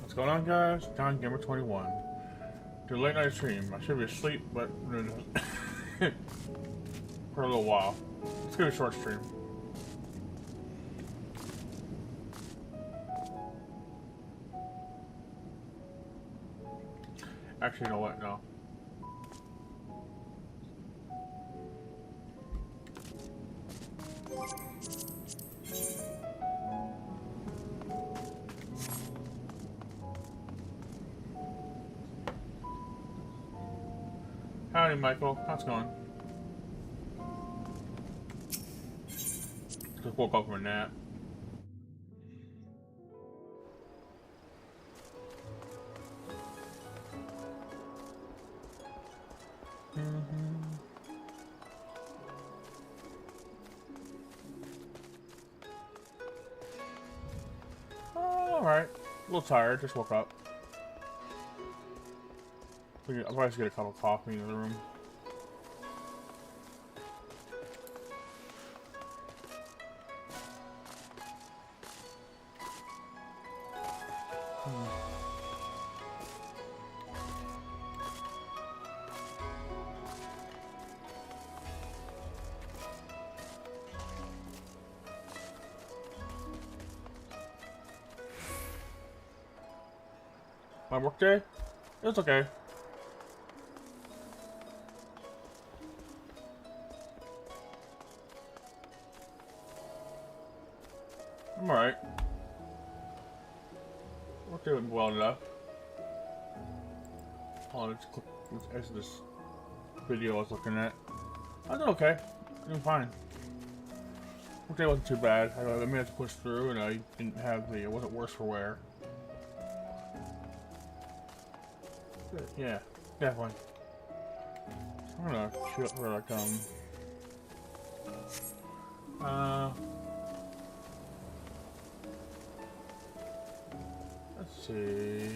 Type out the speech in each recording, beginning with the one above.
What's going on, guys? DonGamer21. Do a late night stream. I should be asleep, but for a little while. It's gonna be a short stream. Actually, you know what? No. Howdy, Michael. How's it going? Just woke up from a nap. Alright. A little tired. Just woke up. I'll probably just get a cup of coffee in the room. My work day? It was okay. I'm alright. Work day went well enough. Hold on, let's exit this video I was looking at. I did okay. I'm doing fine. Work day wasn't too bad. I managed to push through and I didn't have the, it wasn't worse for wear. Yeah, definitely. I'm gonna shoot where I come. Let's see.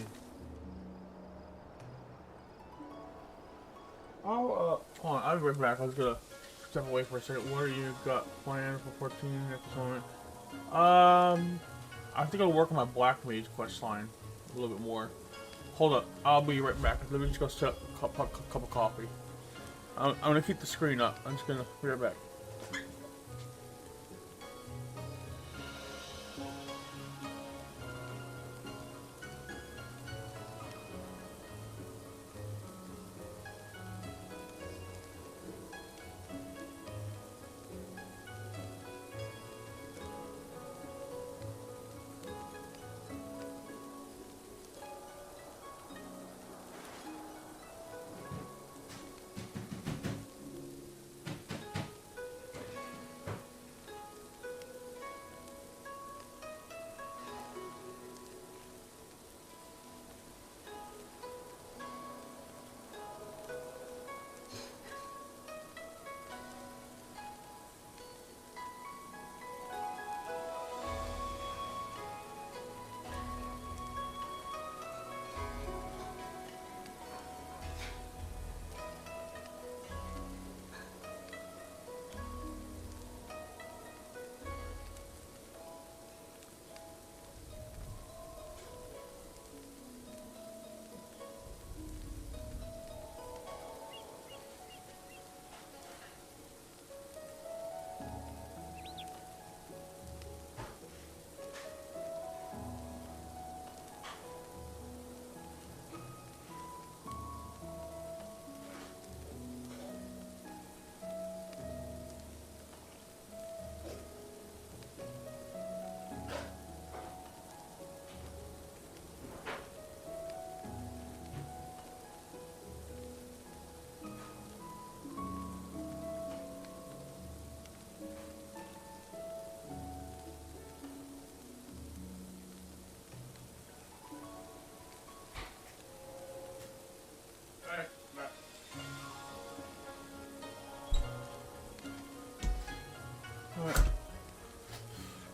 Hold on, I'll be right back. I was gonna step away for a second. What do you got planned for 14 at this moment? I think I'll work on my Black Mage quest line a little bit more. Hold up, I'll be right back. Let me just go set a cup of coffee. I'm gonna keep the screen up. I'm just gonna be right back.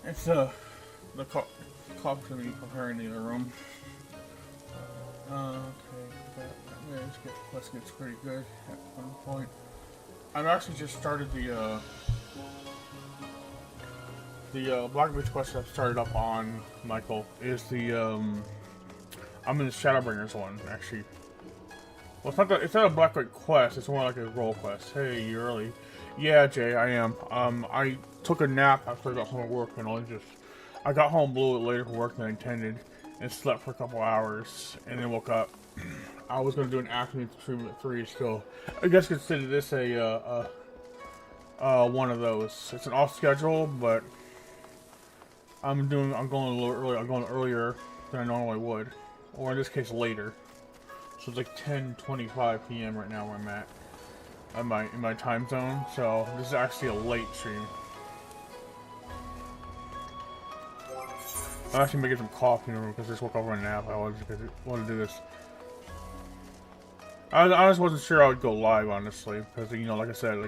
It's the cop's gonna be preparing the other room. Okay, let's get pretty good at one point. I've actually just started the Black Beach quest I've started up on, Michael, is the I'm in the Shadowbringers one, actually. Well, it's not a Black White quest, it's more like a role quest. Hey, you early. Yeah, Jay, I am. I took a nap after I got home from work and I got home a little bit later from work than I intended and slept for a couple hours and then woke up. I was gonna do an afternoon stream at 3, so I guess consider this one of those. It's an off schedule, but I'm going a little early. I'm going earlier than I normally would, or in this case later. So it's like 10:25 p.m. right now where I'm at in my time zone. So this is actually a late stream. I'm actually making some coffee in the room because I just woke up from a nap. I wanted to do this. I just wasn't sure I would go live, honestly, because you know, like I said,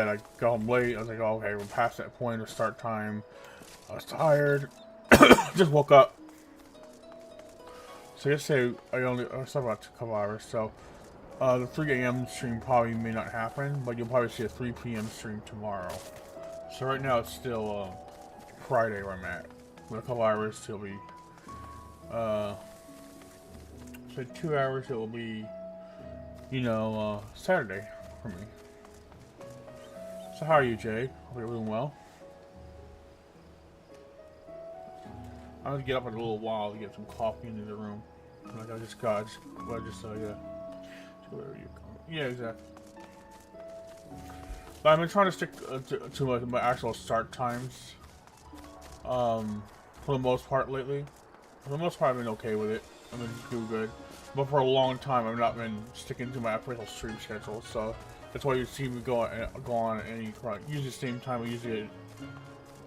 I got home late. I was like, oh, okay, we're past that point of start time. I was tired. Just woke up. So I guess I slept about a couple hours. So the 3 a.m. stream probably may not happen, but you'll probably see a 3 p.m. stream tomorrow. So right now it's still Friday where I'm at. With a couple hours till be so 2 hours it will be, you know, Saturday for me. So how are you, Jay? Hope you're doing well. I'm gonna get up in a little while to get some coffee into the room. Like I just yeah. Yeah, exactly. But I've been trying to stick to my actual start times. For the most part lately. For the most part, I've been okay with it. I've been doing good. But for a long time, I've not been sticking to my official stream schedule. So that's why you see me go on at any usually the same time. I usually at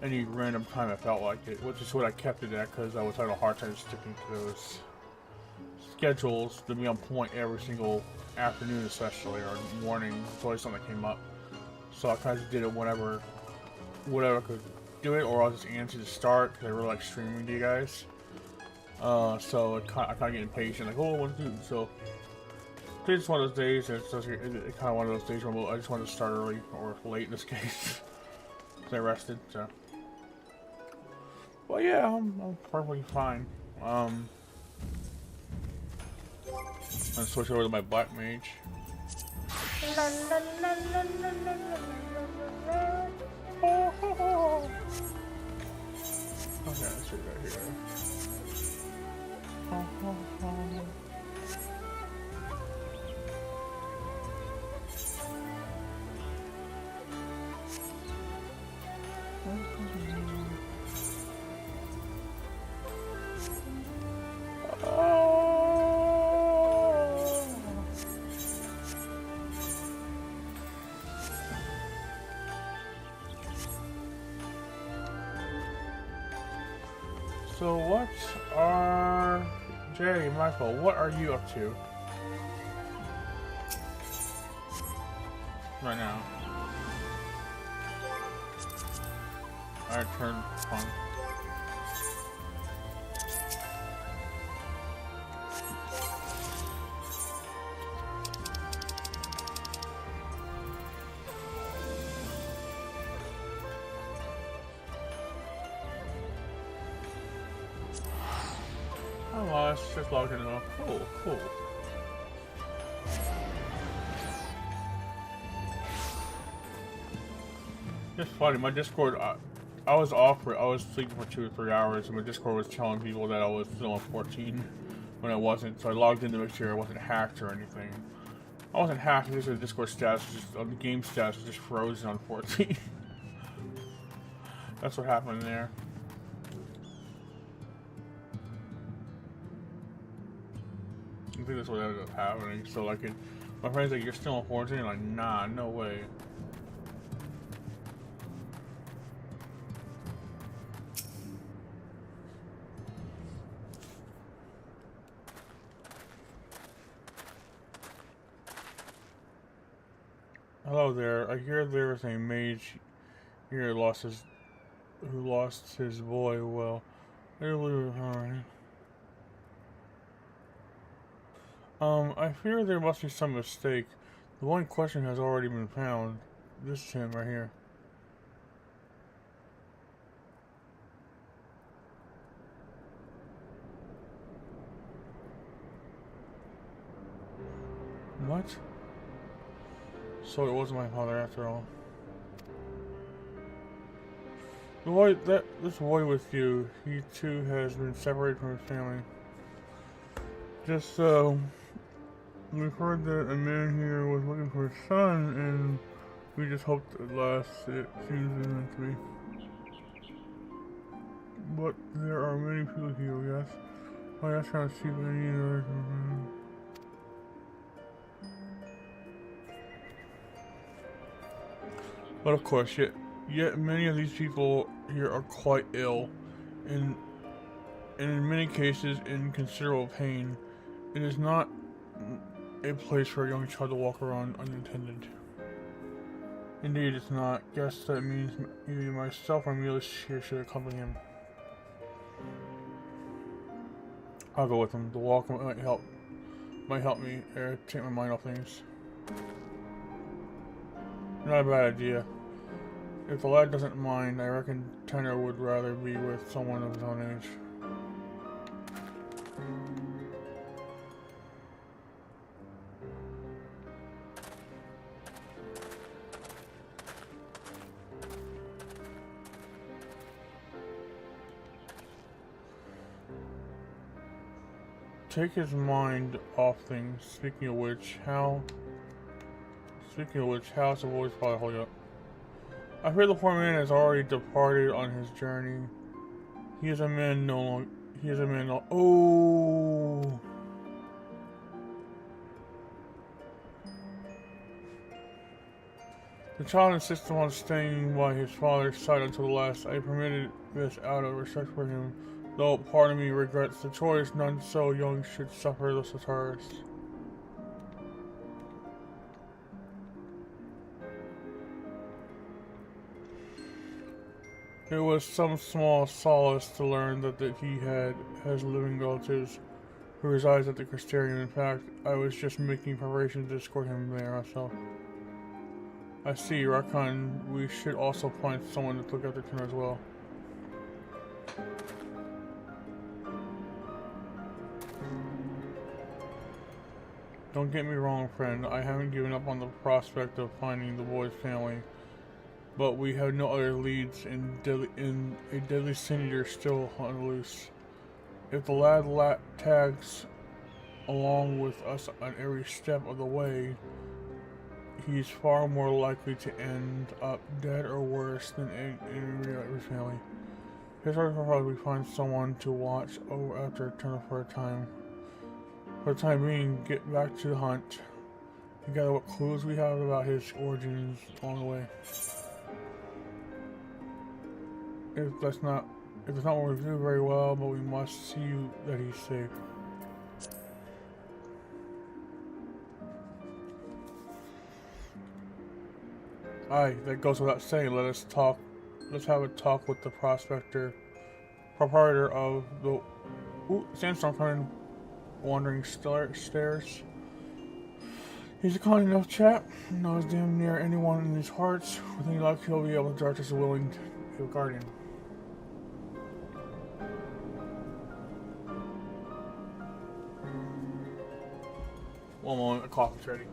any random time I felt like it, which is what I kept it at because I was having a hard time sticking to those schedules to be on point every single afternoon, especially or morning. It's always something that came up. So I kind of did it whenever I could do it, or I'll just answer to start because I really like streaming to you guys. So I kind of get impatient, like, oh, what to do? So today's just one of those days. It's kind of one of those days where I just wanted to start early or late in this case because I rested. So, well, yeah, I'm perfectly fine. I'm gonna switch over to my black mage. Okay, let's see right here. So what are... Jay, Michael, what are you up to right now? I turned fun. Oh, it's just logged in. Oh, cool. It's funny, my Discord, I was sleeping for 2 or 3 hours, and my Discord was telling people that I was still on 14 when I wasn't, so I logged in to make sure I wasn't hacked or anything. I wasn't hacked, just the Discord status, the game status was just frozen on 14. That's what happened there. I think that's what ended up happening. So like, my friend's like, "You're still on 14?" I'm like, nah, no way. Hello there. I hear there is a mage here who lost his boy. Well, I fear there must be some mistake. The one question has already been found. This is him right here. What? So it wasn't my father after all. This boy with you, he too has been separated from his family. Just so, we've heard that a man here was looking for his son, and we just hoped at last it seems meant to be. But there are many people here, yes. Oh, yes, trying to see if any others. But of course, yet many of these people here are quite ill, and in many cases in considerable pain. It is not a place for a young child to walk around unattended. Indeed, it's not. Guess that means either myself or Amelia here should accompany him. I'll go with him. The walk might help me take my mind off things. Not a bad idea. If the lad doesn't mind, I reckon Tanner would rather be with someone of his own age. Take his mind off things. Speaking of which, how's the boy's father hold up? I fear the poor man has already departed on his journey. He is a man no longer. Oh! The child insisted on staying by his father's side until the last. I permitted this out of respect for him, though part of me regrets the choice. None so young should suffer the satires. It was some small solace to learn that he has living relatives who resides at the Christerium. In fact, I was just making preparations to escort him there myself. I see, reckon we should also find someone to look after him as well. Don't get me wrong, friend. I haven't given up on the prospect of finding the boy's family, but we have no other leads in a deadly sin eater still on the loose. If the lad tags along with us on every step of the way, he's far more likely to end up dead or worse than any of his family. Here's our proposal: we find someone to watch over after Eternal for a time. For the time being, get back to the hunt and gather what clues we have about his origins along the way. If that's not what we do very well, but we must see that he's safe. Aye, that goes without saying. Let's have a talk with the proprietor of the sandstorm coming wandering stairs. He's a kind enough chap, knows damn near anyone in these parts. With any luck, he'll be able to direct us a willing guardian. One moment, the coffee's ready.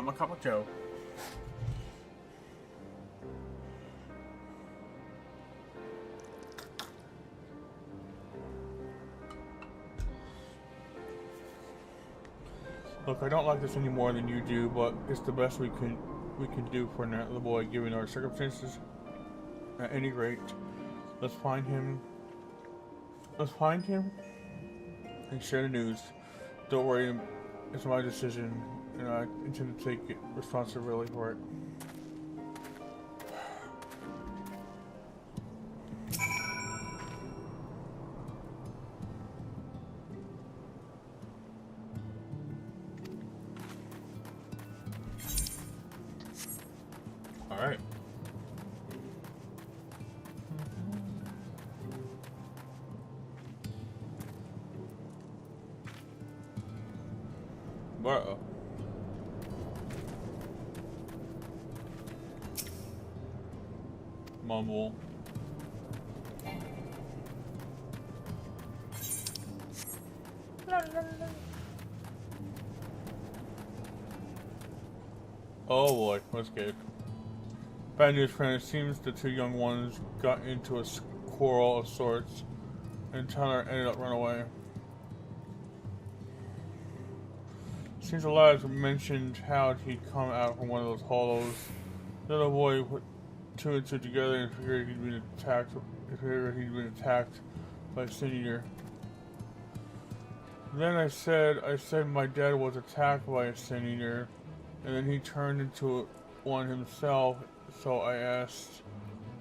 Not my cup of joe. Look, I don't like this any more than you do, but it's the best we can do for the boy given our circumstances. At any rate, let's find him. Let's find him and share the news. Don't worry, it's my decision, and I intend to take responsibility for it. Alright. But mumble. Oh boy, let's get. Bad news, friend. It seems the two young ones got into a quarrel of sorts, and Tyler ended up running away. Seems the lads mentioned how he'd come out from one of those hollows. The little boy put two and two together and figured he'd been attacked by a sin eater. Then I said my dad was attacked by a sin eater, and then he turned into one himself. So I asked,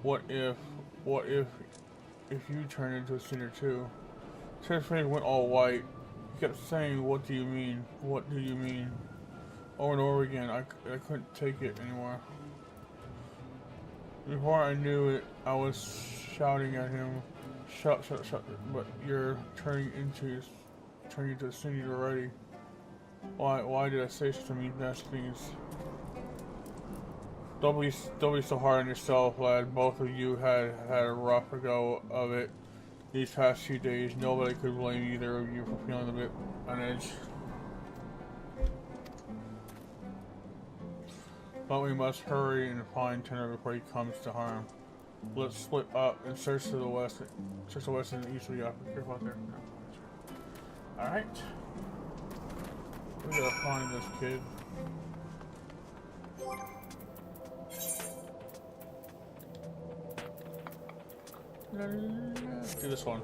what if you turned into a sinner too? His face went all white. He kept saying, "What do you mean? What do you mean?" Over and over again. I couldn't take it anymore. Before I knew it, I was shouting at him, "Shut! But you're turning into a sinner already. Why did I say such mean nasty things?" Don't be so hard on yourself, lad. Both of you had a rough go of it these past few days. Nobody could blame either of you for feeling a bit on edge. But we must hurry and find Tanner before he comes to harm. Let's split up and search to the west and the east. We got to be careful out there. No. All right, we gotta find this kid. Let's do this one.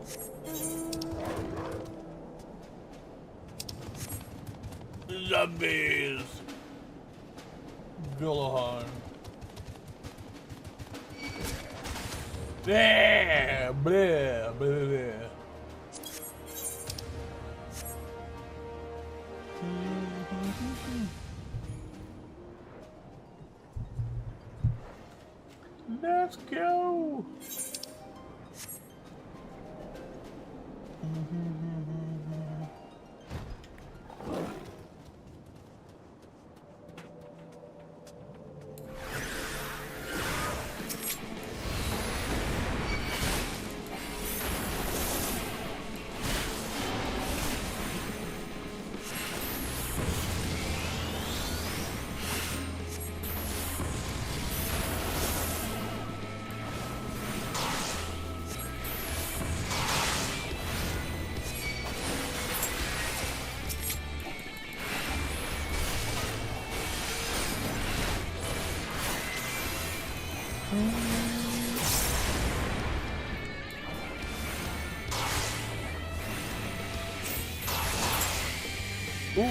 Zombies! Gullahan. Blah, blah, blah, blah. Let's go! Ooh.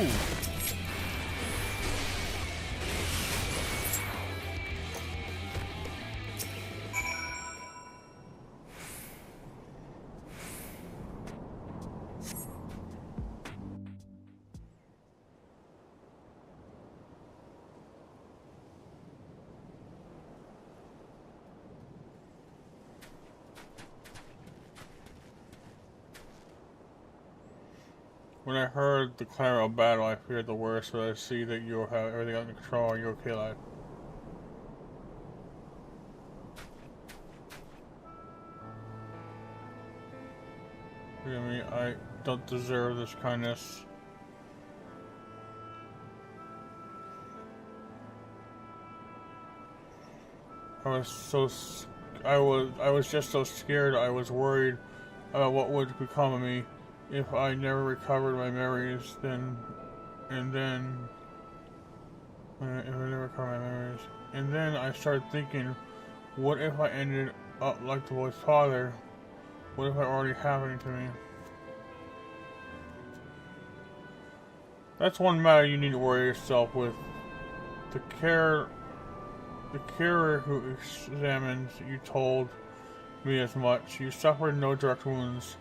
When I heard the clamor of battle, I feared the worst, but I see that you have everything under control. Are you okay, lad? Forgive me, I don't deserve this kindness. I was just so scared. I was worried about what would become of me if I never recovered my memories. And then I started thinking, what if I ended up like the boy's father? What if it already happening to me? That's one matter you need to worry yourself with. The carer who examined you told me as much. You suffered no direct wounds.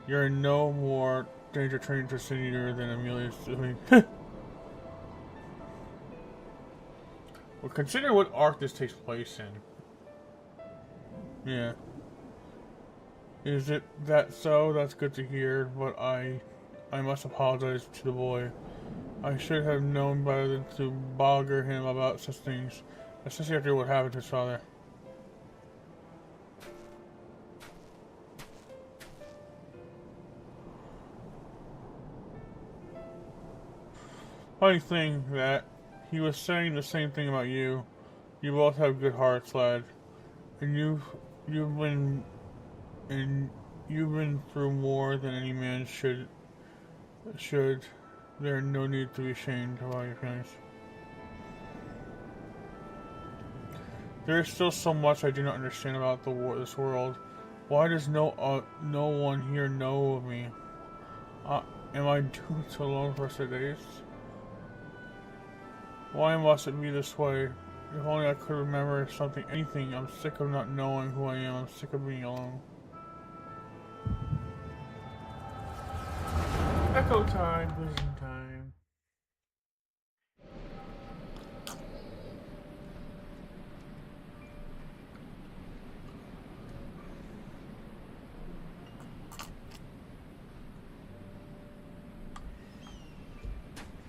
You're in no more danger training to Senior than Amelia's doing. Well, consider what arc this takes place in. Yeah. Is it that so? That's good to hear, but I must apologize to the boy. I should have known better than to bother him about such things, especially after what happened to his father. Funny thing that he was saying the same thing about you. You both have good hearts, lad, and you've been through more than any man should. There is no need to be ashamed about your feelings. There is still so much I do not understand about this world. Why does no one here know of me? Am I doomed to alone for the rest of the days? Why must it be this way? If only I could remember anything. I'm sick of not knowing who I am. I'm sick of being alone. Echo time, vision time.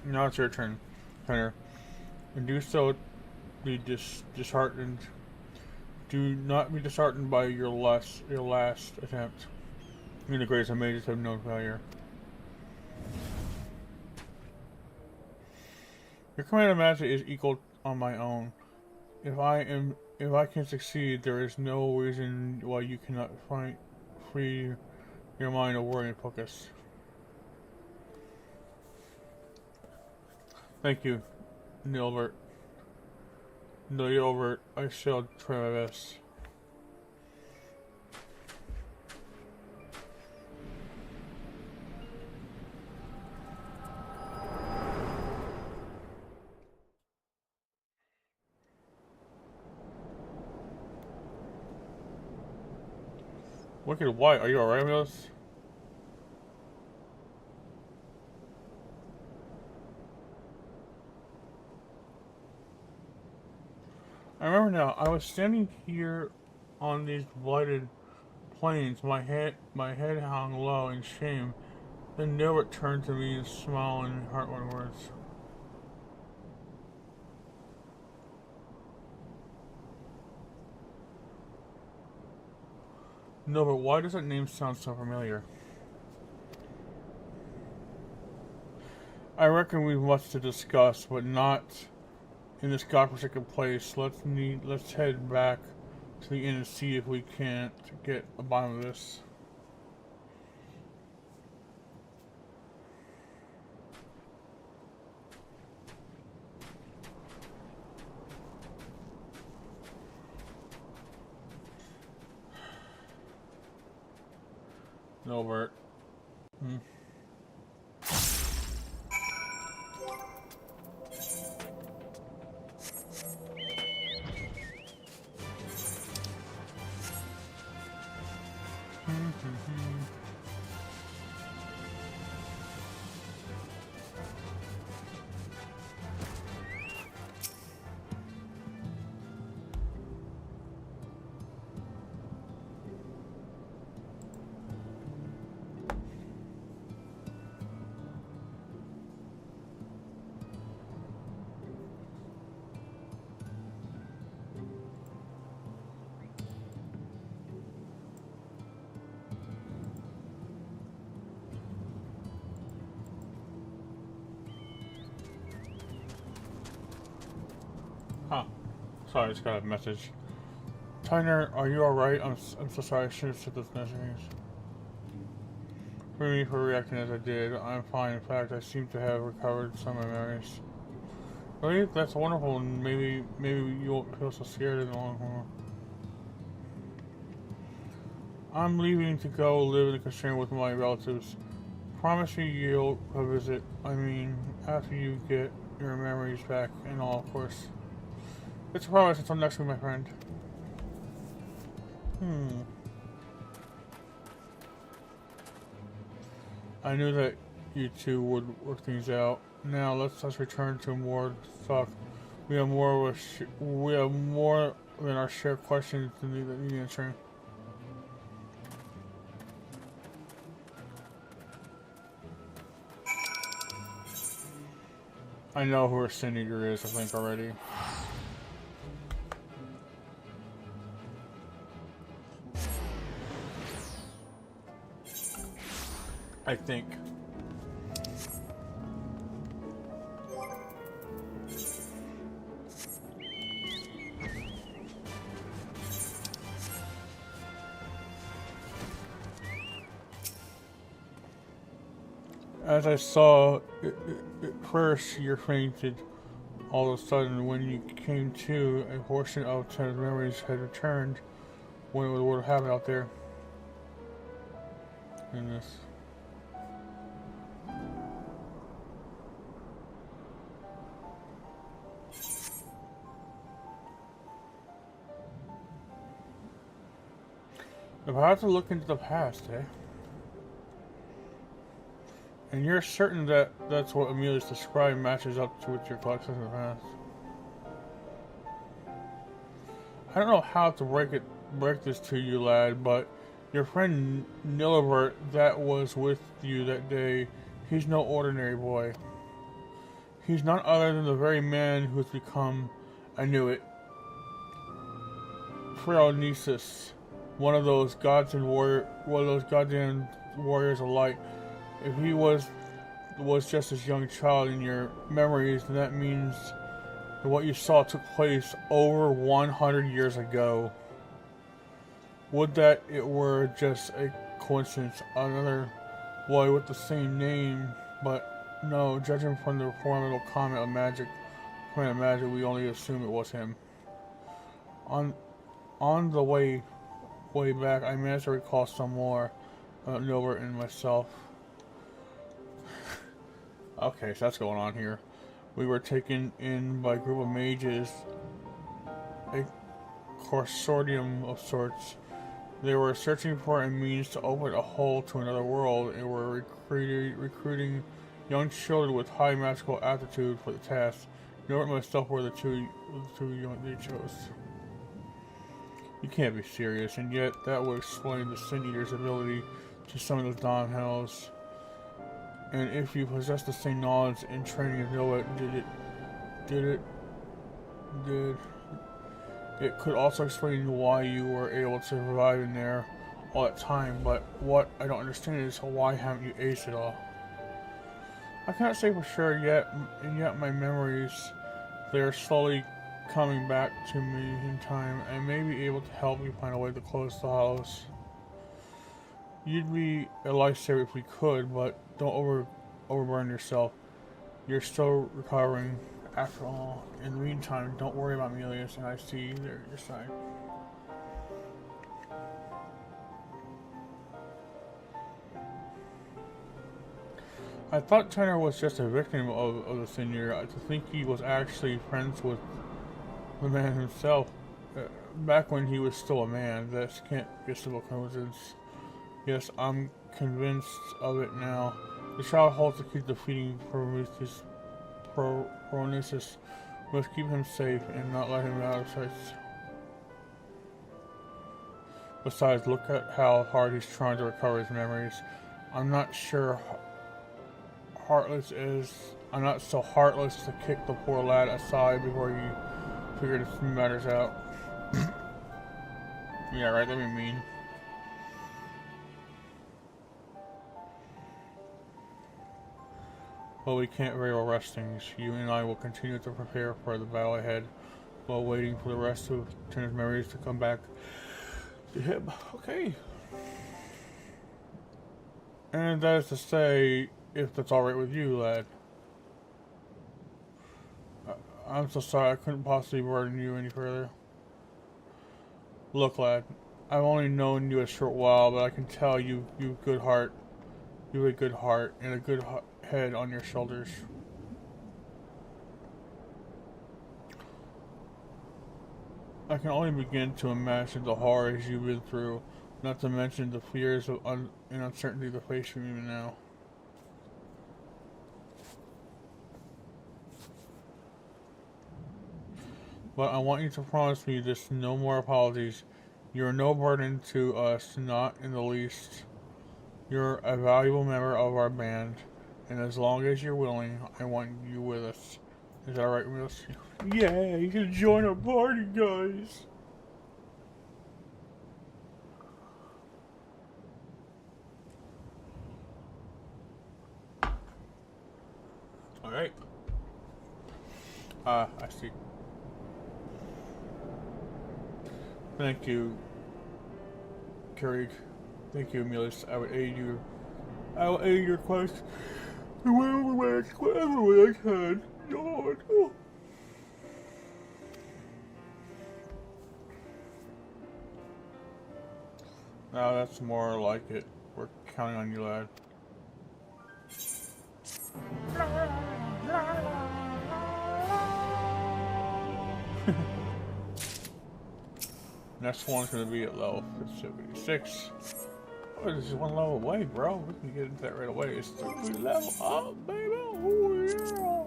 Now it's your turn, Hunter. And do so be disheartened. Do not be disheartened by your last attempt. Even the greatest of mages have known failure. Your command of magic is equal on my own. If I can succeed, there is no reason why you cannot free your mind of worry and focus. Thank you, Nilbert. I shall try my best. Wicked White, are you alright with us? I remember now, I was standing here on these blighted plains, my head hung low in shame. Then Nilbert turned to me and smiled in heartwarming words. Nilbert, why does that name sound so familiar? I reckon we've much to discuss, but not in this godforsaken place. Let's head back to the inn and see if we can't get a bottom of this. Nilbert. Huh. Sorry, I just got a message. Tyner, are you alright? I'm so sorry, I should have said those messages. Forgive me for reacting as I did. I'm fine. In fact, I seem to have recovered some of my memories. Really? That's wonderful, and maybe you won't feel so scared in the long run. I'm leaving to go live in a constraint with my relatives. Promise me you'll visit. I mean, after you get your memories back and all, of course. It's a promise. Until next week, my friend. I knew that you two would work things out. Now let's return to more talk. We have more than our shared questions to need answering. I know who our Sin Eater is, I think, already. I think. As I saw, at first you fainted. All of a sudden, when you came to, a portion of Ted's memories had returned. What would happen out there? In this. If I have to look into the past, eh? And you're certain that that's what Amelia's described matches up to what your collection in the past? I don't know how to break this to you, lad, but your friend Nilibert that was with you that day, he's no ordinary boy. He's none other than the very man who has become, I knew it, Pharaohnesus, one of those goddamn warriors of light. If he was just this young child in your memories, then that means that what you saw took place over 100 years ago. Would that it were just a coincidence, another boy with the same name, but no, judging from the formidable command of magic, we only assume it was him. On the way back, I managed to recall some more about Nilbert and myself. Okay, so that's going on here. We were taken in by a group of mages, a consortium of sorts. They were searching for a means to open a hole to another world and were recruiting young children with high magical aptitude for the task. Nilbert and myself were the two young they chose. You can't be serious, and yet that would explain the Sin Eater's ability to summon the Dawn Hells. And if you possess the same knowledge and training as Nilbert, it could also explain why you were able to survive in there all that time. But what I don't understand is why haven't you aced it all? I cannot say for sure yet, and yet my memories, they are slowly coming back to me in time. I may be able to help you find a way to close the hollows. You'd be a lifesaver if we could, but don't overburn yourself. You're still recovering after all. In the meantime, don't worry about Melius, and I see there at your side. I thought Tanner was just a victim of the Seigneur. To think he was actually friends with the man himself, back when he was still a man. That can't be a simple coincidence. Yes, I'm convinced of it now. The child holds to keep defeating Pharaohnesus. Must keep him safe and not let him out of sight. Besides, look at how hard he's trying to recover his memories. I'm not so heartless to kick the poor lad aside before you figure this matters out. Yeah, right, that'd be mean. Well, we can't very well rush things. You and I will continue to prepare for the battle ahead. while waiting for the rest of Turner's memories to come back to him. Okay. And that is to say, if that's alright with you, lad. I'm so sorry, I couldn't possibly burden you any further. Look, lad, I've only known you a short while, but I can tell you've a good heart. You have a good heart and a good head on your shoulders. I can only begin to imagine the horrors you've been through, not to mention the fears of and uncertainty that face you even now. But I want you to promise me this: no more apologies. You are no burden to us, not in the least. You're a valuable member of our band, and as long as you're willing, I want you with us. Is that right with us? Yeah, you can join our party, guys. Alright. I see. Thank you, Carrick. Thank you, Amelis. I will aid your quest wherever way I can. God. Oh. Now that's more like it. We're counting on you, lad. Next one's gonna be at level 76. Oh, this is one level away, bro. We can get into that right away. It's 3 level up, baby. Oh yeah.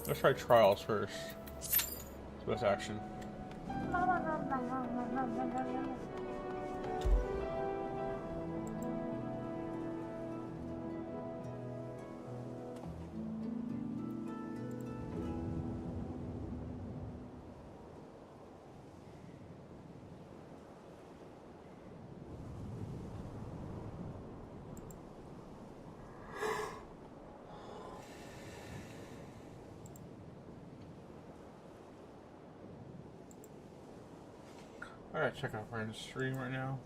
Let's try trials first. Best action. Alright, check out friend's stream right now.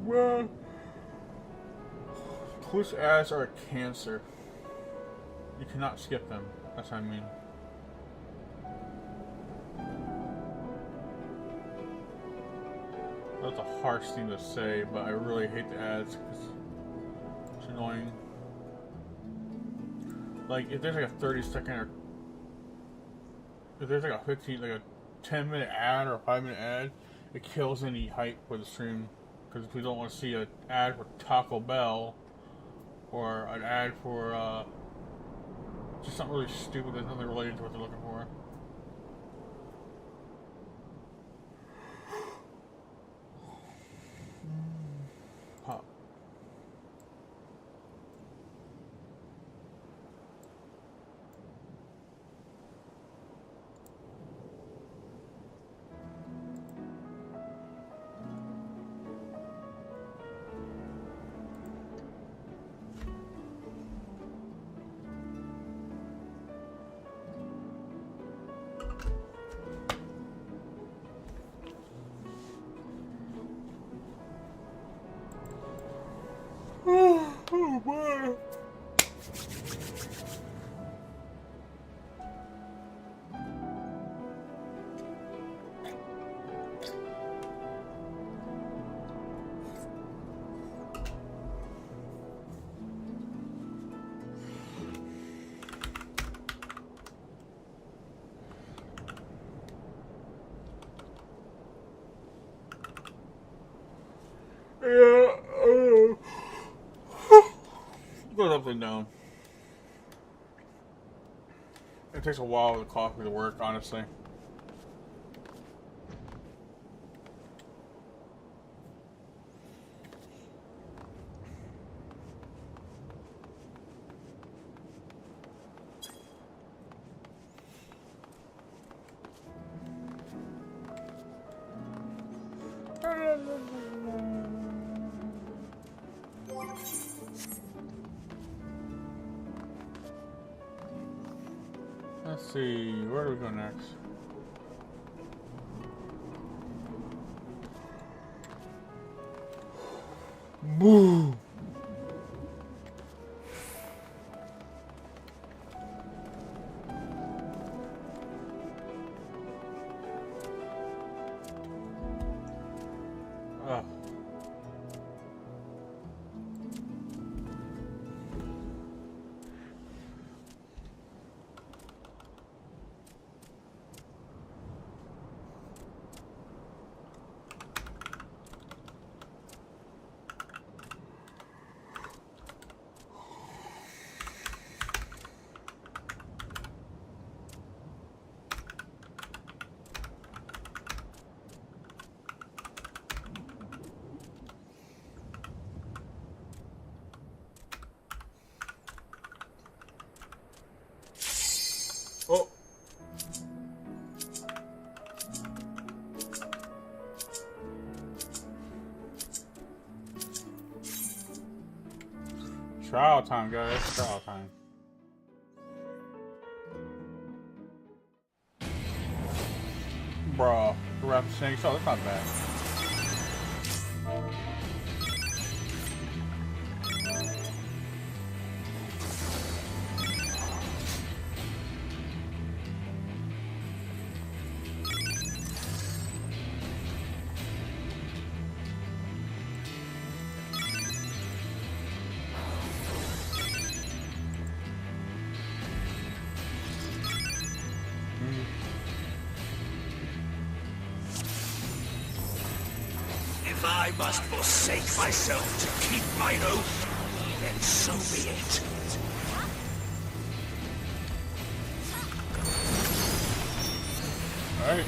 Well, push ads are a cancer. You cannot skip them. That's what I mean. That's a harsh thing to say, but I really hate the ads because it's annoying. Like, if there's like a 30-second or if there's like a 10-minute ad or a 5-minute ad, it kills any hype for the stream. Because if we don't want to see an ad for Taco Bell or an ad for just something really stupid that's nothing related to what they're looking for. Pop. Yeah. Goes up and down. It takes a while for the coffee to work, honestly. Let's see, where do we go next? Boo! Ugh. Oh. Trial time, guys. Trial time. Bruh. The rap saying so. That's not bad. If I must forsake myself to keep mine oath, then so be it. Alright.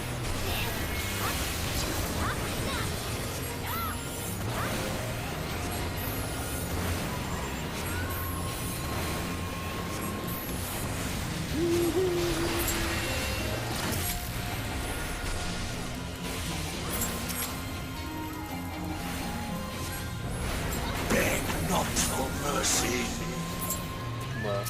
Beg not for mercy. Bruh.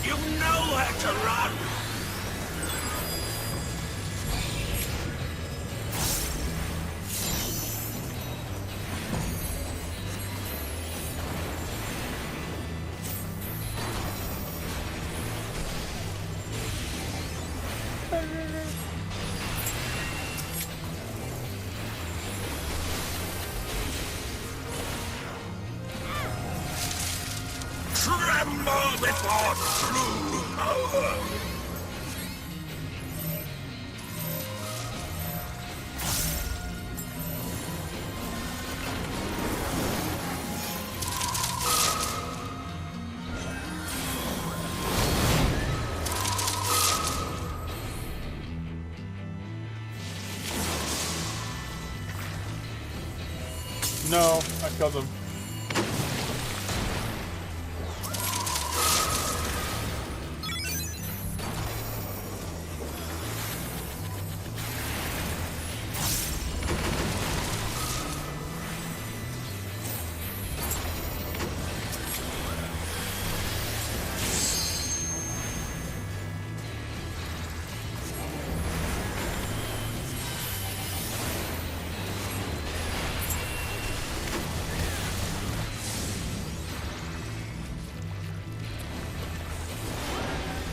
You know where to run. Tremble before true power. No, I killed him.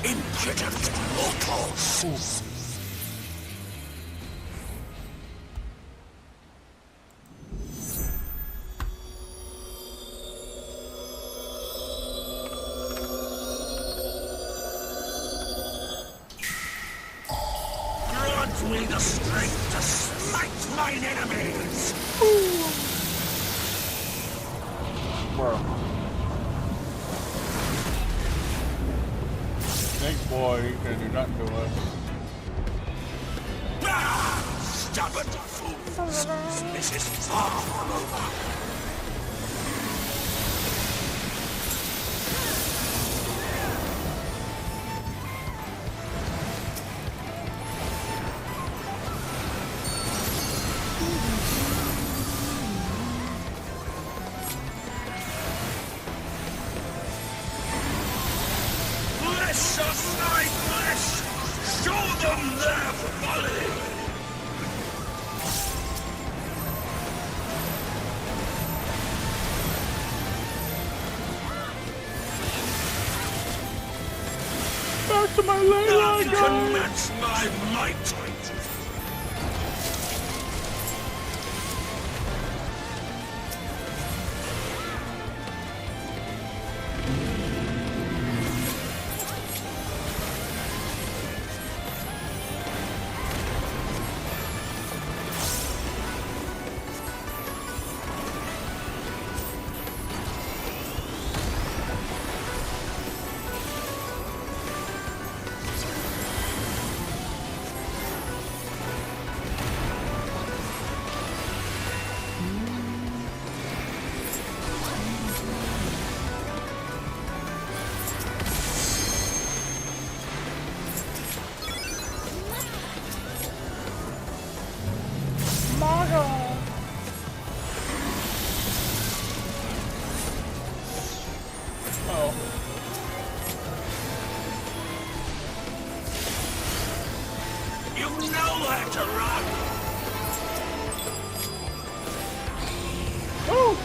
impudent mortals. Grant me the strength to smite mine enemies. Bro. Snake boy, he's gonna do nothing to us. Ah, stubborn fools. This is far from over. Flesh of my flesh! Show them their folly! Back to my lane, None can match my might! You know where to run! Oh!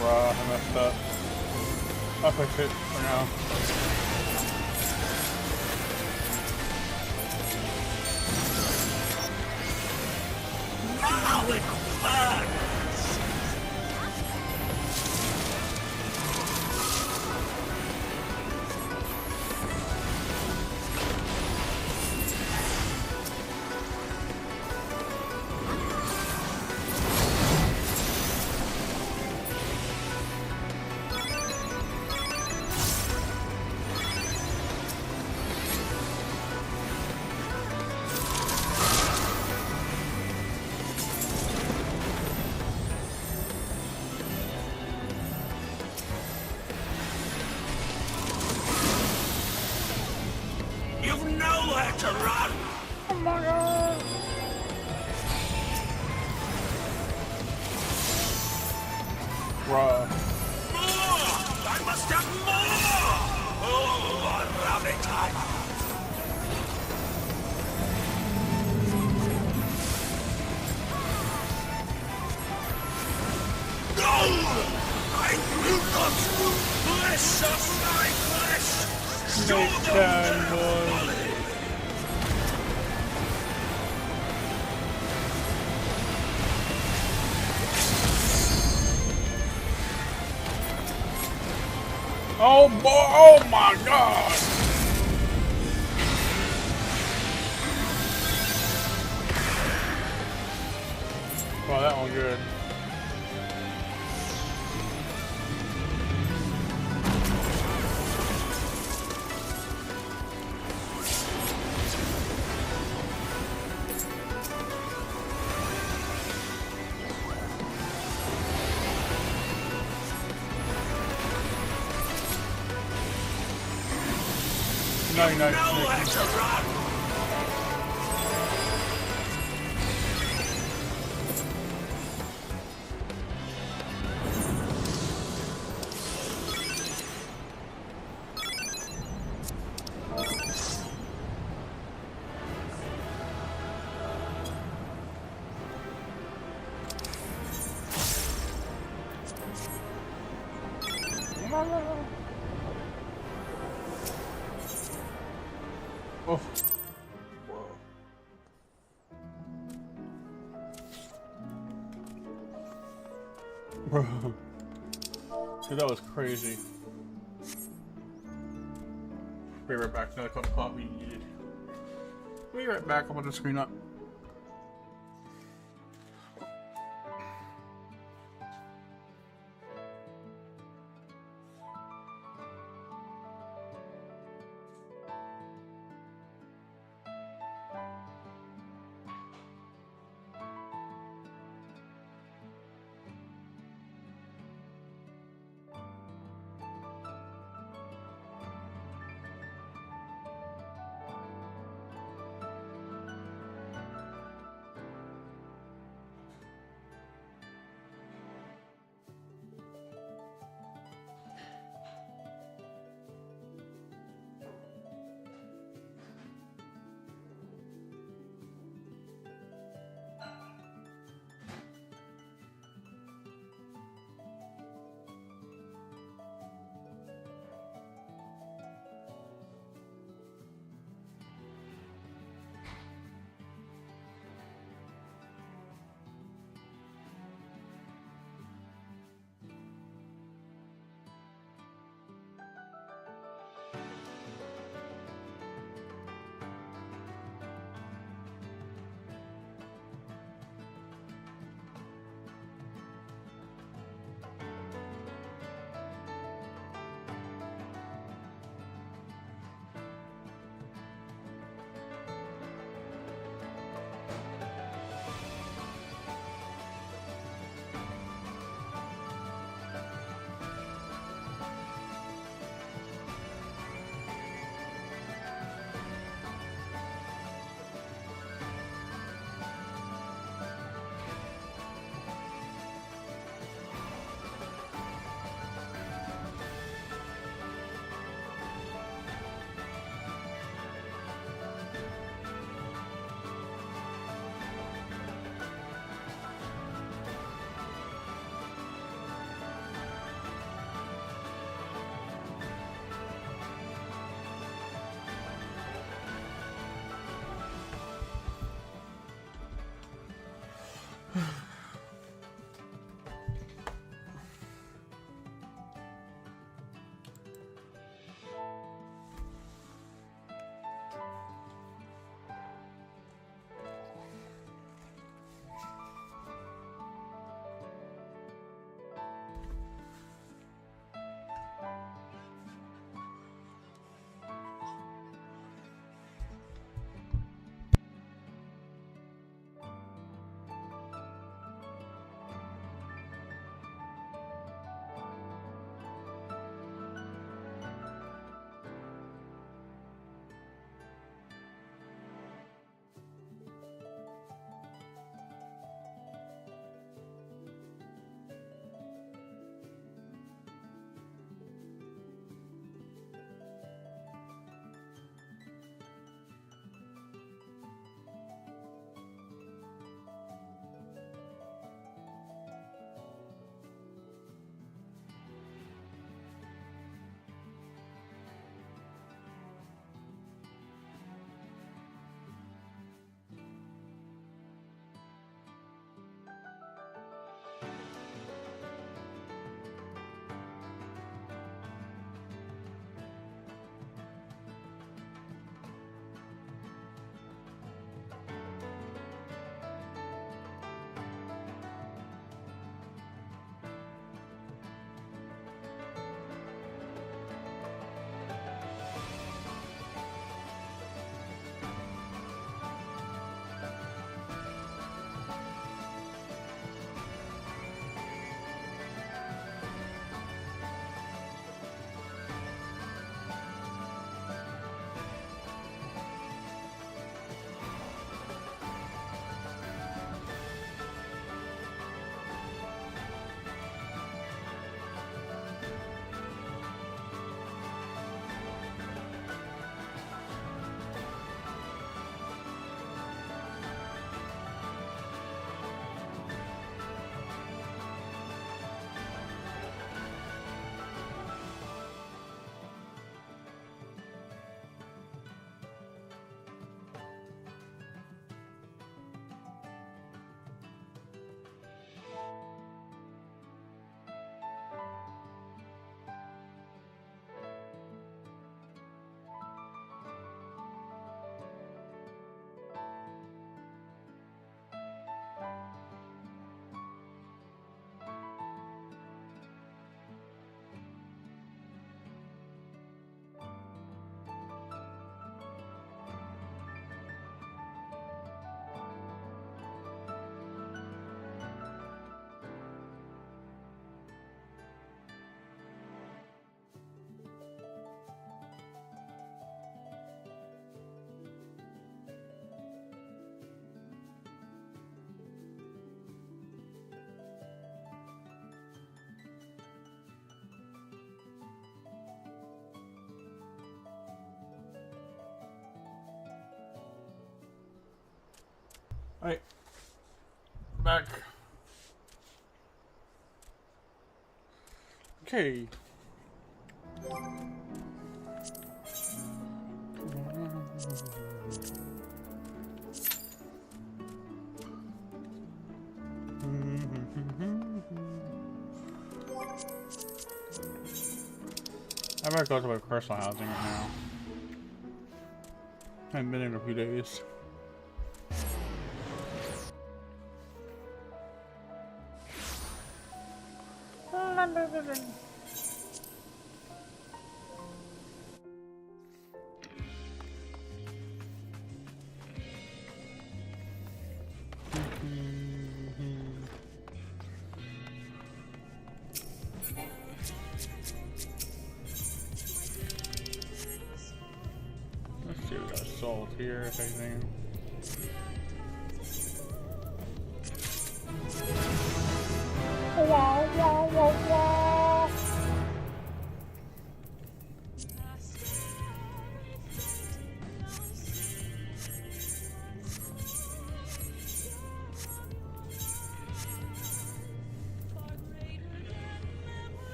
Bruh, I messed up. I'll fix it for now. Now it burns! You've nowhere to run! Oh my god! Bruh. More! I must have more! Oh, rabbit time! No! I will not! Flesh of my flesh! Show Next them time, their boy. folly! Oh boy! Oh my god! Wow, that one good. No, no, Nowhere to run! Bro. Dude, that was crazy. Be right back. Another cup of coffee needed. Be right back. I'll put the screen up. Alright. Back. Okay. I better go to my personal housing right now. I haven't been in a few days. Let's see, we got salt here, if anything. Wow, wow, wow, wow.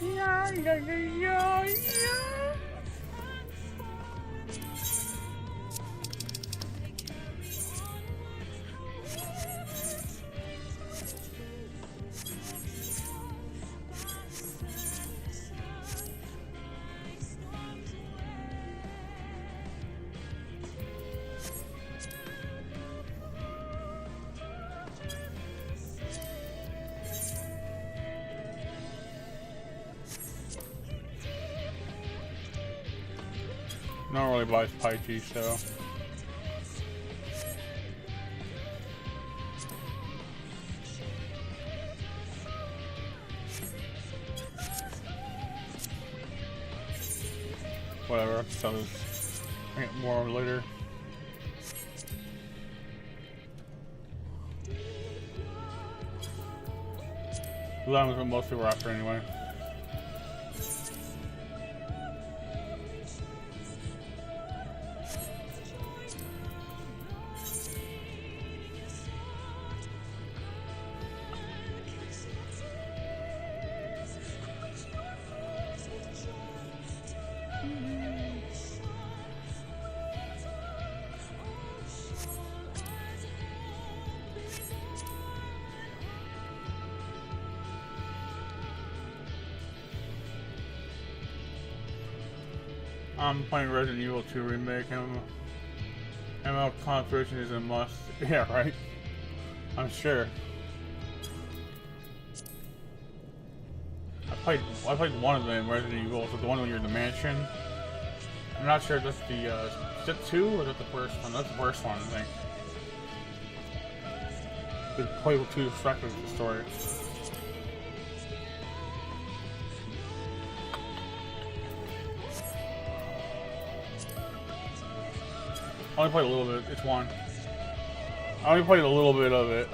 Yeah, yeah, yeah, yeah, yeah. No one really buys Paichi, so. Whatever, so I get more later. That was what most people were after anyway. I'm playing Resident Evil 2 Remake. ML concentration is a must. Yeah, right? I'm sure. I played one of them, Resident Evil, so the one when you're in the mansion. I'm not sure if that's the, is it 2 or is that the first one? That's the first one, I think. The playable 2 distracted with the story. I only played a little bit, it's one. I only played a little bit of it.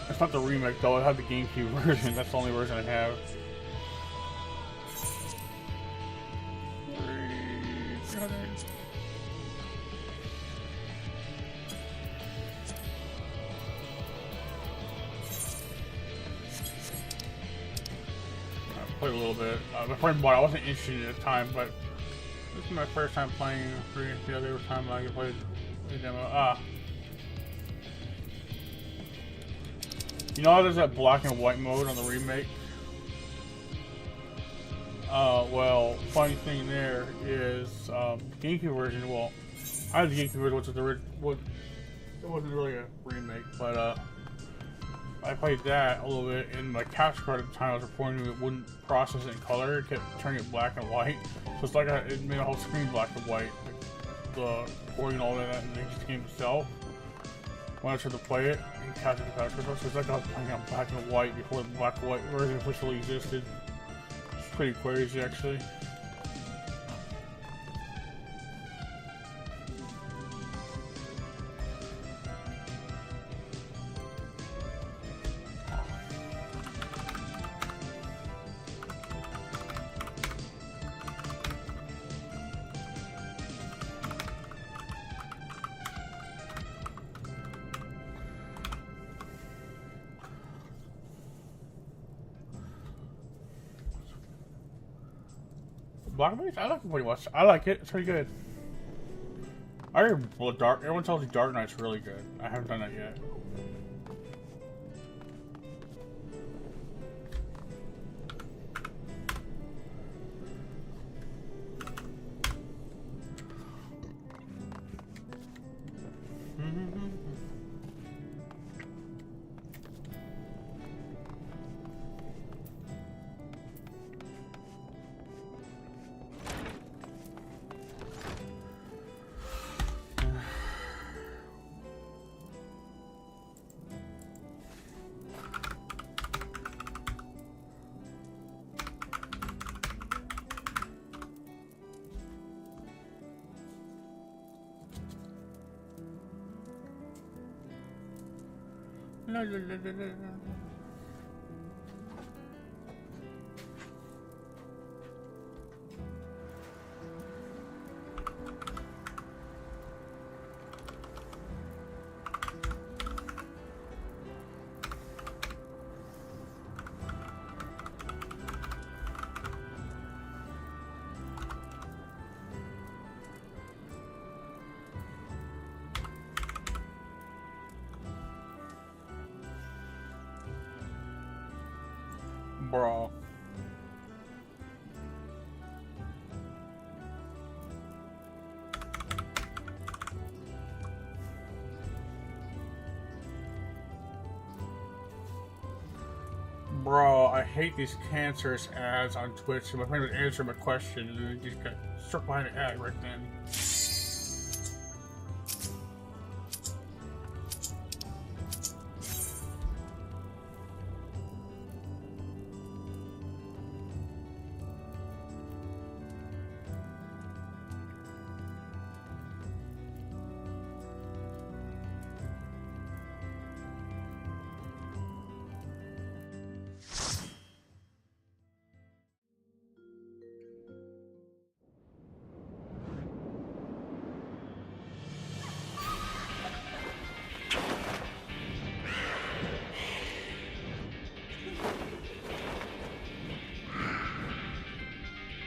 It's not the remake though, I have the GameCube version, that's the only version I have. I played a little bit. My friend bought it, I wasn't interested at the time, but this is my first time playing the other time I played the demo. You know how there's that black and white mode on the remake? Well, funny thing there is, GameCube version, well, I had the GameCube version, which was the original, it wasn't really a remake, but, I played that a little bit, and my capture card at the time I was recording it wouldn't process it in color. It kept turning it black and white. So it's like it made a whole screen black and white. Like the recording and all that, and just the game itself. When I tried to play it and capture the capture card, so it's like I was playing on black and white before the black and white version officially existed. It's pretty crazy, actually. Black Base? I like it pretty much. I like it. It's pretty good. I heard everyone tells me Dark Knight's really good. I haven't done that yet. La, la, la, la, la. Bro. Bro, I hate these cancerous ads on Twitch. My friend would answer my question and then just got struck behind the ad right then.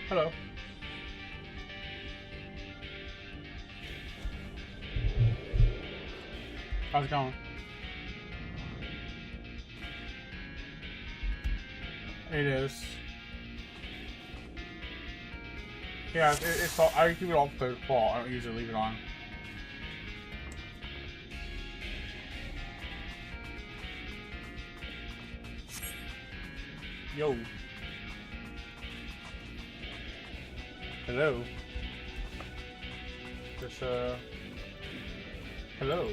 Hello. How's it going? It is. Yeah, it's all, I keep it off the default. I don't usually leave it on. Yo. Hello. Just, hello.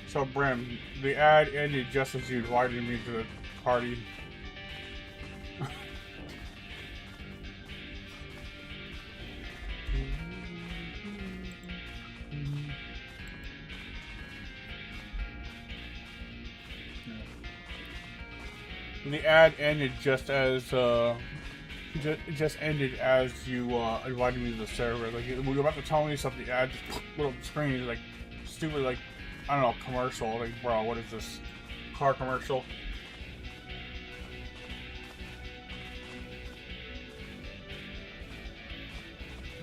So Brim, the ad ended just as you invited me to the party. the ad ended just as just ended as you invited me to the server. Like when you're about to tell me something, the ad just put up the screen like stupid, like I don't know, commercial. Like, bro, what is this? Car commercial?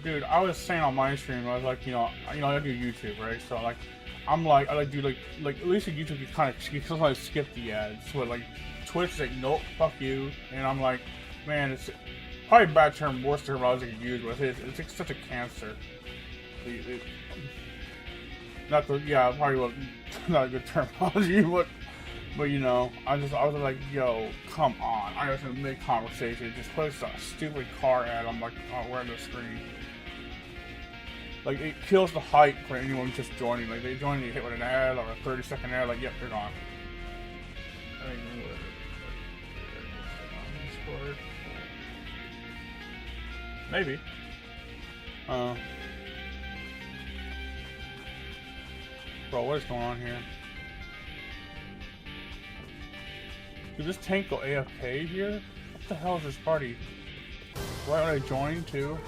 Dude, I was saying on my stream, I was like, you know, I do YouTube, right? So like, I like do like at least in YouTube you kind of sometimes skip the ads. So like, Twitch is like, nope, fuck you, and I'm like, man, it's probably a bad term, worst term I was gonna use, but it's like such a cancer. Probably not a good terminology, but you know, I was like, yo, come on, I was in mid conversation, just put a stupid car ad. I'm like, oh, we're on the screen. Like, it kills the hype for anyone just joining. Like, they join, you hit with an ad or a 30-second ad, like, yep, they're gone. Maybe. Bro, what is going on here? Did this tank go AFK here? What the hell is this party? Why would I join too?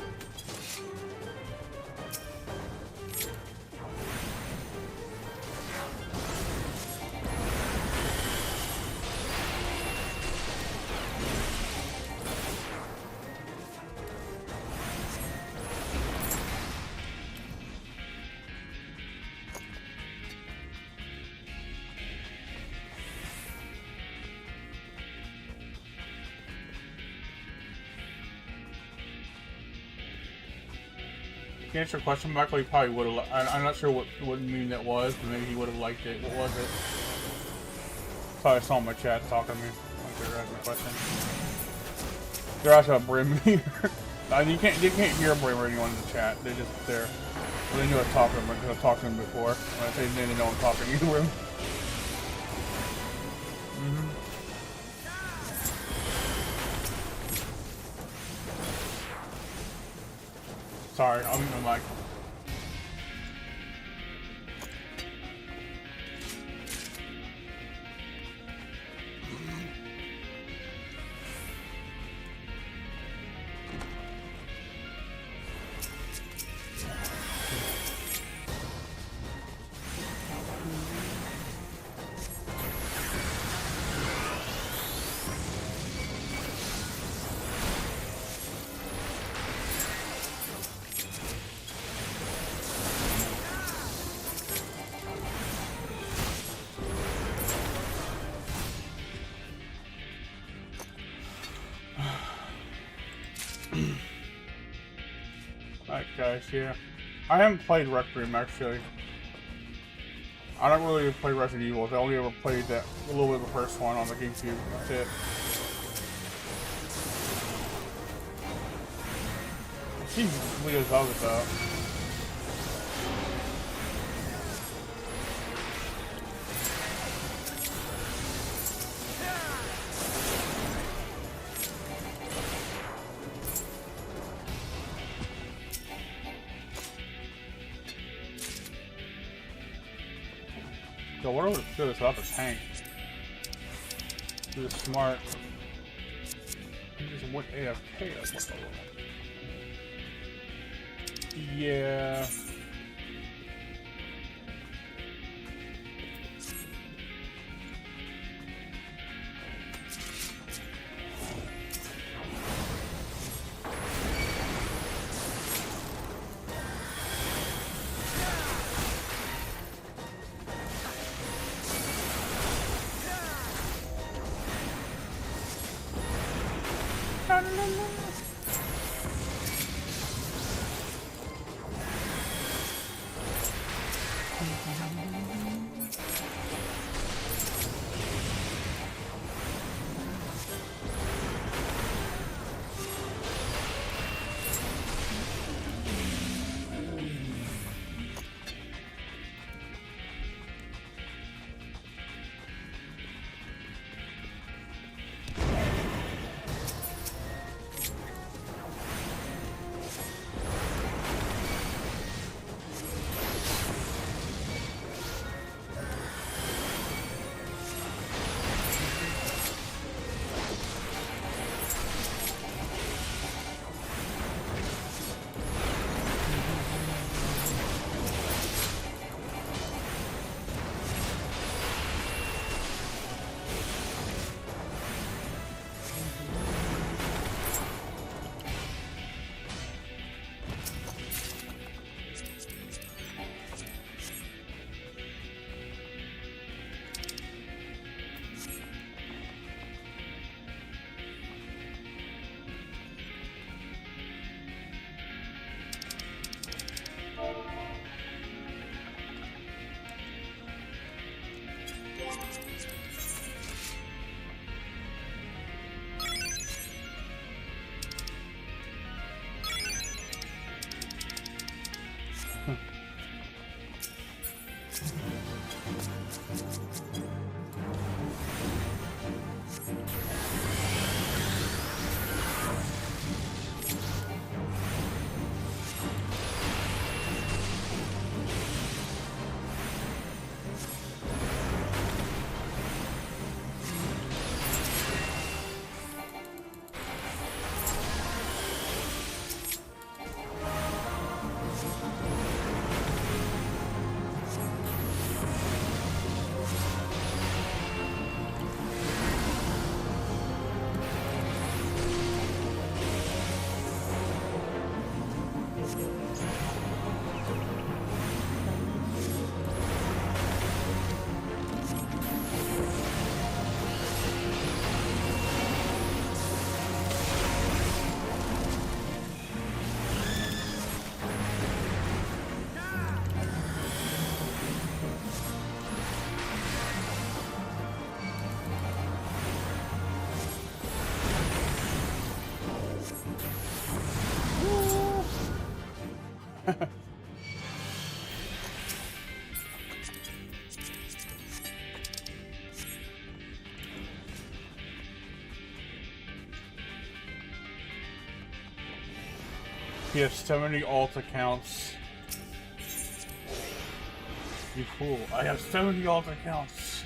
To answer your question, Michael, he probably would have. I'm not sure what meme that was, but maybe he would have liked it. What was it? Probably saw in my chat talking to me. Like they're asking a question. They're asking about Brim here. You can't hear Brim or anyone in the chat. They're just there. Well, they knew I was talking to them because I've talked to them before. When I say his name, they know I'm talking to Brim. Sorry, I'll mute my mic. Alright guys, yeah. I haven't played Requiem actually. I don't really play Resident Evil. I only ever played that a little bit of the first one on the GameCube. That's it. I've seen videos of it though. Yo, what would do this without the tank? This is smart. He just went AFK. Yeah. He has 70 alt accounts. You fool. I have 70 alt accounts.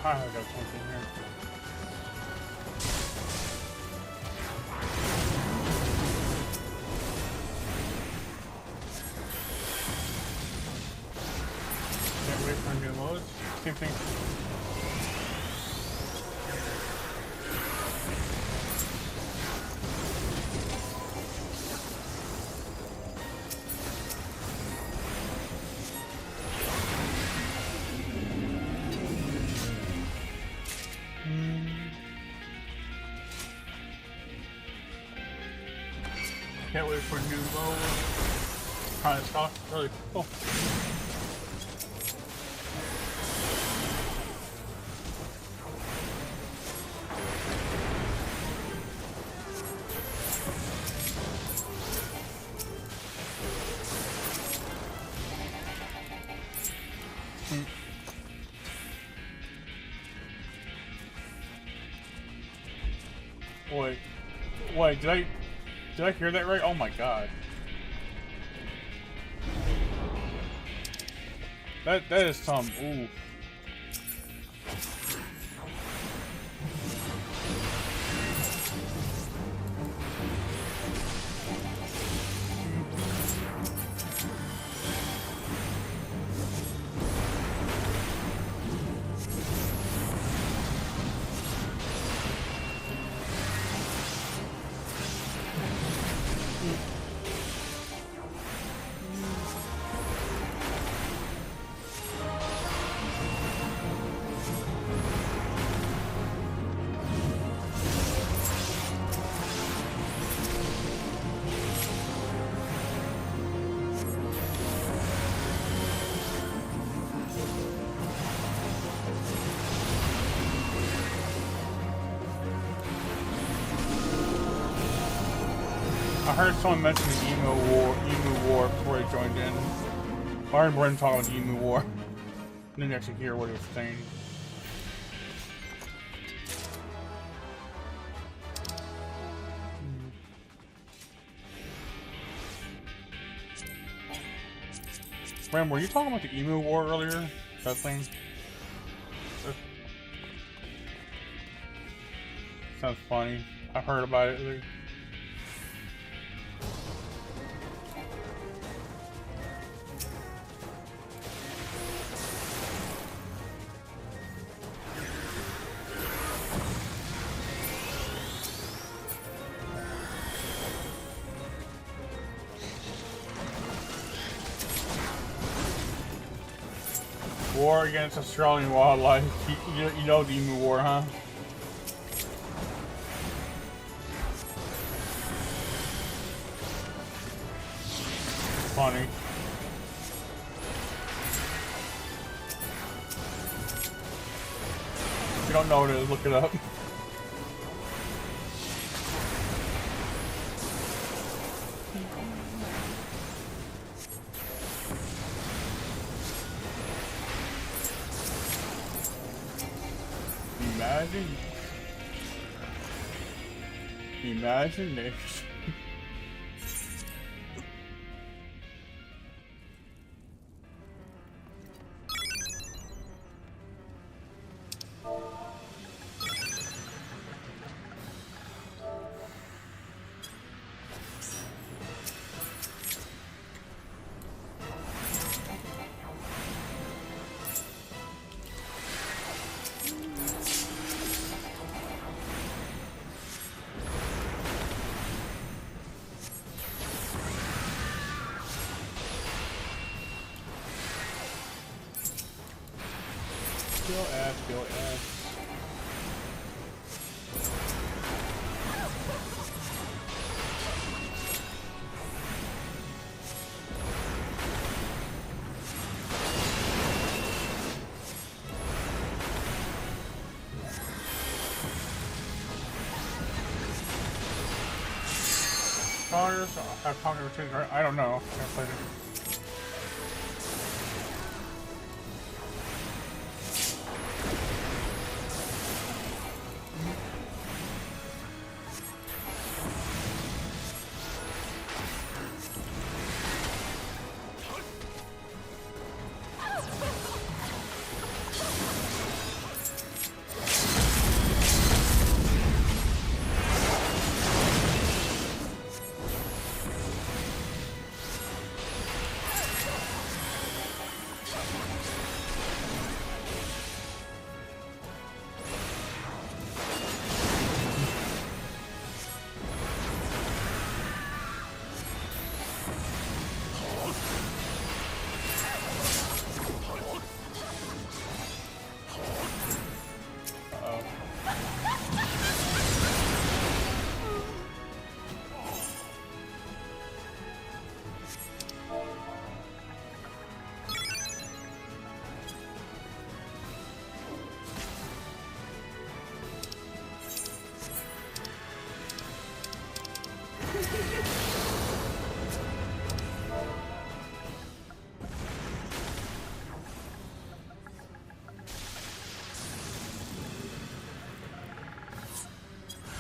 I got something here. Can't wait for new modes. Same thing. Can't wait for new mode. Kind of stuff. Really cool. Wait, did I hear that right? Oh my god. That is some ooh. I heard someone mention the Emu War before I joined in. I heard Bren talking about the Emu War. I didn't actually hear what he was saying. Ram, were you talking about the Emu War earlier? That thing? Sounds funny. I've heard about it. War against Australian wildlife. You know the Emu War, huh? Funny. If you don't know what it is, look it up. Imagination. Kill ass. Congress, have Congress, I don't know. I played it.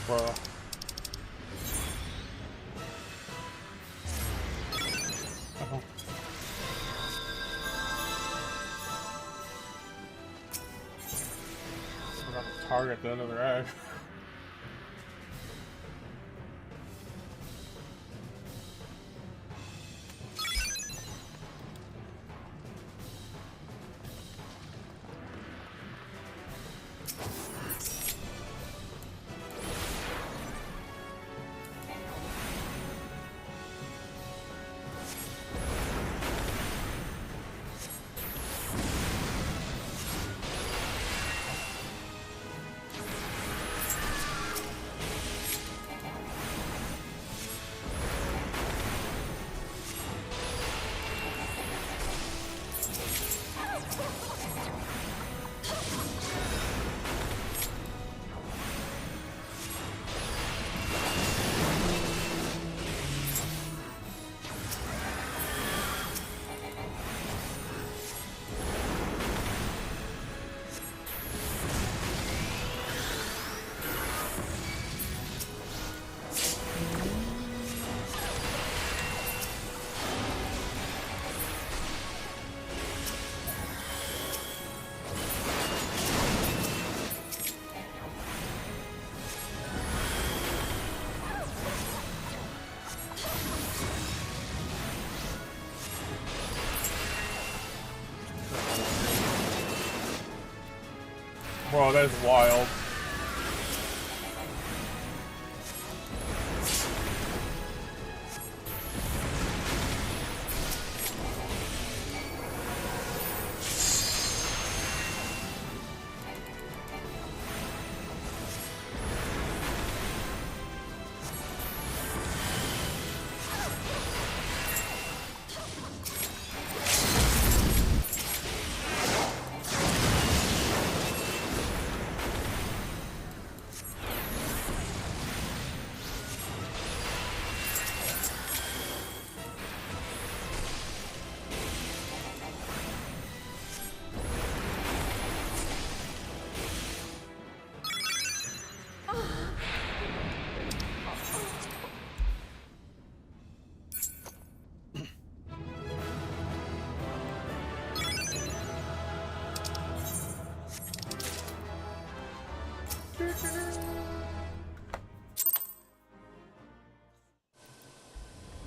Bruh. Forgot to target the other edge. Bro, that is wild.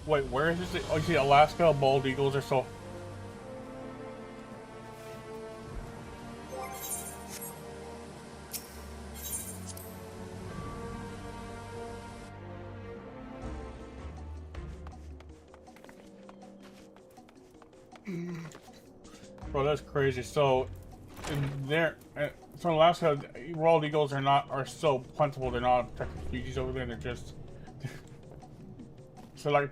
Wait, where is this? Oh, you see, Alaska bald eagles are so. Bro, that's crazy. So, in there, so in Alaska, bald eagles are so plentiful. They're not a protected species over there. They're just. So like,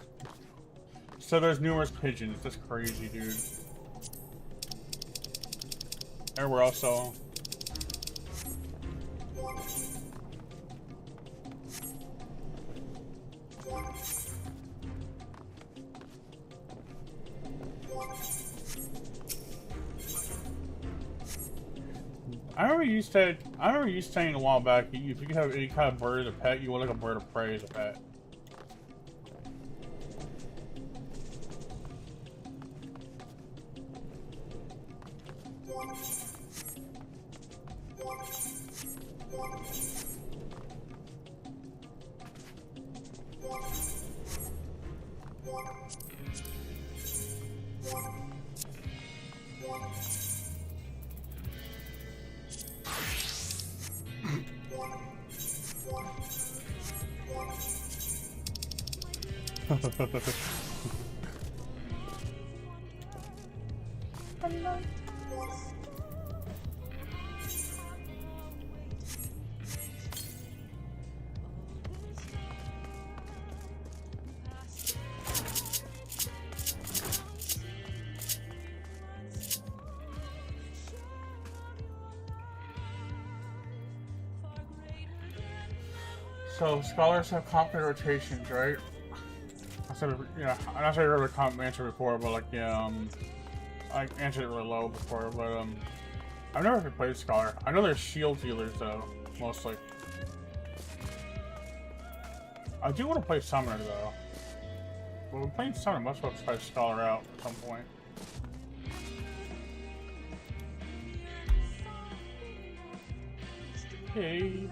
so there's numerous pigeons. That's crazy, dude. Everywhere else, so. I remember you saying a while back, if you could have any kind of bird as a pet, you would like a bird of prey as a pet. So scholars have competent rotations, right? I said, yeah, I'm not sure I heard the answer before, but like, yeah, I answered it really low before, but I've never played scholar. I know there's shield healers though, mostly. I do want to play summoner though. But we're playing summoner, must well try scholar out at some point. Hey.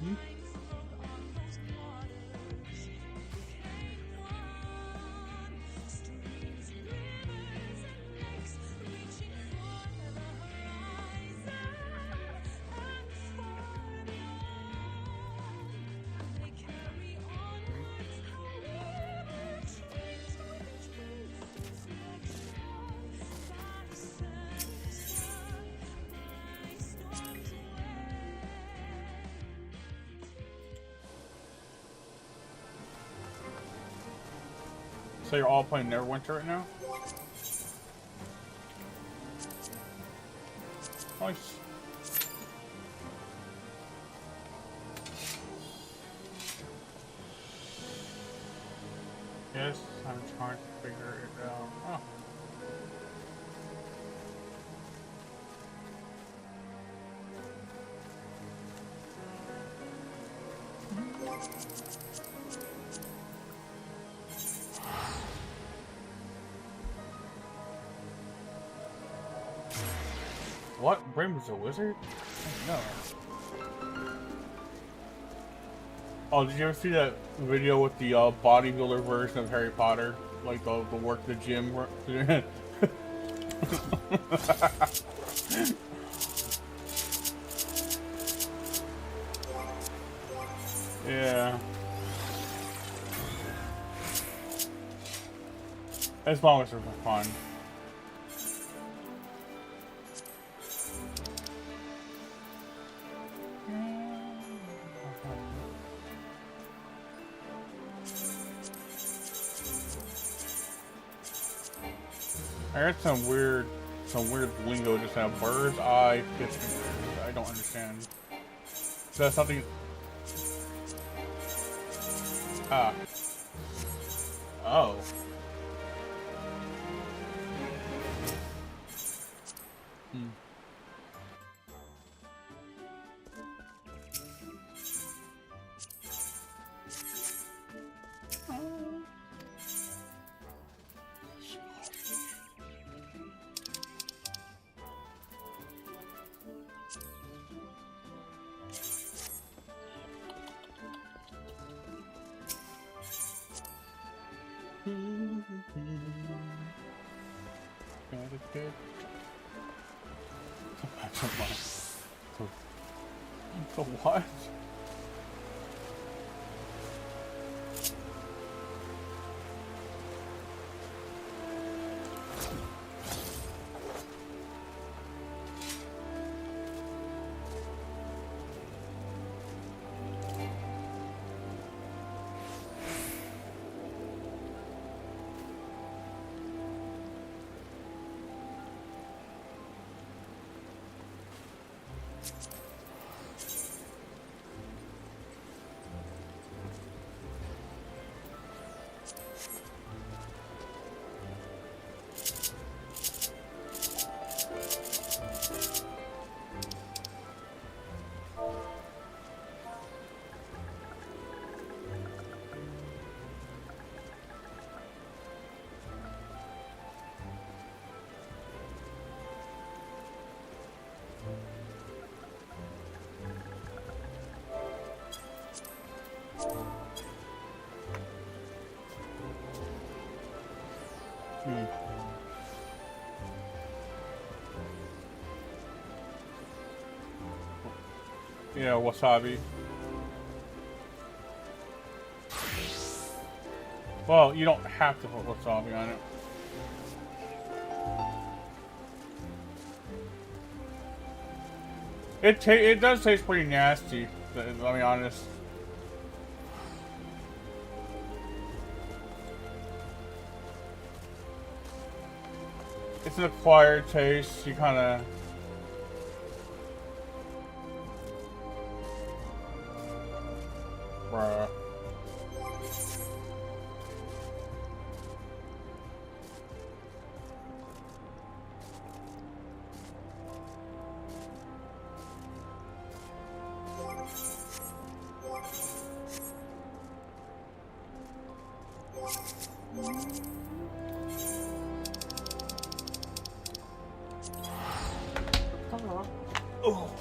Hmm? So you're all playing Neverwinter right now? Nice. Yes, I'm trying to figure it out. Oh. What? Brim is a wizard? No. Oh, did you ever see that video with the bodybuilder version of Harry Potter? Like the work the gym. Yeah. As long as it's for fun. I heard some weird lingo just now. Bird's eye fishing. I don't understand. Is that something? Ah. Oh. Hmm. So what? Yeah, wasabi. Well, you don't have to put wasabi on it. It does taste pretty nasty, to be honest. It's an acquired taste. You kind of. Bruh. Oh.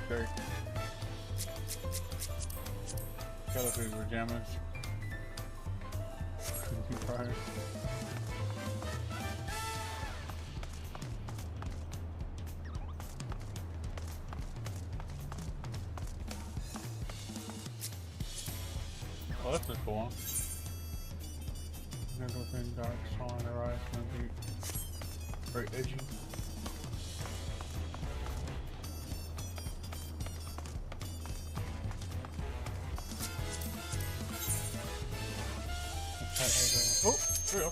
Okay. Gotta see the pajamas. Prior. Oh, that's pretty cool. Never within dark, saw on their eyes, very edgy. Oh, there we go.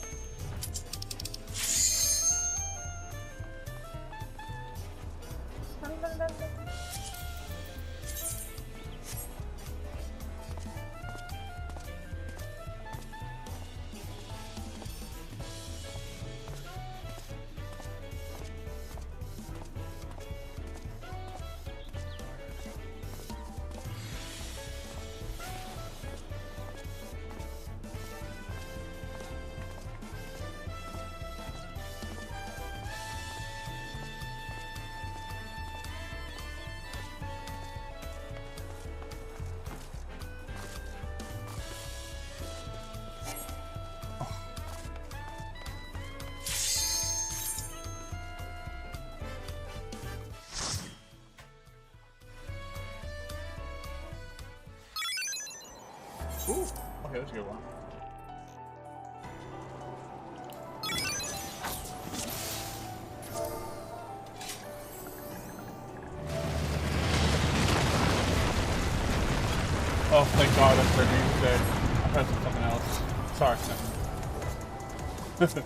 Ooh, okay, that's a good one. Oh, thank God, that's their name today. I pressed something else. Sorry, nothing.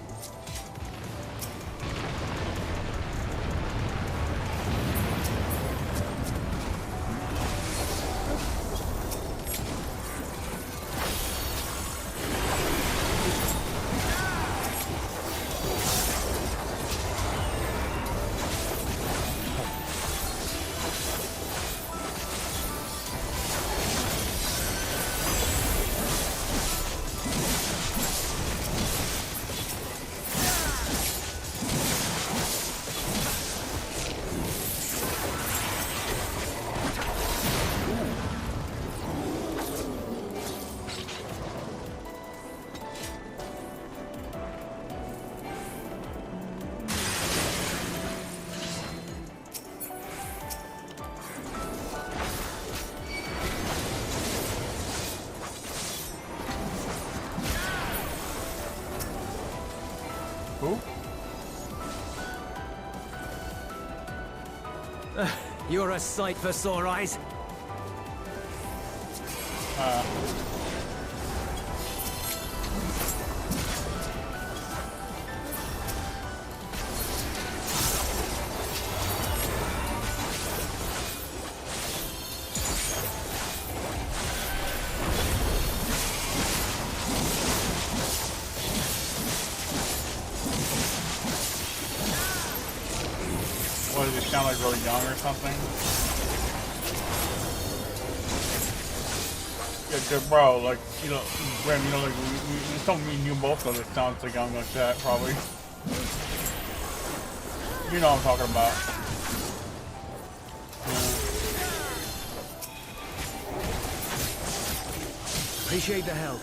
Who? You're a sight for sore eyes. What, does it sound like really young or something? Yeah, bro, like, you know, Graham, you know, like, we don't mean you both know this sounds like young like that, probably. You know what I'm talking about. Appreciate the help.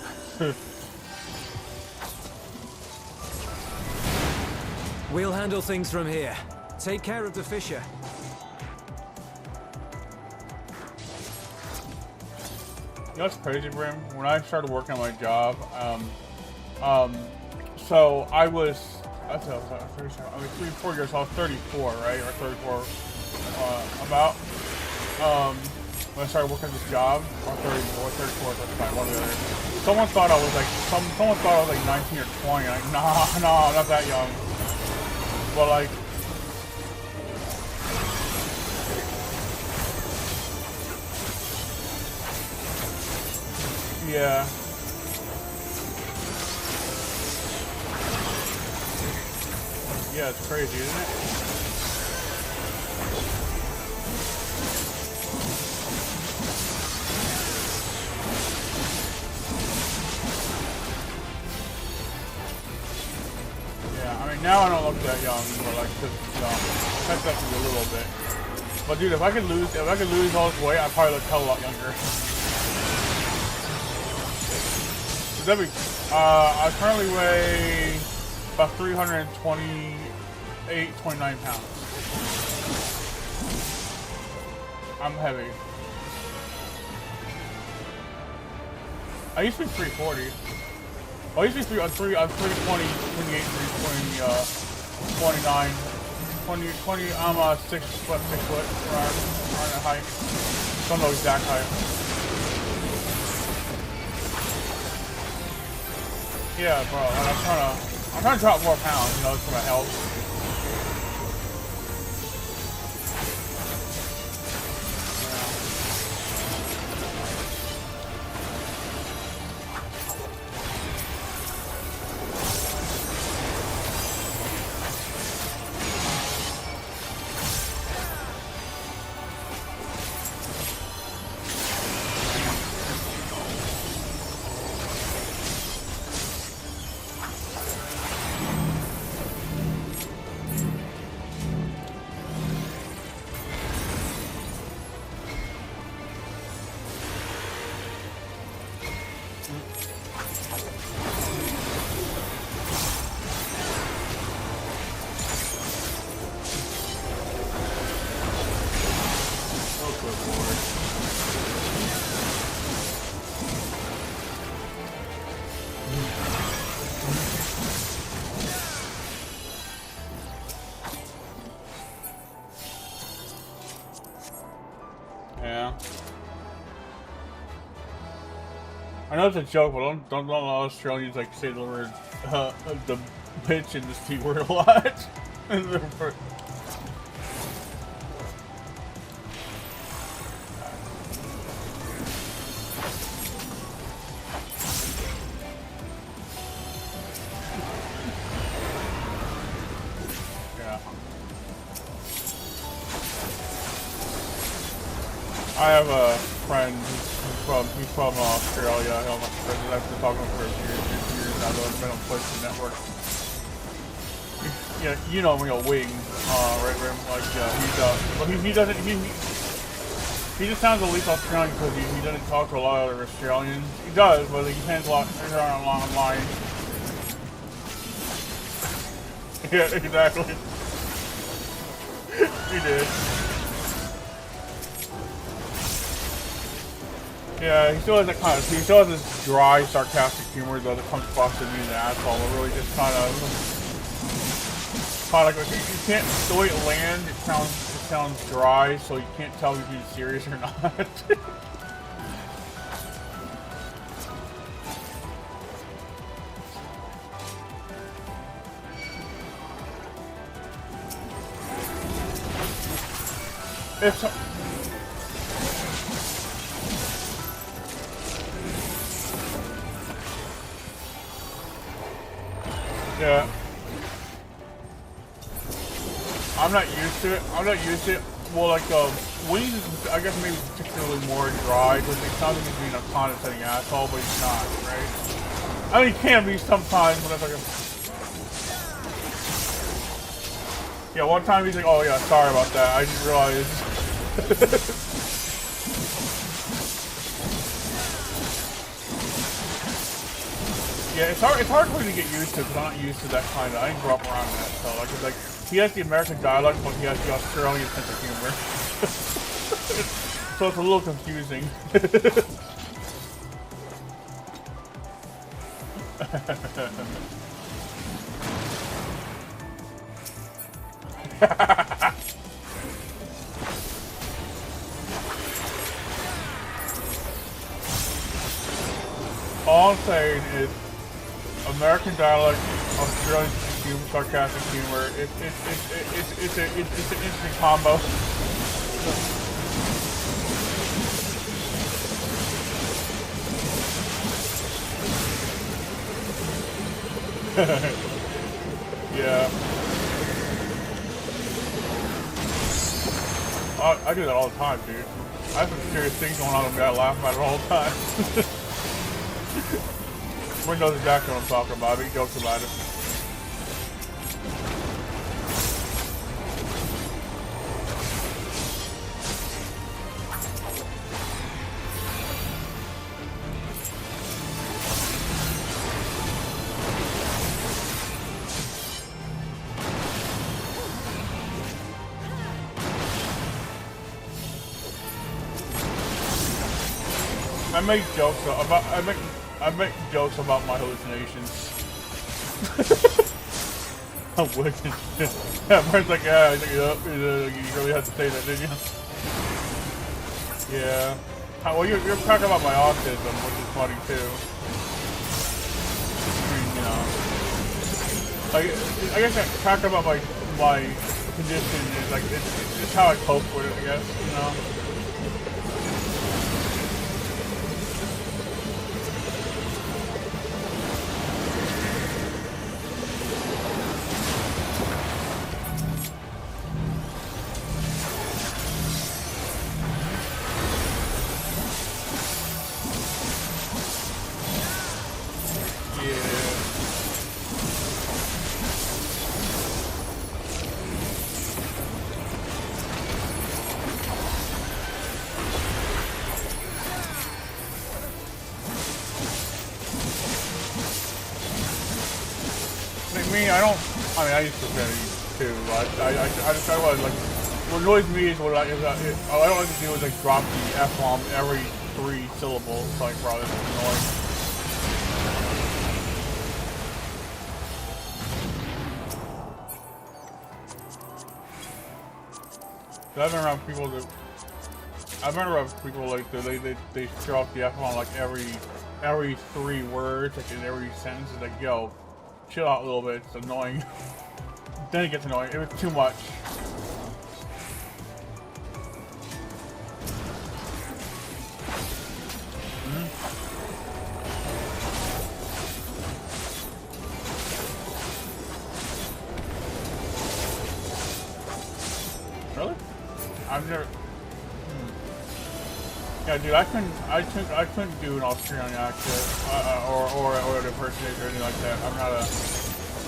We'll handle things from here. Take care of the Fisher. You know what's crazy, Brim? When I started working on my job, so I was 3-4 years, so I was 34, right? Or 34, about. When I started working at this job, or 34, that's fine, one or the other. Someone thought I was like, someone thought I was like 19 or 20. Like, nah, I'm not that young. But like, yeah. Yeah, it's crazy, isn't it? Yeah, I mean, now I don't look that young, but like, cause, you know, that's definitely a little bit. But dude, if I could lose all this weight, I'd probably look a hell of a lot younger. I currently weigh about 328, 29 pounds. I'm heavy. I used to be 340. Well, I used to be 320, 28, 29, 20, I'm 6 foot, around that height. Don't know exact height. Yeah, bro. I'm trying to drop more pounds. You know, it's gonna help. Yeah. I know it's a joke, but don't let Australians like say the word the bitch and the C word a lot. I have a friend he's from Australia. I've been talking for years now. I've been on PlayStation Network. Yeah, you know him, Wing, right? Like, he just sounds at least Australian because he doesn't talk to a lot of other Australians. He does, but he tends a lot online. Yeah, exactly. He did. Yeah, he still has that kind of, he still has this dry, sarcastic humor though that comes across to me an asshole, but really just kind of like, you can't, the way it lands, it sounds dry, so you can't tell if he's being serious or not. It's, yeah. I'm not used to it. Well, like, Wings is, I guess, maybe particularly more dry, because it sounds like he's being a condescending asshole, but he's not, right? I mean, he can be sometimes, but that's like a... Yeah, one time he's like, oh yeah, sorry about that, I didn't realize. Yeah, it's hard for me to get used to, because I'm not used to that kind of, I didn't grow up around that, so, like, he has the American dialect, but he has the Australian sense of humor. So it's a little confusing. All I'm saying is American dialect, Australian humor, sarcastic humor. It's an interesting combo. Yeah. I do that all the time, dude. I have some serious things going on with me I laugh about it all the time. Everyone knows exactly what I'm talking about. I make jokes about it. I make jokes about my hallucinations. I'm wicked. Yeah, Brian's like, yeah, he's like, yep, you really had to say that, didn't you? Yeah. Well, you're talking about my autism, which is funny too. I mean, know. Like, I guess I talk about my condition is like it's how I cope with it, I guess, you know. I used to play too. I was like, what annoys me is what I don't like to do is like drop the F-bomb every 3 syllables. It's like, bro, this is annoying. I've been around people like they drop the F-bomb like every 3 words, like in every sentence. It's like, yo, chill out a little bit. It's annoying. Then it gets annoying. It was too much. Really? I've never. Yeah, dude, I couldn't do an Australian accent or an impersonation or anything like that. I'm not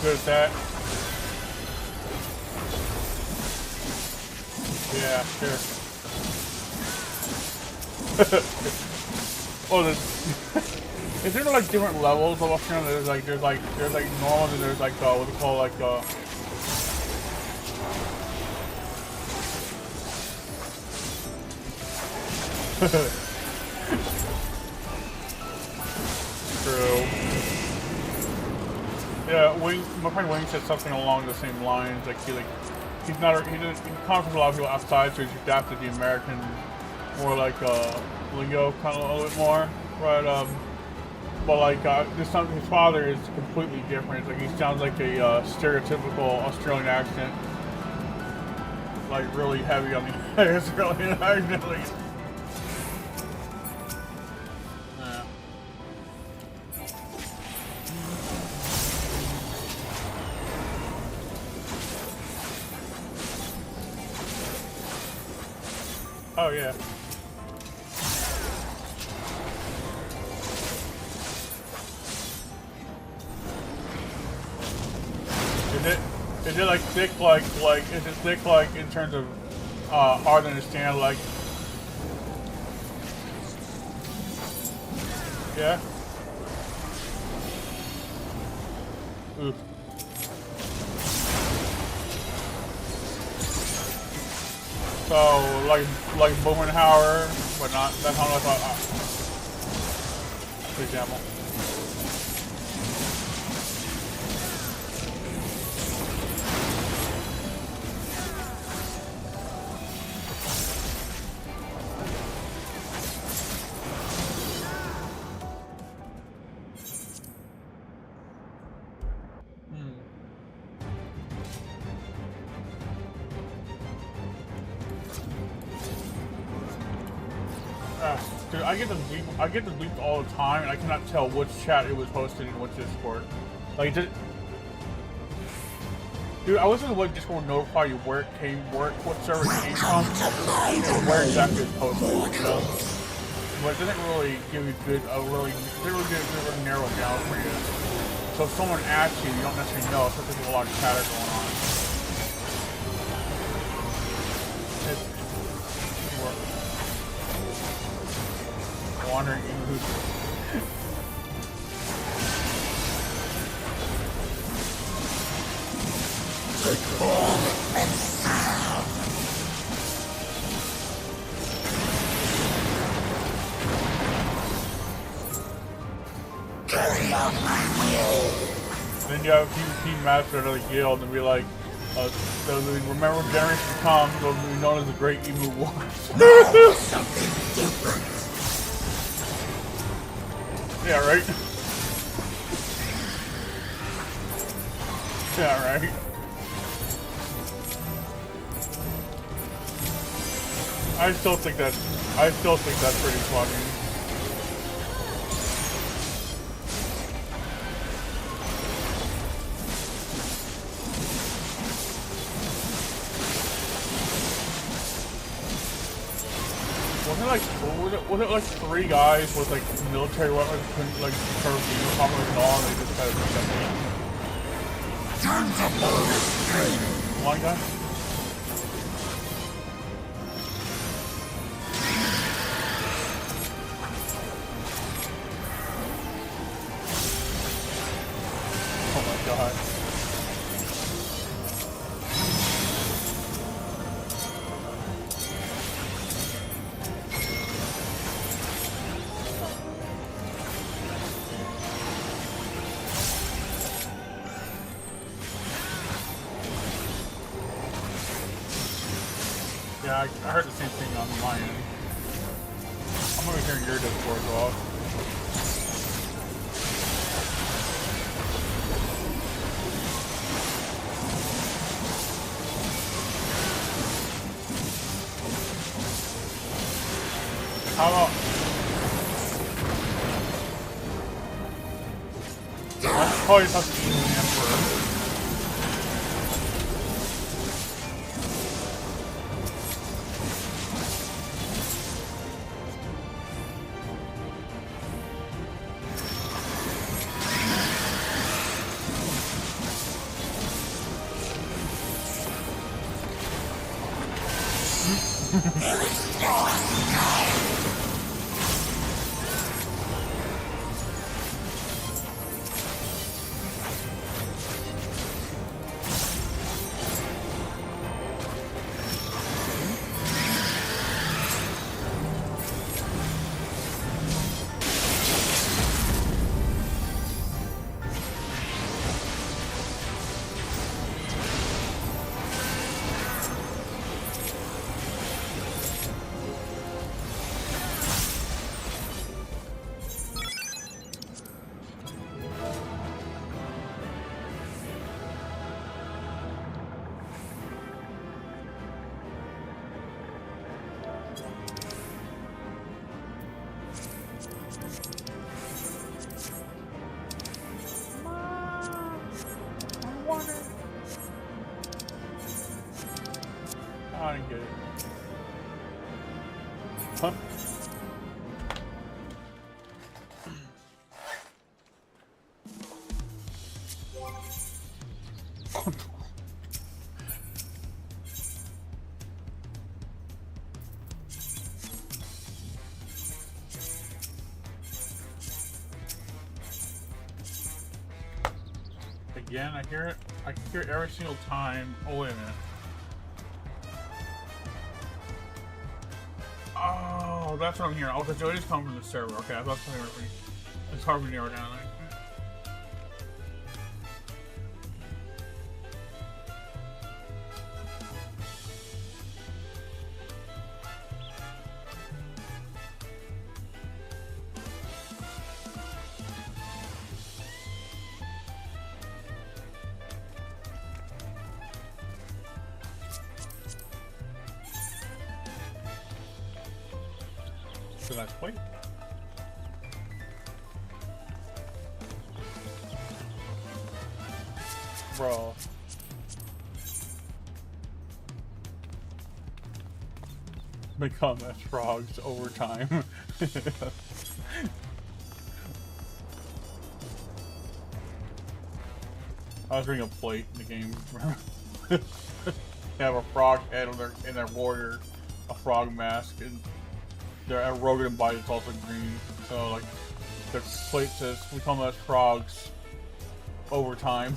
good at that. Yeah, sure. Oh, is there like different levels of Australian? There's like normal, and there's like what they call like True. Yeah, my friend Wing said something along the same lines. Like he comes from a lot of people outside, so he's adapted the American, more like lingo, kind of a little bit more, right? But like his father is completely different. Like he sounds like a stereotypical Australian accent, like really heavy on the Australian accent. Like, oh yeah. Is it like thick is it thick like in terms of hard to understand, like, yeah? Oof. So like Bomenhauer, but not that's not like for example. Dude, I get the bleep all the time, and I cannot tell which chat it was hosted in which Discord. Like, dude, I wasn't the one Discord notify you where it came, what server it came from, and where exactly it's posted, you know? But it doesn't really give you good, really narrow it down for you. So if someone asks you, you don't necessarily know, especially if there's a lot of chatter going on. Wondering who's carry out my will. Then you have a few team master another guild and be like, so remember when Generation comes, they'll be known as the Great Emu Wars. Something different. Yeah, right? Yeah, right. I still think that's pretty funny. Was it like 3 guys with like military weapons, like curved uniform and all, and they just kind of beat up one guy? Oh my god. Yeah, I heard the same thing on my end. I'm gonna hear your Discord as well. How about... That's probably supposed to be the Emperor. I didn't get it. Huh? Again, I hear it. I can hear it every single time. Oh, wait a minute. Oh, that's what I'm hearing. Oh, the Jody's coming from the server. Okay, I thought something was it's hard to narrow down. So that's point. Bro. Become as frogs over time. I was bringing a plate in the game. They have a frog head on in their warrior, a frog mask, and their Rogan body is also green. So like their plate says we come as frogs over time.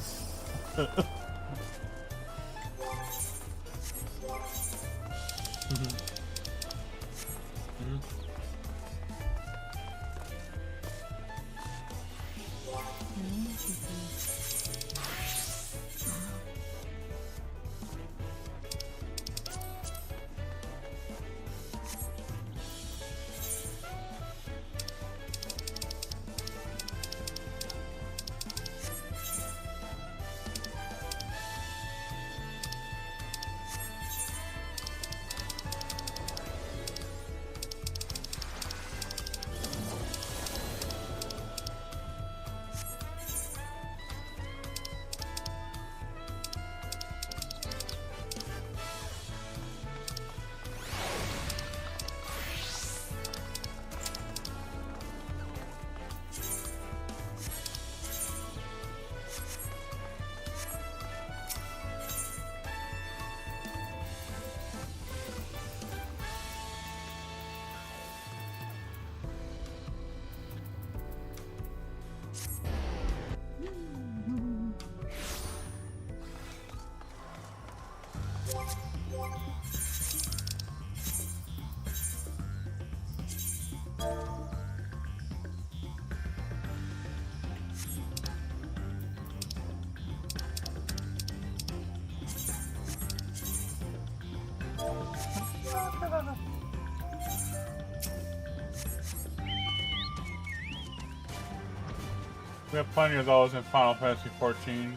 We have plenty of those in Final Fantasy 14.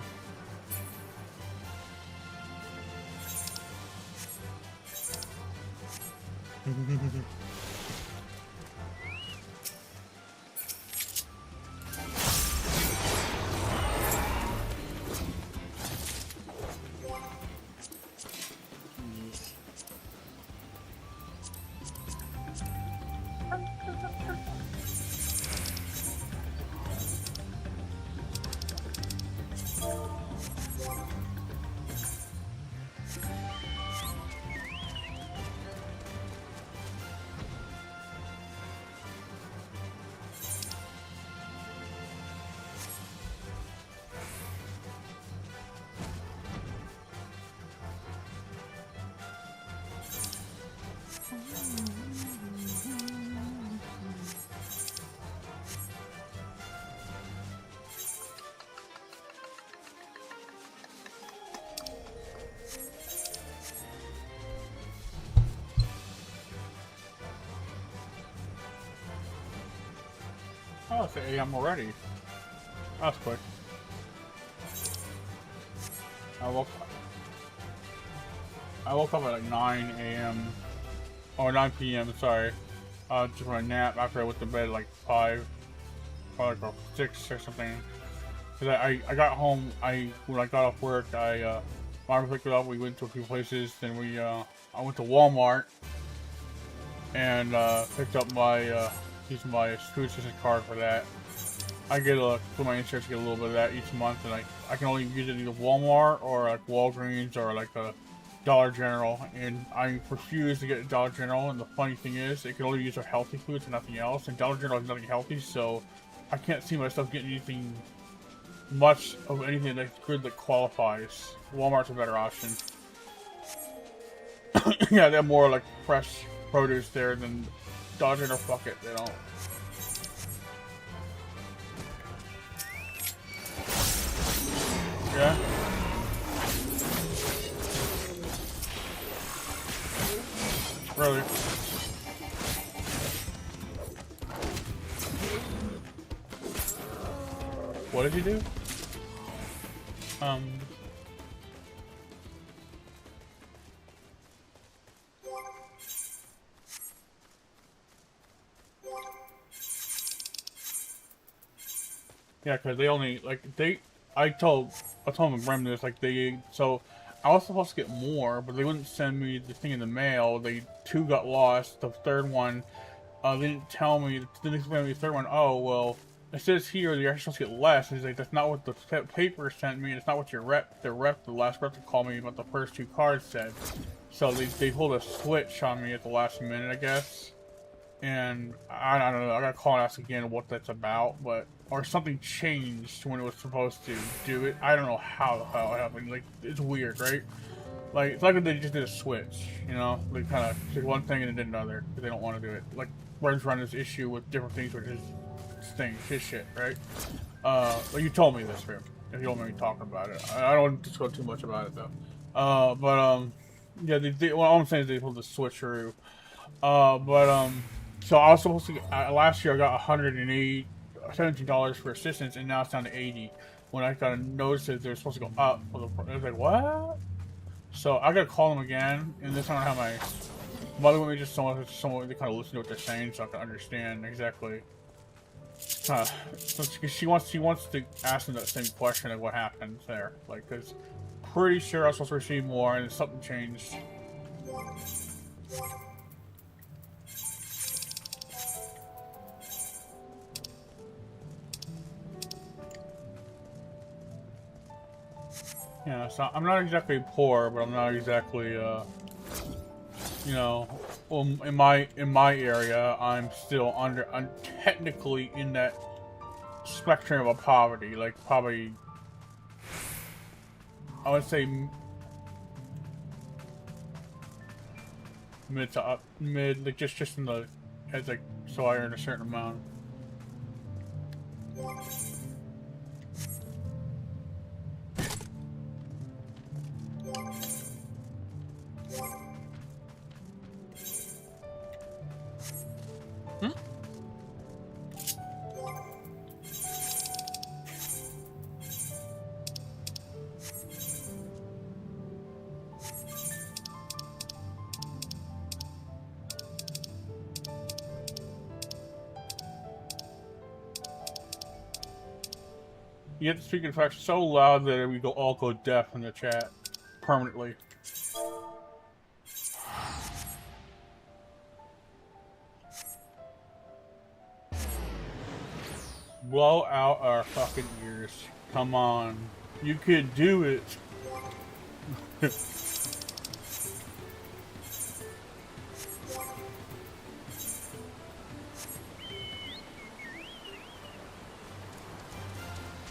Oh, it's 8 AM already. That's quick. I woke up at like 9 AM. Or 9 PM, sorry. Just for a nap after I went to bed at like 5. Or like 6 or something. Cause I got home, when I got off work, Mom picked it up, we went to a few places, then I went to Walmart and picked up used my food assistance card for that. I get through my insurance, get a little bit of that each month, and I can only use it either Walmart or like Walgreens or like a Dollar General, and I refuse to get Dollar General. And the funny thing is, it can only use our healthy foods and nothing else, and Dollar General is nothing healthy, so I can't see myself getting anything much of anything that's good that qualifies. Walmart's a better option. Yeah, they have more like fresh produce there than Dollar General. Fuck it, they don't. Yeah. Really? What did he do? Yeah, because they only, like, I told Brim this, like, so, I was supposed to get more, but they wouldn't send me the thing in the mail. Two got lost. The third one, they didn't tell me, the third one, oh, well, it says here you're actually supposed to get less. And he's like, that's not what the paper sent me, it's not what the last rep to call me about the first 2 cards said. So they pulled a switch on me at the last minute, I guess. And I don't know, I gotta call and ask again what that's about, or something changed when it was supposed to do it. I don't know how the hell it happened. Like, it's weird, right? Like, it's like they just did a switch, you know? They kind of did one thing and then did another, because they don't want to do it. Like, Red's run this issue with different things with his shit, right? Like, you told me this, Rip, if you don't mind me talking about it. I don't want to discuss too much about it, though. Yeah, well, all I'm saying is they pulled the switcheroo. So I was supposed to get, last year I got $17 for assistance, and now it's down to 80. When I got a notice that they're supposed to go up, I was like, what? So I gotta call them again, and this time I have my mother with me, just someone to kind of listen to what they're saying, so I can understand exactly. So she wants to ask them that same question, like what happened there, like, because pretty sure I was supposed to receive more, and something changed. Yeah, so I'm not exactly poor, but I'm not exactly, you know, in my area, I'm technically in that spectrum of poverty, like probably, I would say mid to mid, like just in the, as like, so I earn a certain amount. You have to speak in fact so loud that we all go deaf in the chat permanently. Blow out our fucking ears. Come on. You could do it.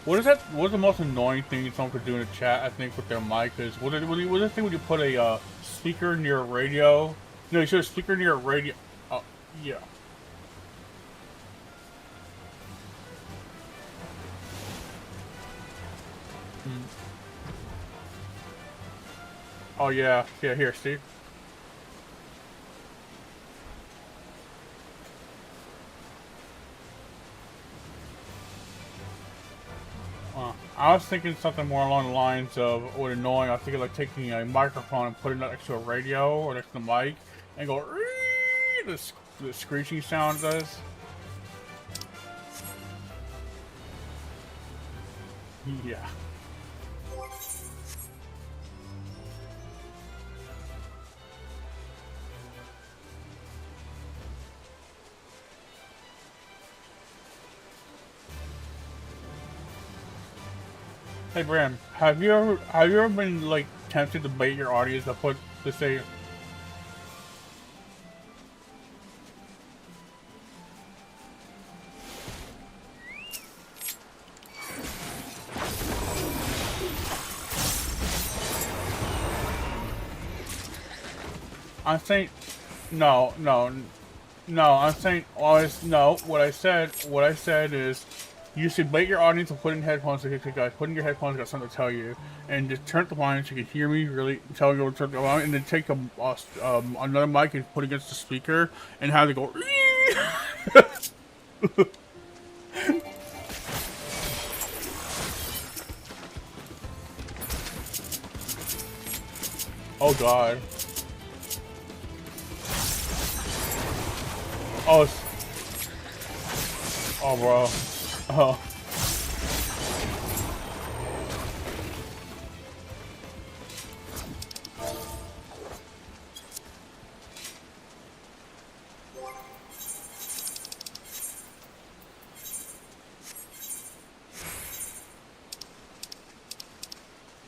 What is that? What's the most annoying thing someone could do in the chat? I think with their mic is what is the thing when you put a speaker near a radio? No, you should have a speaker near a radio. Oh, yeah. Oh yeah, yeah. Here, Steve. I was thinking something more along the lines of what annoying. I was thinking like taking a microphone and putting it next to a radio or next to the mic and go the screeching sound it does. Yeah. Hey Bram, have you ever been like tempted to bait your audience to say I'm saying no, I'm saying no, what I said is you should bait your audience and put in headphones. Okay, guys, put in your headphones. I got something to tell you, and just turn up the volume so you can hear me. Really tell you to turn up the volume, and then take another mic and put it against the speaker, and have it go. Oh God. Oh. Oh, bro. Oh.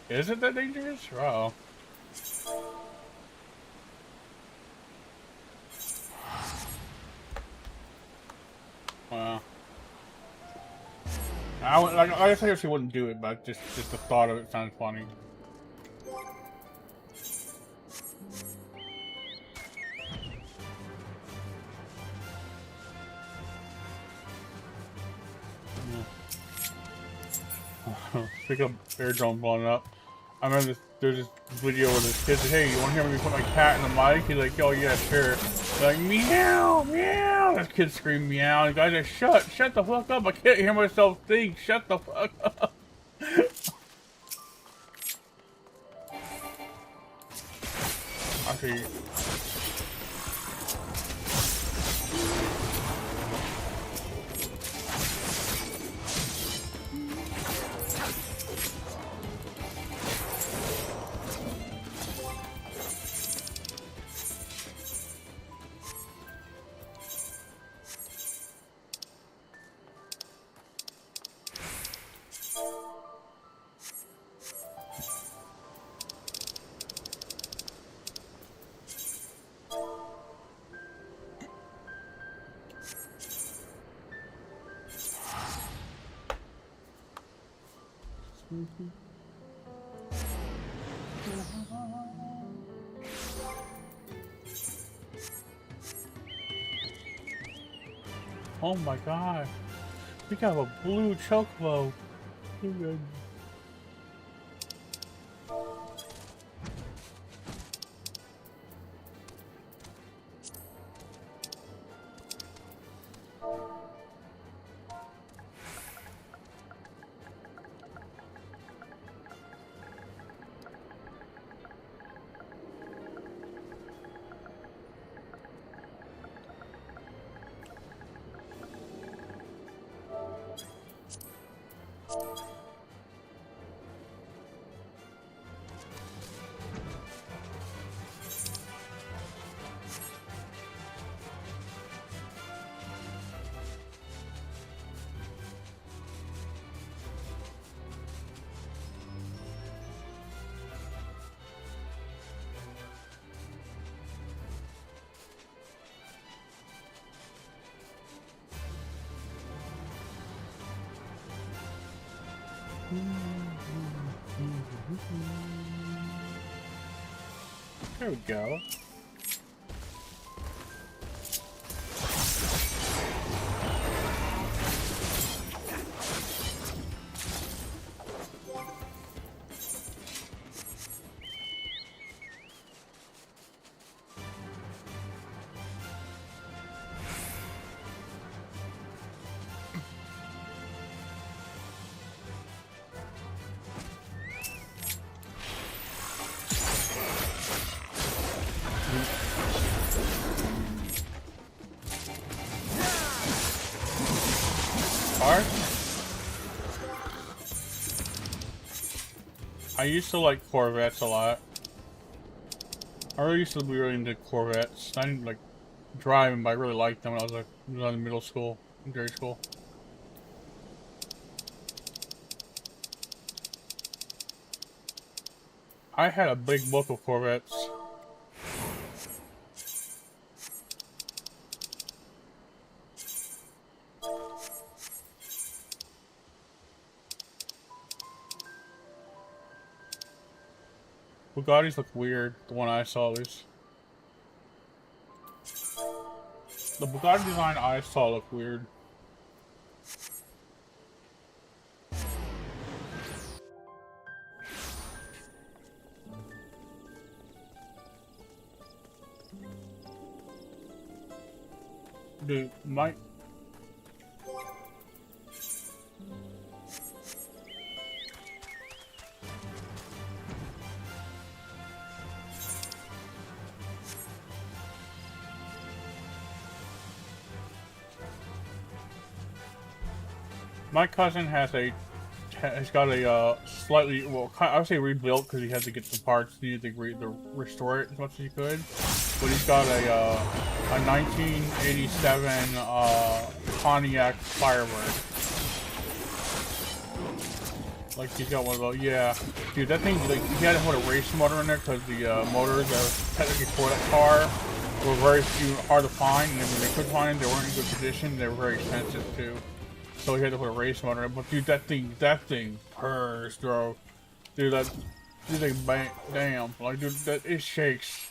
Is it that dangerous? Wow. Wow. I guess I actually wouldn't do it, but just the thought of it sounds funny. Pick up air drone blowing up. I remember there's this video where this kid said, "Hey, you want to hear me put my cat in the mic?" He's like, "Oh yeah, sure." Like meow, meow. This kid screamed meow. The guy's like, "Shut the fuck up! I can't hear myself think. Shut the fuck up." I see. Oh my God, we got a blue chocobo. Good. There we go. I used to like Corvettes a lot. I really used to be really into Corvettes. I didn't like driving, but I really liked them when I was like in middle school, in grade school. I had a big book of Corvettes. Bugattis look weird, the one I saw at least. The Bugatti design I saw looked weird. Dude, my cousin has got a slightly, well, I would say rebuilt because he had to get some parts needed to restore it as much as he could. But he's got a 1987 Pontiac Firebird. Like he's got one of those, yeah. Dude, that thing, like, he had to put a race motor in there because the motors that were technically for that car were very hard to find, and when they could find them, they weren't in good condition. They were very expensive too. So he had to put a race motor in. But dude, that thing purrs, bro. Dude, that thing, bang, damn, like, dude, it shakes.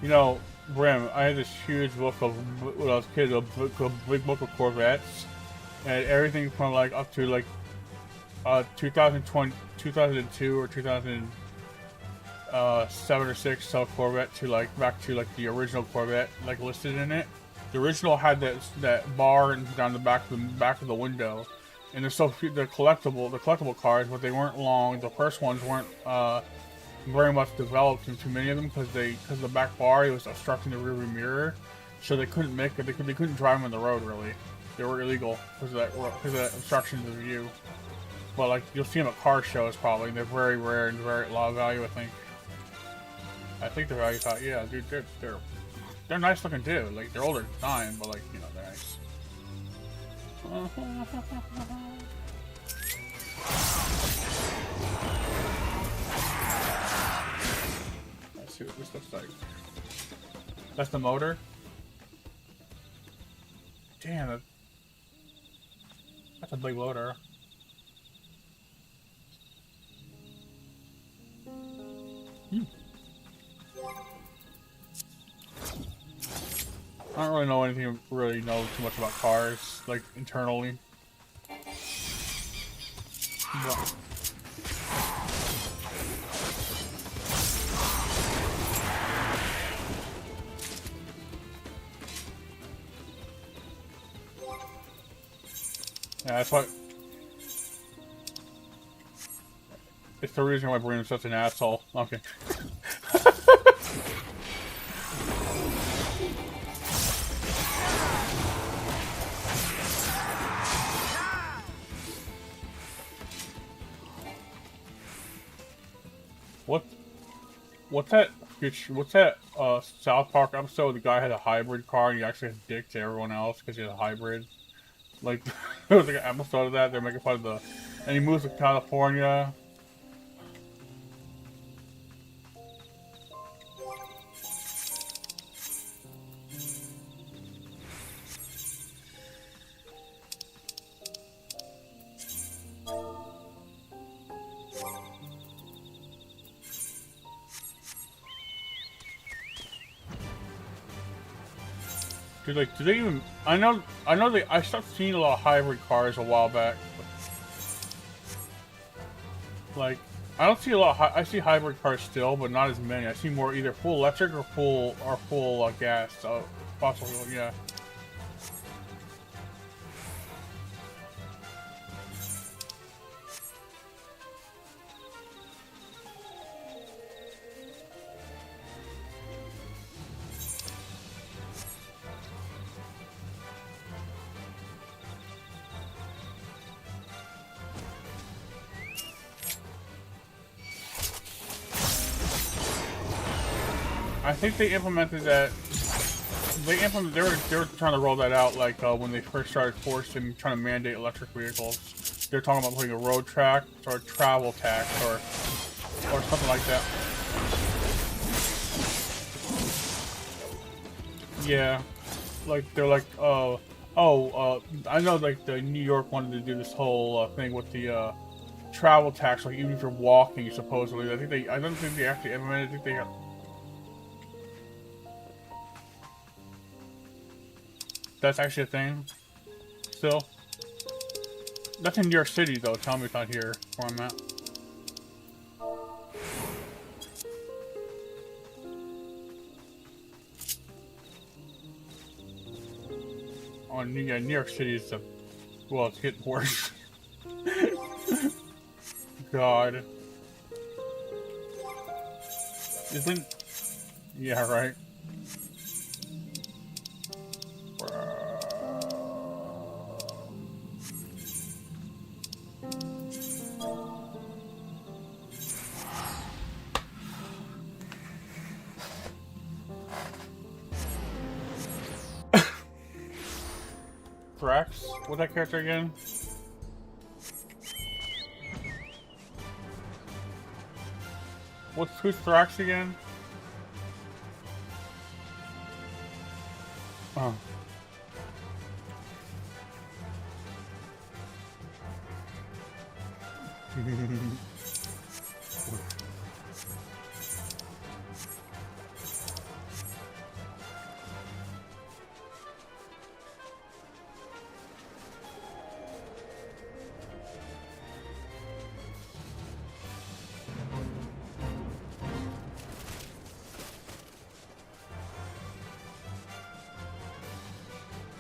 You know, Brim, I had this huge book of, when I was a kid, a big book of Corvettes, and everything from like up to like 2002 or 2007 or 6 saw Corvette to like back to like the original Corvette like listed in it. The original had that bar down the back of the window, and there's so few, the collectible cars, but they weren't long. The first ones weren't very much developed in too many of them because the back bar was obstructing the rearview mirror, so they couldn't make it. They couldn't drive them on the road really. They were illegal because of that obstruction to the view. But like you'll see them at car shows probably. They're very rare and very low value. I think the value thought, yeah, dude, they're nice looking too. Like they're older design, but like, you know, they're nice. Let's see what this looks like. That's the motor. Damn, that's a big loader. I don't really know anything, really know too much about cars, like internally. But yeah, that's why. It's the reason why Bruno's such an asshole. Okay. What's that South Park episode? The guy had a hybrid car and he actually had a dick to everyone else because he had a hybrid. Like, there was like an episode of that. They're making fun of the, and he moves to California. Dude, like, do they even? I know I stopped seeing a lot of hybrid cars a while back. Like, I don't see a lot. I see hybrid cars still, but not as many. I see more either full electric or full gas. So possibly, yeah. I think they implemented that. They were trying to roll that out like when they first started forcing trying to mandate electric vehicles. They're talking about putting a road tax or a travel tax or something like that. Yeah, like they're like I know like the New York wanted to do this whole thing with the travel tax, like even if you're walking supposedly. I don't think they actually implemented. I think they got. That's actually a thing. Still. That's in New York City though. Tell me it's not here where I'm at. Oh, yeah, New York City is well, it's getting worse. God. Isn't... Yeah, right. Thrax? What's that character again? Who's Thrax again? Oh.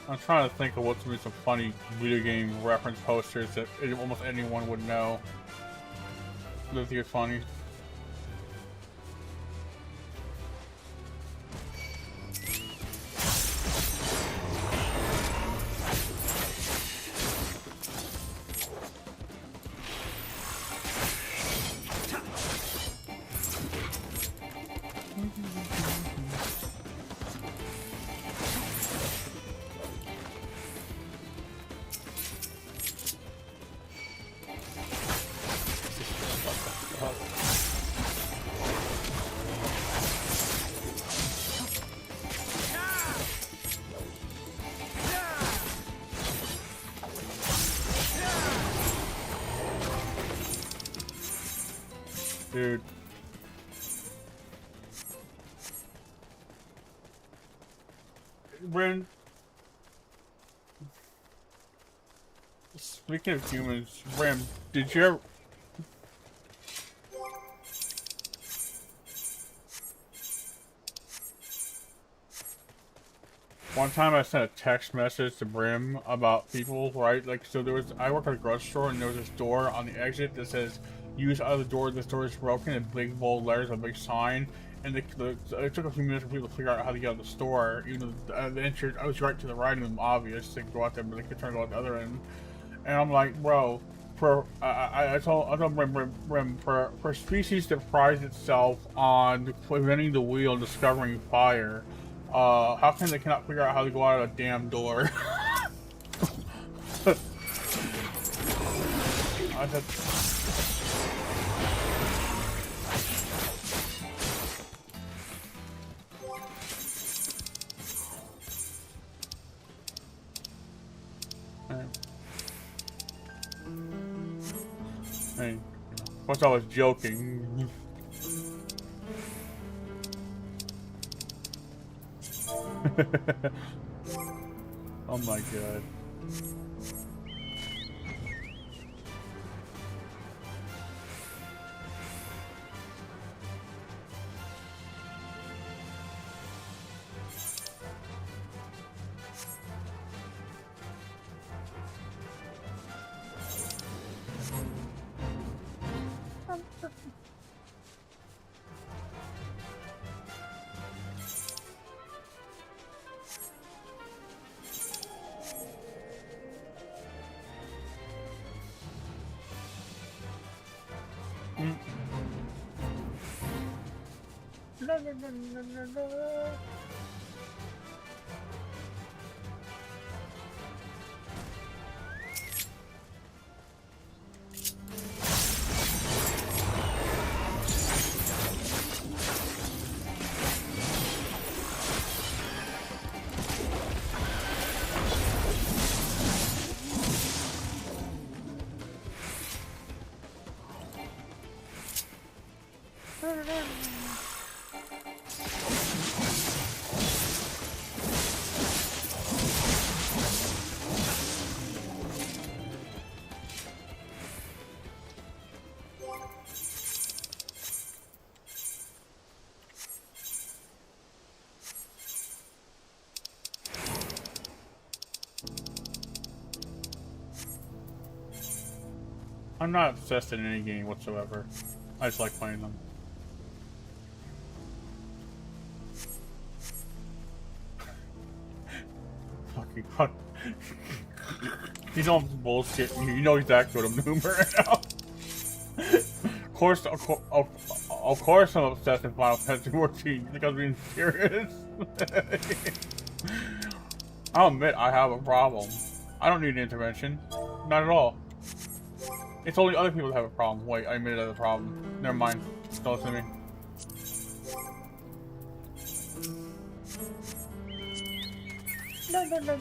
I'm trying to think of what's some funny video game reference posters that almost anyone would know. I think it's funny. Dude. Bren, speaking of humans, Bren, did you ever... One time I sent a text message to Brim about people, right? Like, so there was, I work at a grocery store and there was this door on the exit that says, use other door, this door is broken, in big bold letters, a big sign. And it took a few minutes for people to figure out how to get out of the store, even though the entrance, I was right to the right of them, obvious, they could go out there, but they could turn to go out the other end. And I'm like, bro, I told Brim, for species that prides itself on preventing the wheel and discovering fire, how come they cannot figure out how to go out of a damn door? I said... Hey, of course I was joking. Oh my god. I'm not obsessed in any game whatsoever. I just like playing them. Fucking fuck. He's on bullshit. You know he's that good of Noomer right now. Of course I'm obsessed in Final Fantasy 14. You think I was being serious? I'll admit I have a problem. I don't need an intervention. Not at all. It's only other people that have a problem. Wait, I admitted I have a problem. Never mind. Don't listen to me. No.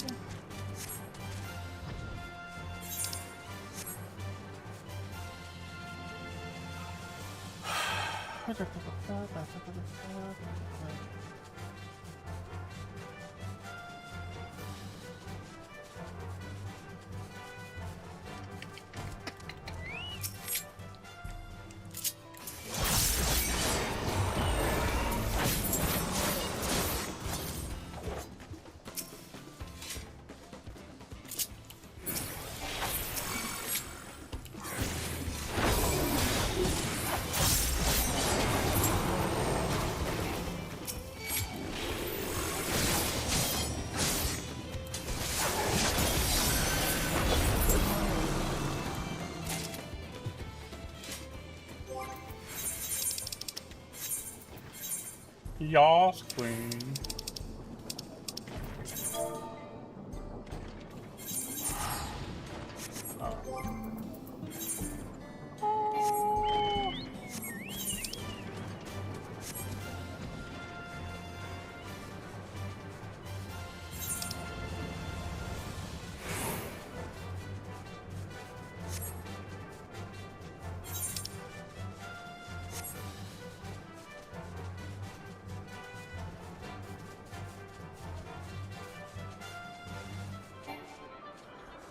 Y'all's queen.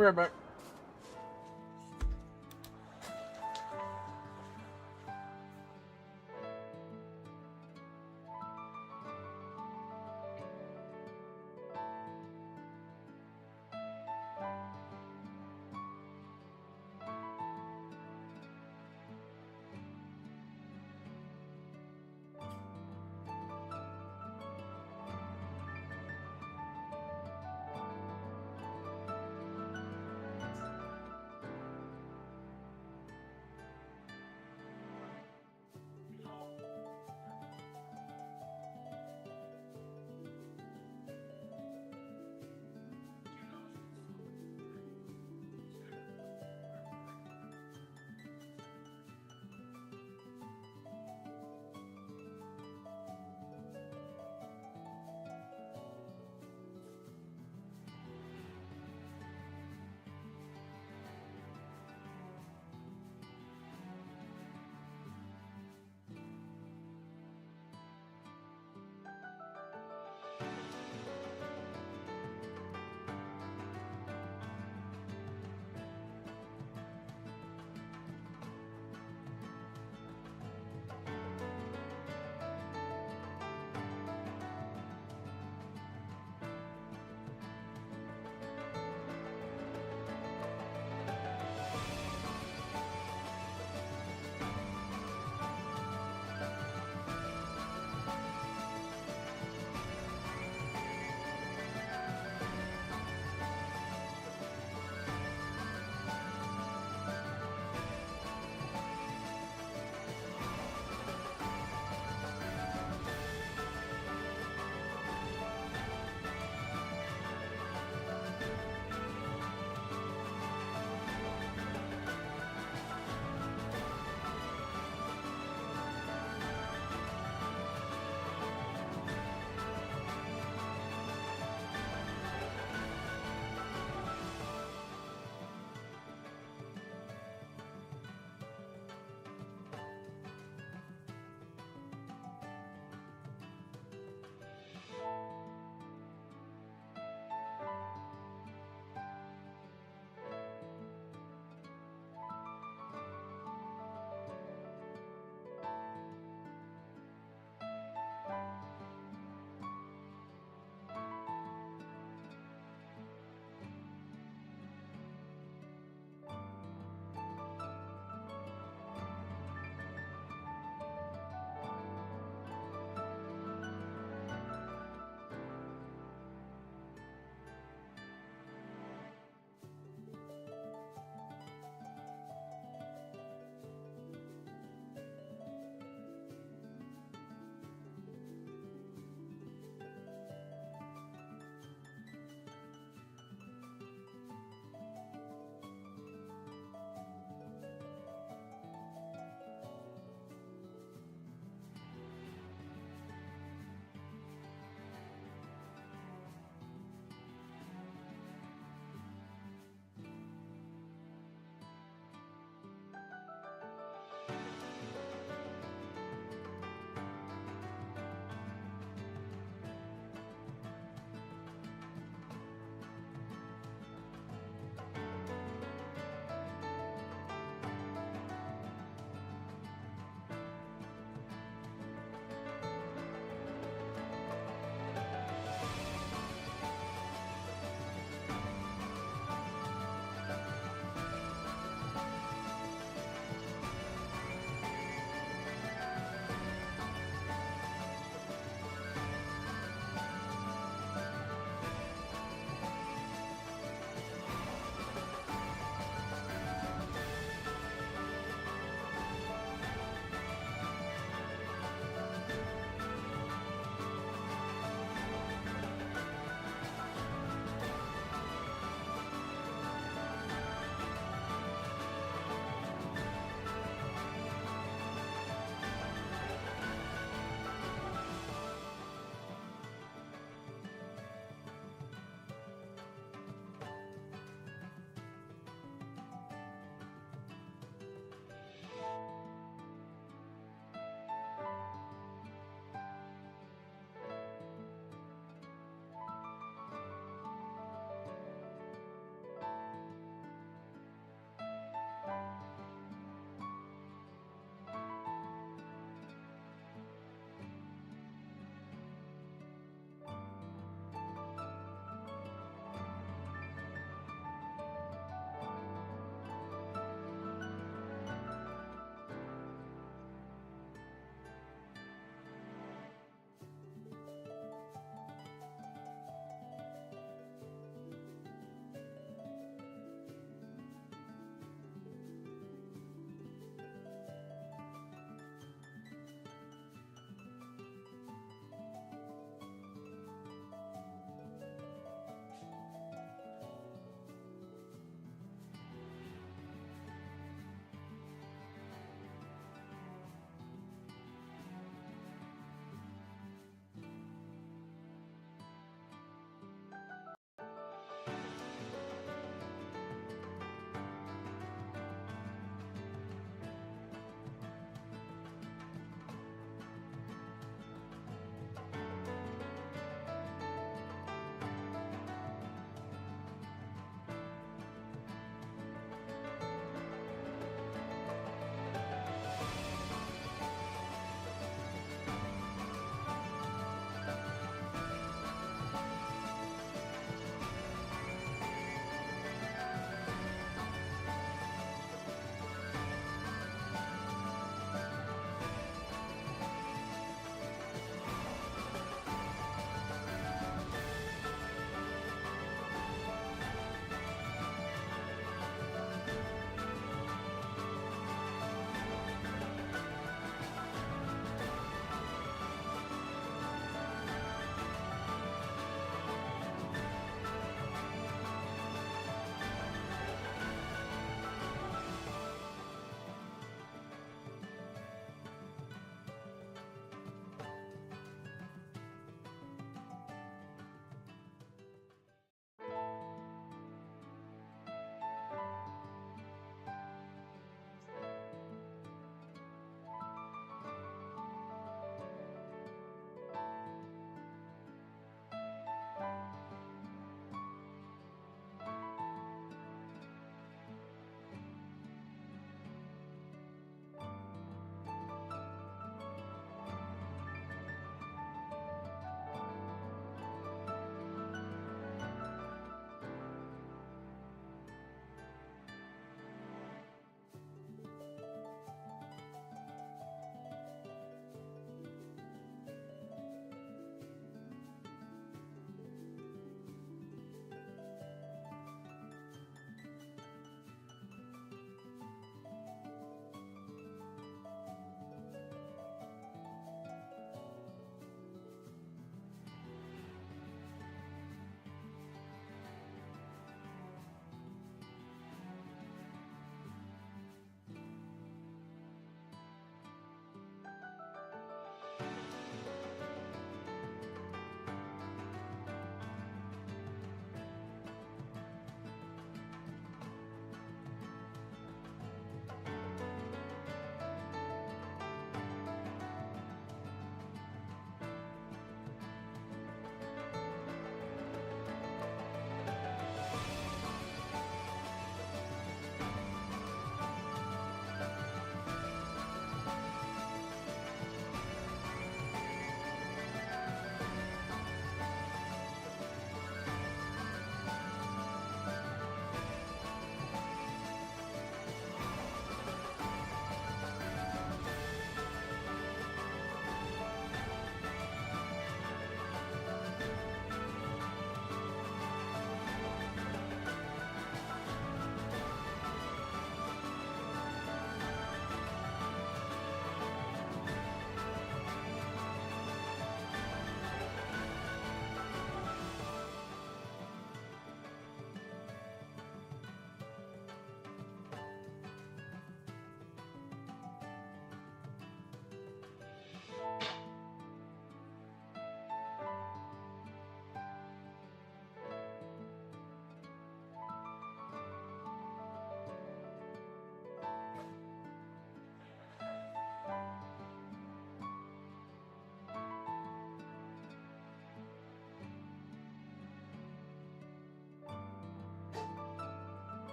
Be right back.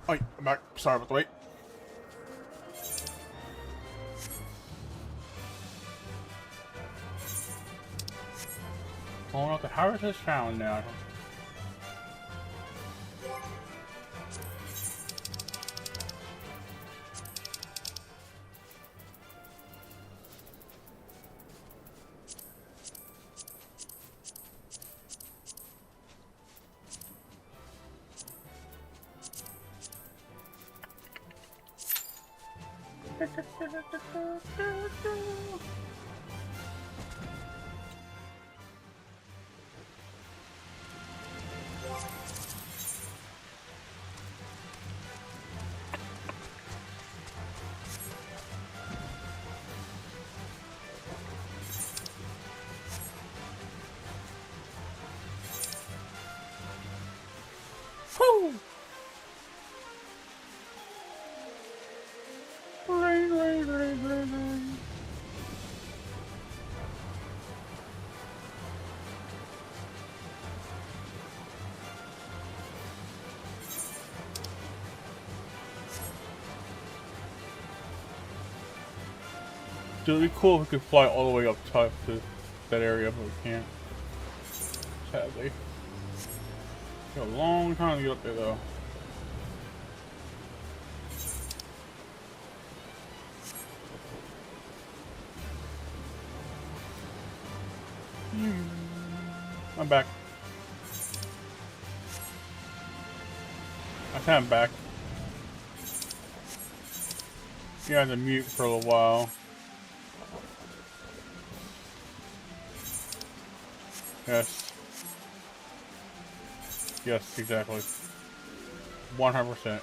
Oh, I'm back. Sorry about the wait. Oh, no, the harvest is found now. Woo! Rain. Dude, it'd be cool if we could fly all the way up top to that area, but we can't. Sadly. It's a long time to get up there, though. I'm back. I think I'm back. Yeah, I had to mute for a little while. Yes. Yes, exactly. 100%.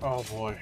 Oh boy.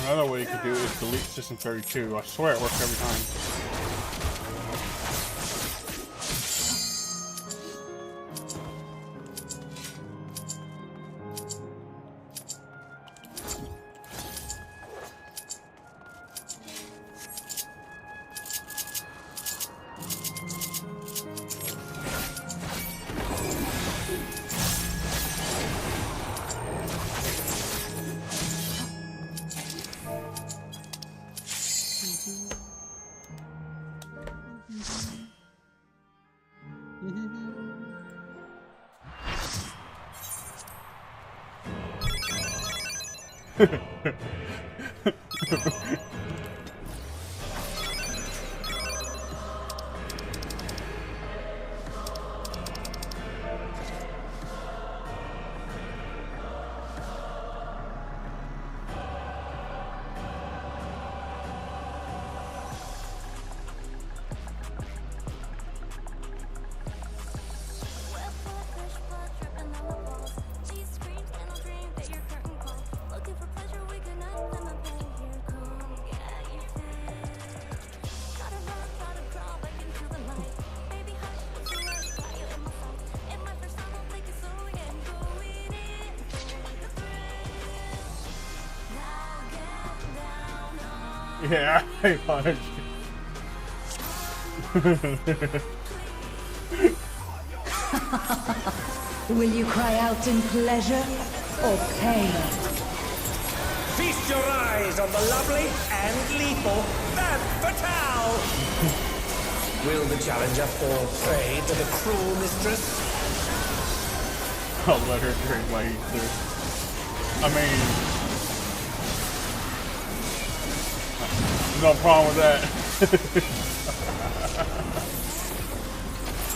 Another way you could do it is delete System 32. I swear it works every time. These screams and I'll dream that you're curtain call. Looking for pleasure, we good night, then I'm paying here. Yeah, I punch. Will you cry out in pleasure or pain? Feast your eyes on the lovely and lethal Femme Fatale! Will the challenger fall prey to the cruel mistress? I'll let her drink my ether. I mean, no problem with that.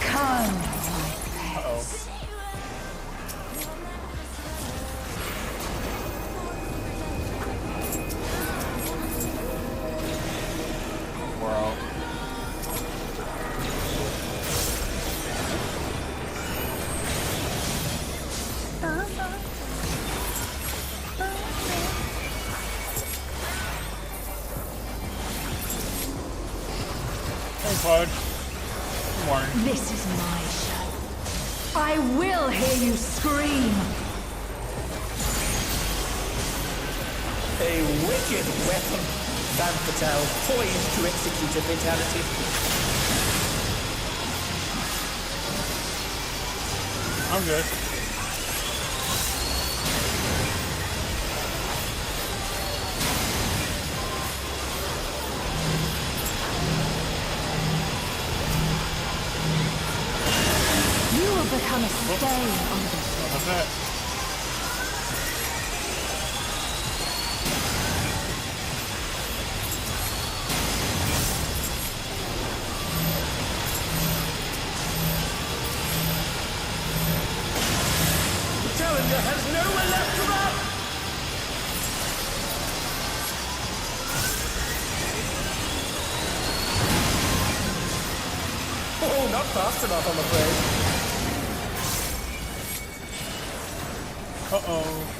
Come, my Uh-oh. Wow. Hey, Fudge. Good morning. This is my show. I will hear you scream. A wicked weapon. Femme Fatale poised to execute a fatality. I'm good. You will become a stain on this. What's that? The challenger has nowhere left to run! Oh, not fast enough, I'm afraid. Uh-oh.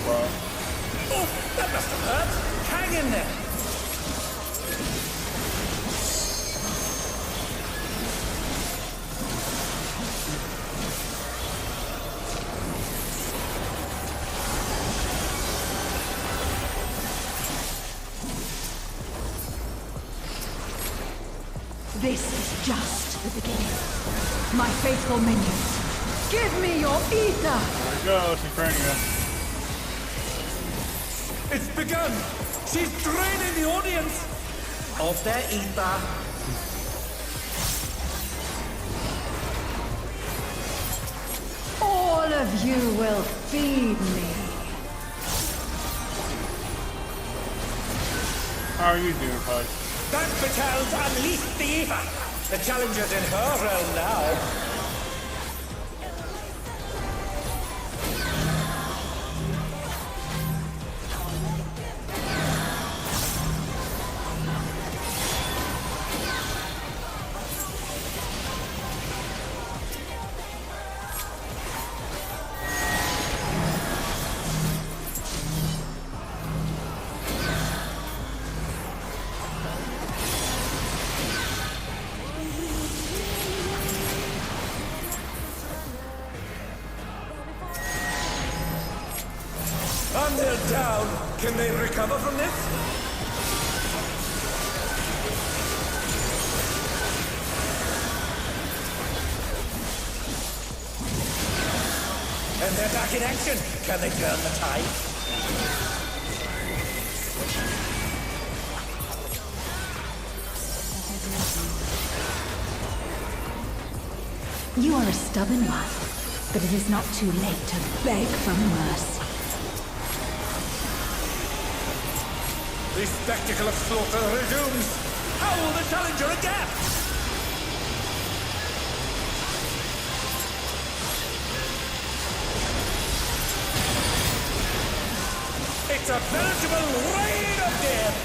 Well, Oh, that must have hurt. Hang in there. This is just the beginning. My faithful minions, give me your ether! there we go, Synchronia. It's begun. She's draining the audience of their ether. All of you will feed me. How are you doing, Fudge? Femme Fatale's unleashed the ether. The challenger's in her realm now. Under down. Can they recover from this? And they're back in action. Can they turn the tide? You are a stubborn one, but it is not too late to beg for mercy. The spectacle of slaughter resumes. How will the challenger adapt? It's a veritable rain of death!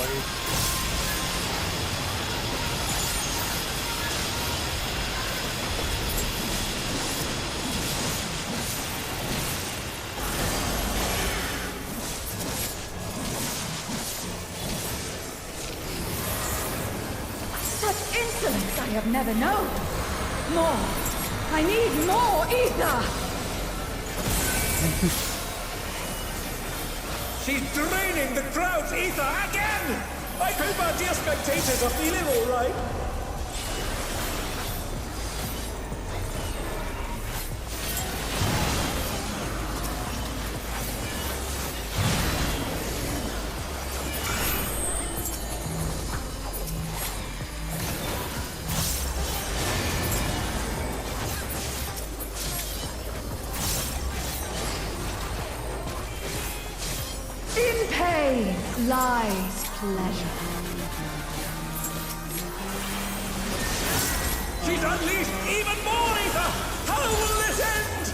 blade. Such insolence I have never known. More. I need more ether. She's draining the crowd's ether again! I hope our dear spectators are feeling all right. In pain lies pleasure. She's unleashed even more ether! How will this end?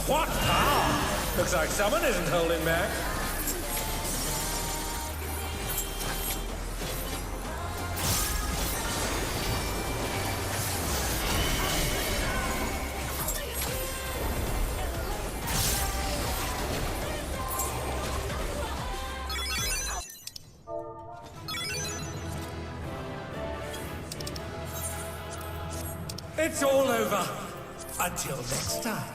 What power? Looks like someone isn't holding back. It's all over. Until next time.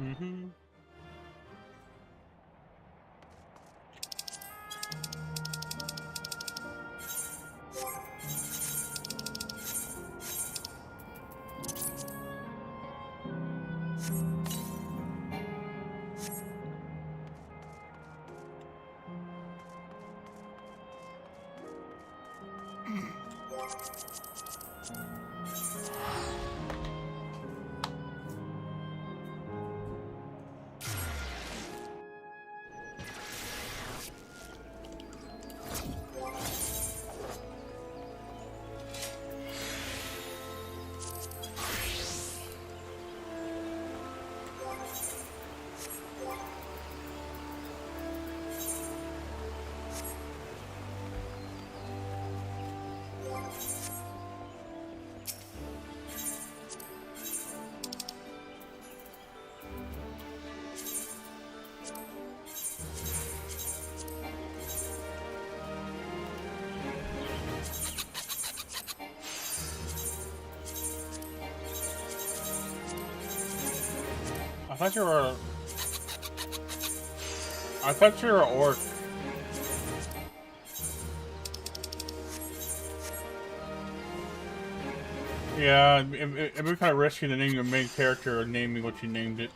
Mm-hmm. I thought you were an orc. Yeah, it'd be kind of risky to name your main character or naming what you named it.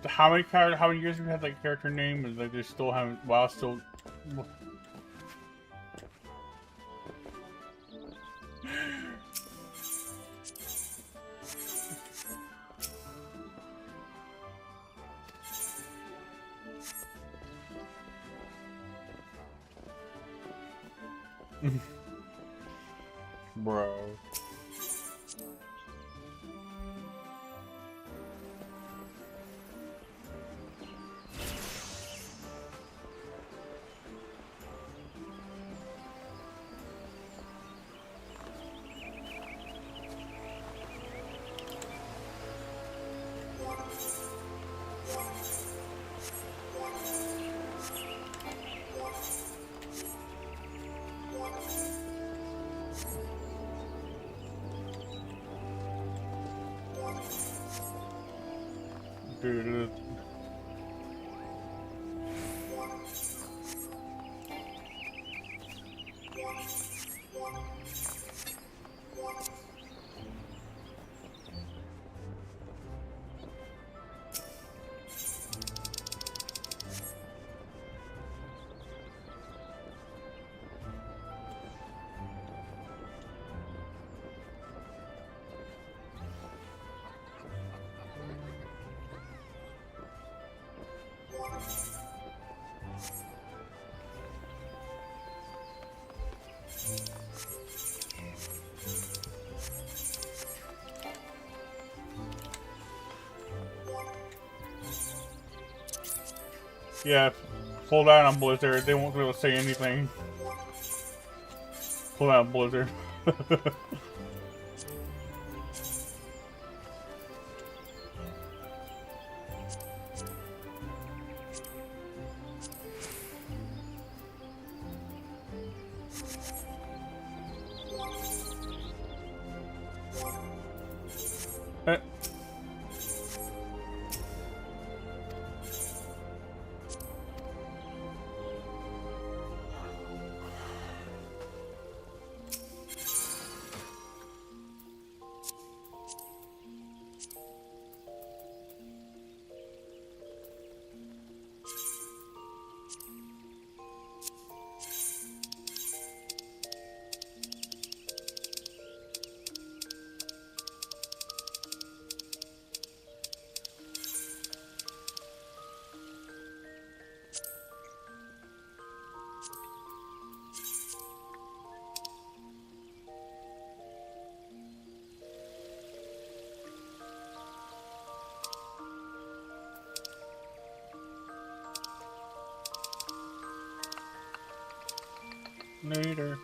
So how many years have you had that character name? And like they still haven't. Wow, still. Bro. Dude. Yeah, pull down on Blizzard. They won't be able to say anything. Pull down Blizzard. Later.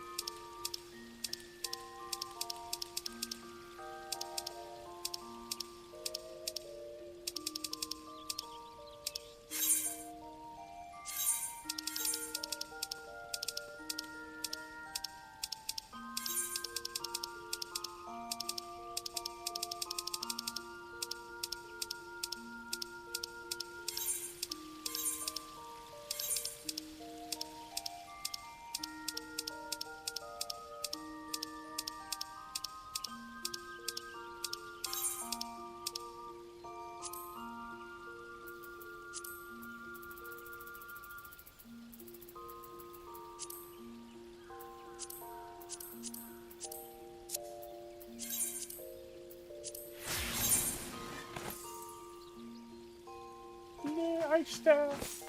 Ice staff.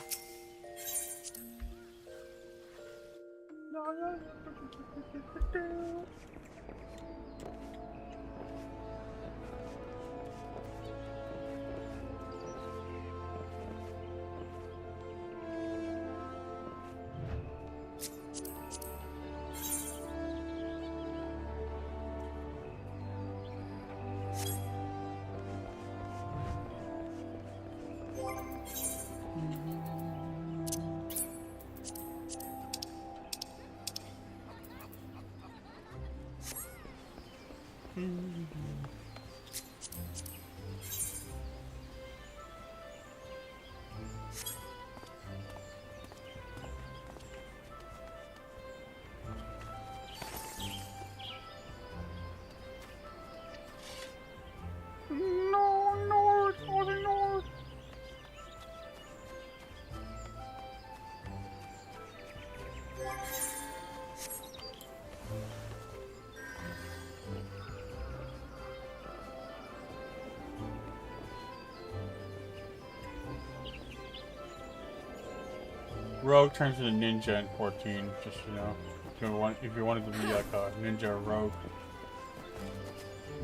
Rogue turns into ninja in 14. Just you know, if you wanted to be like a ninja or rogue.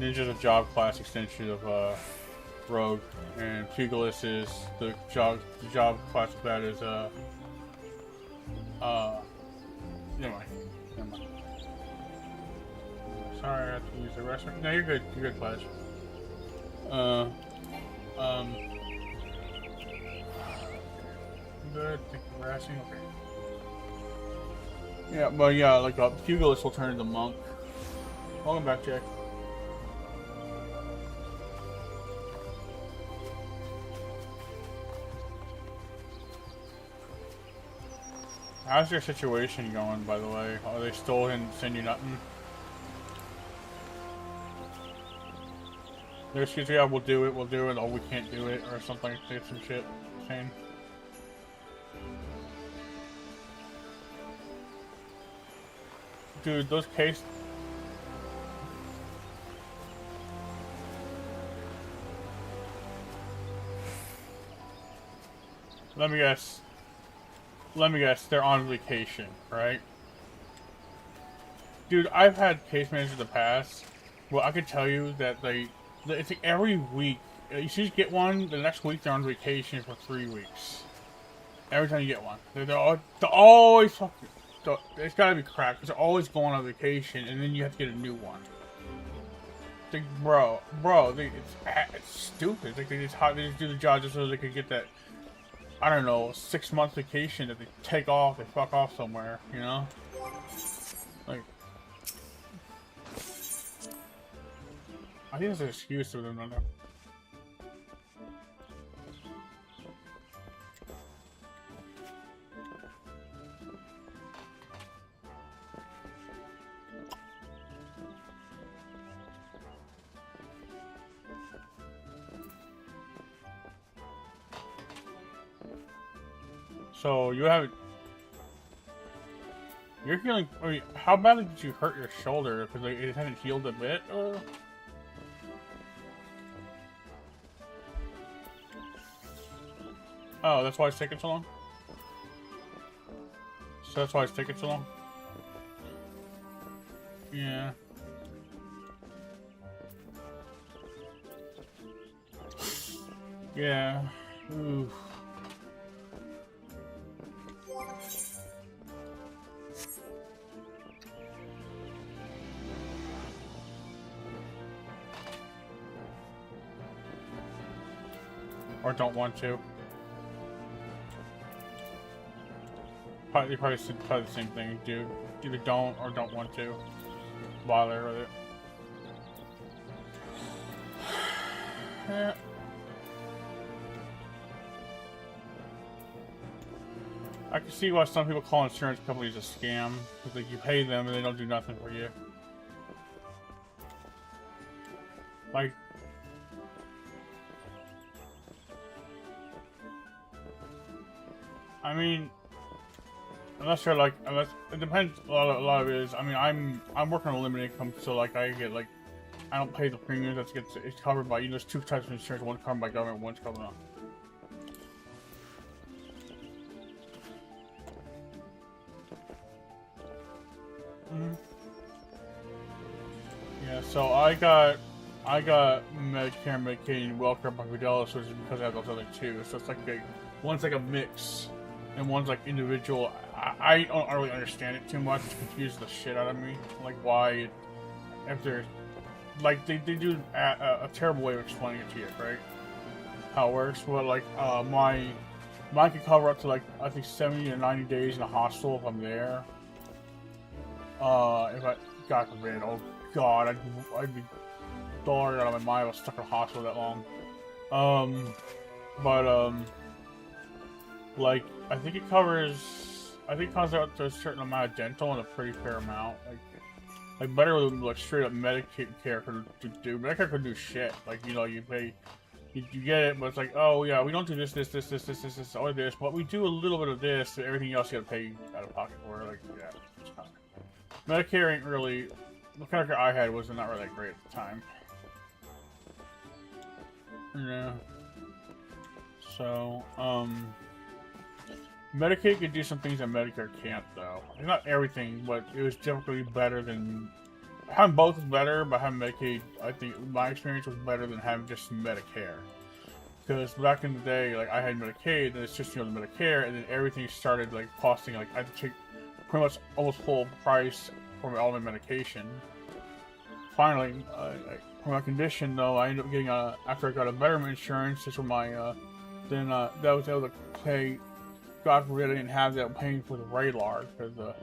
Ninja's a job class extension of rogue, and pugilist is the job class of that is never mind. Sorry, I have to use the restroom. No, you're good. You're good, Flash. Good. Thank you for asking. Okay. Yeah, but yeah, like a pugilist will turn into monk. Welcome back, Jack. How's your situation going, by the way? Are they still didn't send you nothing? Their excuse, yeah, we'll do it, oh, we can't do it, or something, say some shit, saying. Dude, those cases... Let me guess, they're on vacation, right? Dude, I've had case managers in the past. Well, I could tell you that it's like every week, you should just get one, the next week they're on vacation for 3 weeks. Every time you get one. They're always fucking, it's gotta be crap, because they're always going on vacation, and then you have to get a new one. Like, bro, it's stupid. Like, they just do the job just so they could get that, I don't know, 6-month vacation that they take off, they fuck off somewhere, you know? Like, I think it's an excuse for them, though. So you haven't. You're healing. I mean, how badly did you hurt your shoulder? Because like, it hadn't healed a bit. Oh, that's why it's taking so long. So that's why it's taking so long. Yeah. Yeah. Ooh. Or don't want to. You probably said the same thing. Do either don't or don't want to bother with it. Yeah. I can see why some people call insurance companies a scam. Because like, you pay them and they don't do nothing for you. Like, I mean, unless you're like, it depends. A lot of it is. I mean, I'm working on a limited income, so like I get like, I don't pay the premiums. It's covered by. You know, there's 2 types of insurance. One's covered by government. One's covered on. Yeah. So I got Medicare, Medicaid, and Welfare by Fidelis, which is because I have those other 2. So it's like one's like a mix. And one's like individual. I don't really understand it too much. It confuses the shit out of me. Like why, if they're, like they do a terrible way of explaining it to you, right? How it works. Well, like mine can cover up to like I think 70 to 90 days in a hospital if I'm there. If I, God forbid, oh God, I'd be bored out of my mind if I was stuck in a hospital that long. Like, I think it covers out to a certain amount of dental and a pretty fair amount. Like better than like straight up Medicare could do. Medicare could do shit. Like, you know, you pay, you get it, but it's like, oh yeah, we don't do this, or this, but we do a little bit of this, and everything else you gotta pay out of pocket for. Like, yeah, it's kind of, Medicare ain't really, the kind of care I had was not really that great at the time. Yeah. So, Medicaid can do some things that Medicare can't, though. Not everything, but it was definitely better than... Having both is better, but having Medicaid, I think my experience was better than having just Medicare. Because back in the day, like, I had Medicaid, and it's just, you know, the Medicare, and then everything started, like, costing, like, I had to take pretty much almost full price for all my medication. Finally, for my condition, though, I ended up getting after I got a betterment insurance, just for my, then, that was able to pay, God forbid I didn't have that paying for the Raylar, because the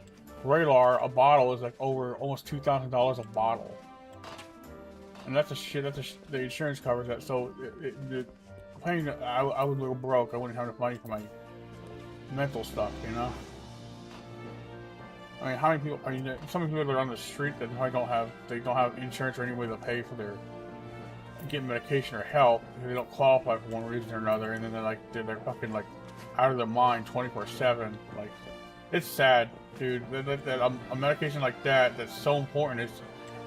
Raylar, a bottle is like over almost $2,000 a bottle. And that's the insurance covers that, so paying, I was a little broke, I wouldn't have enough money for my mental stuff, you know? I mean, how many people? I mean, some people that are on the street that probably don't have insurance or any way to pay for their getting medication or help because they don't qualify for one reason or another, and then they're fucking like out of their mind 24/7. Like, it's sad, dude. That a medication like that's so important is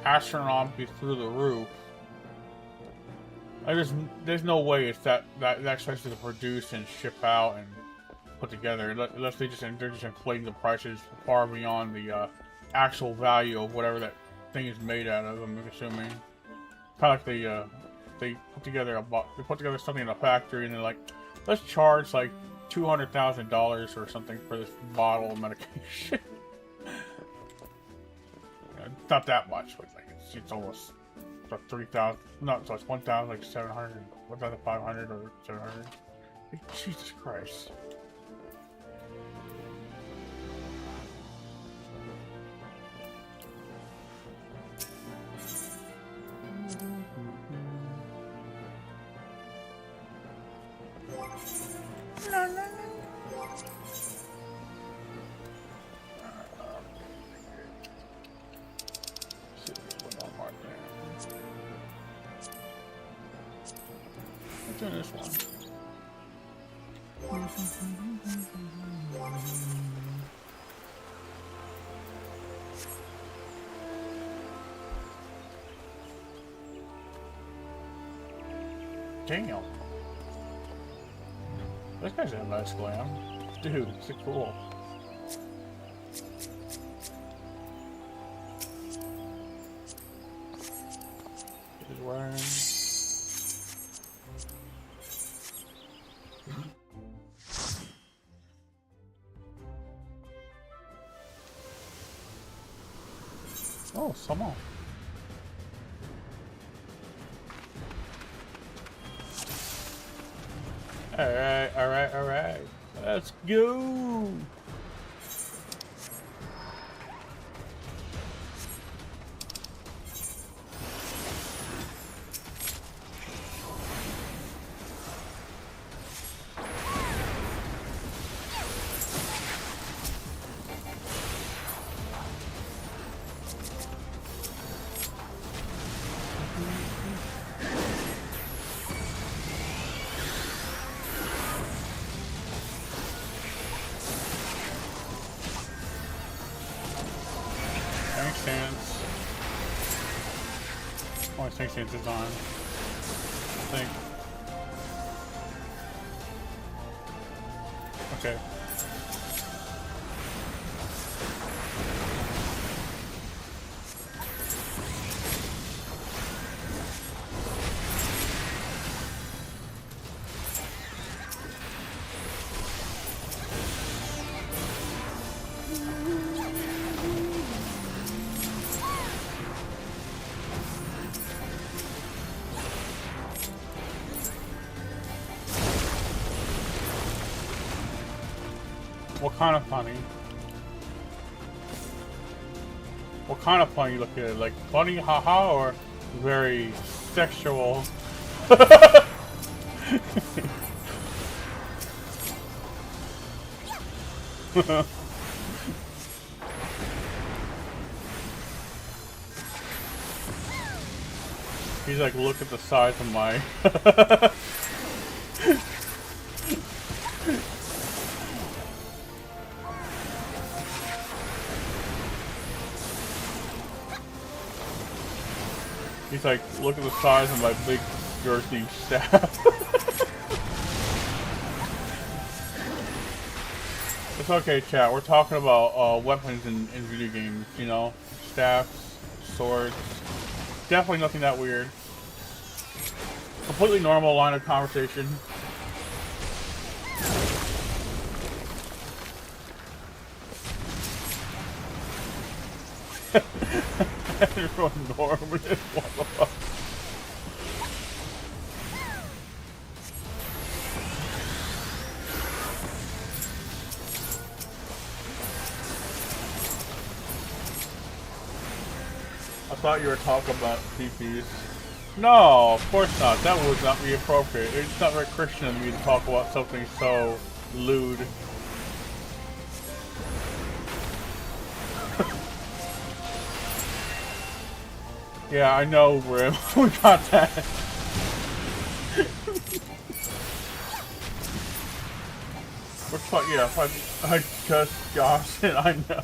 astronomically through the roof. There's no way it's that expensive to produce and ship out and put together, unless they're just inflating the prices far beyond the actual value of whatever that thing is made out of. I'm assuming, kind of like they put together something in a factory and they're like, let's charge like $200,000 or something for this bottle of medication. It's not that much, but like it's almost about 3,000. Not so it's 1,000, like 700, 1,500 or 700. Like, Jesus Christ. This one. Damn. This guy's a nice glam. Dude, it's so cool. He's wearing... Oh, some more. Alright. Let's go! Only 6 inches on. I think. Okay. What kind of funny? What kind of funny you look at it? Like funny, haha, or very sexual? He's like, look at the size of my... He's like, look at the size of my big, girthy staff. It's okay, chat. We're talking about weapons in video games, you know? Staffs, swords. Definitely nothing that weird. Completely normal line of conversation. Everyone normal. I thought you were talking about PPs. No, of course not. That would not be appropriate. It's not very Christian of me to talk about something so lewd. Yeah, I know, Rim. We got that. We're talking, yeah, I just Josh and I know.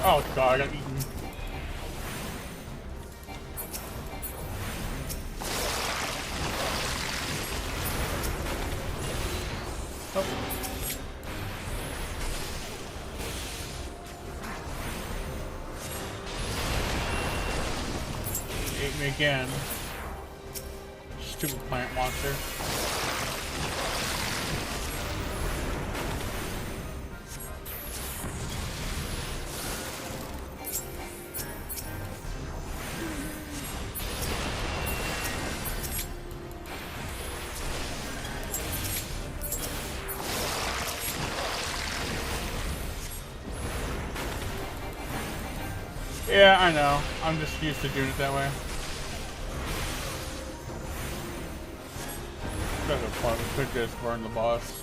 Oh god, I got eaten. Oh. He ate me again. Stupid plant monster. Yeah, I know. I'm just used to doing it that way. That's a fun. We could just burn the boss.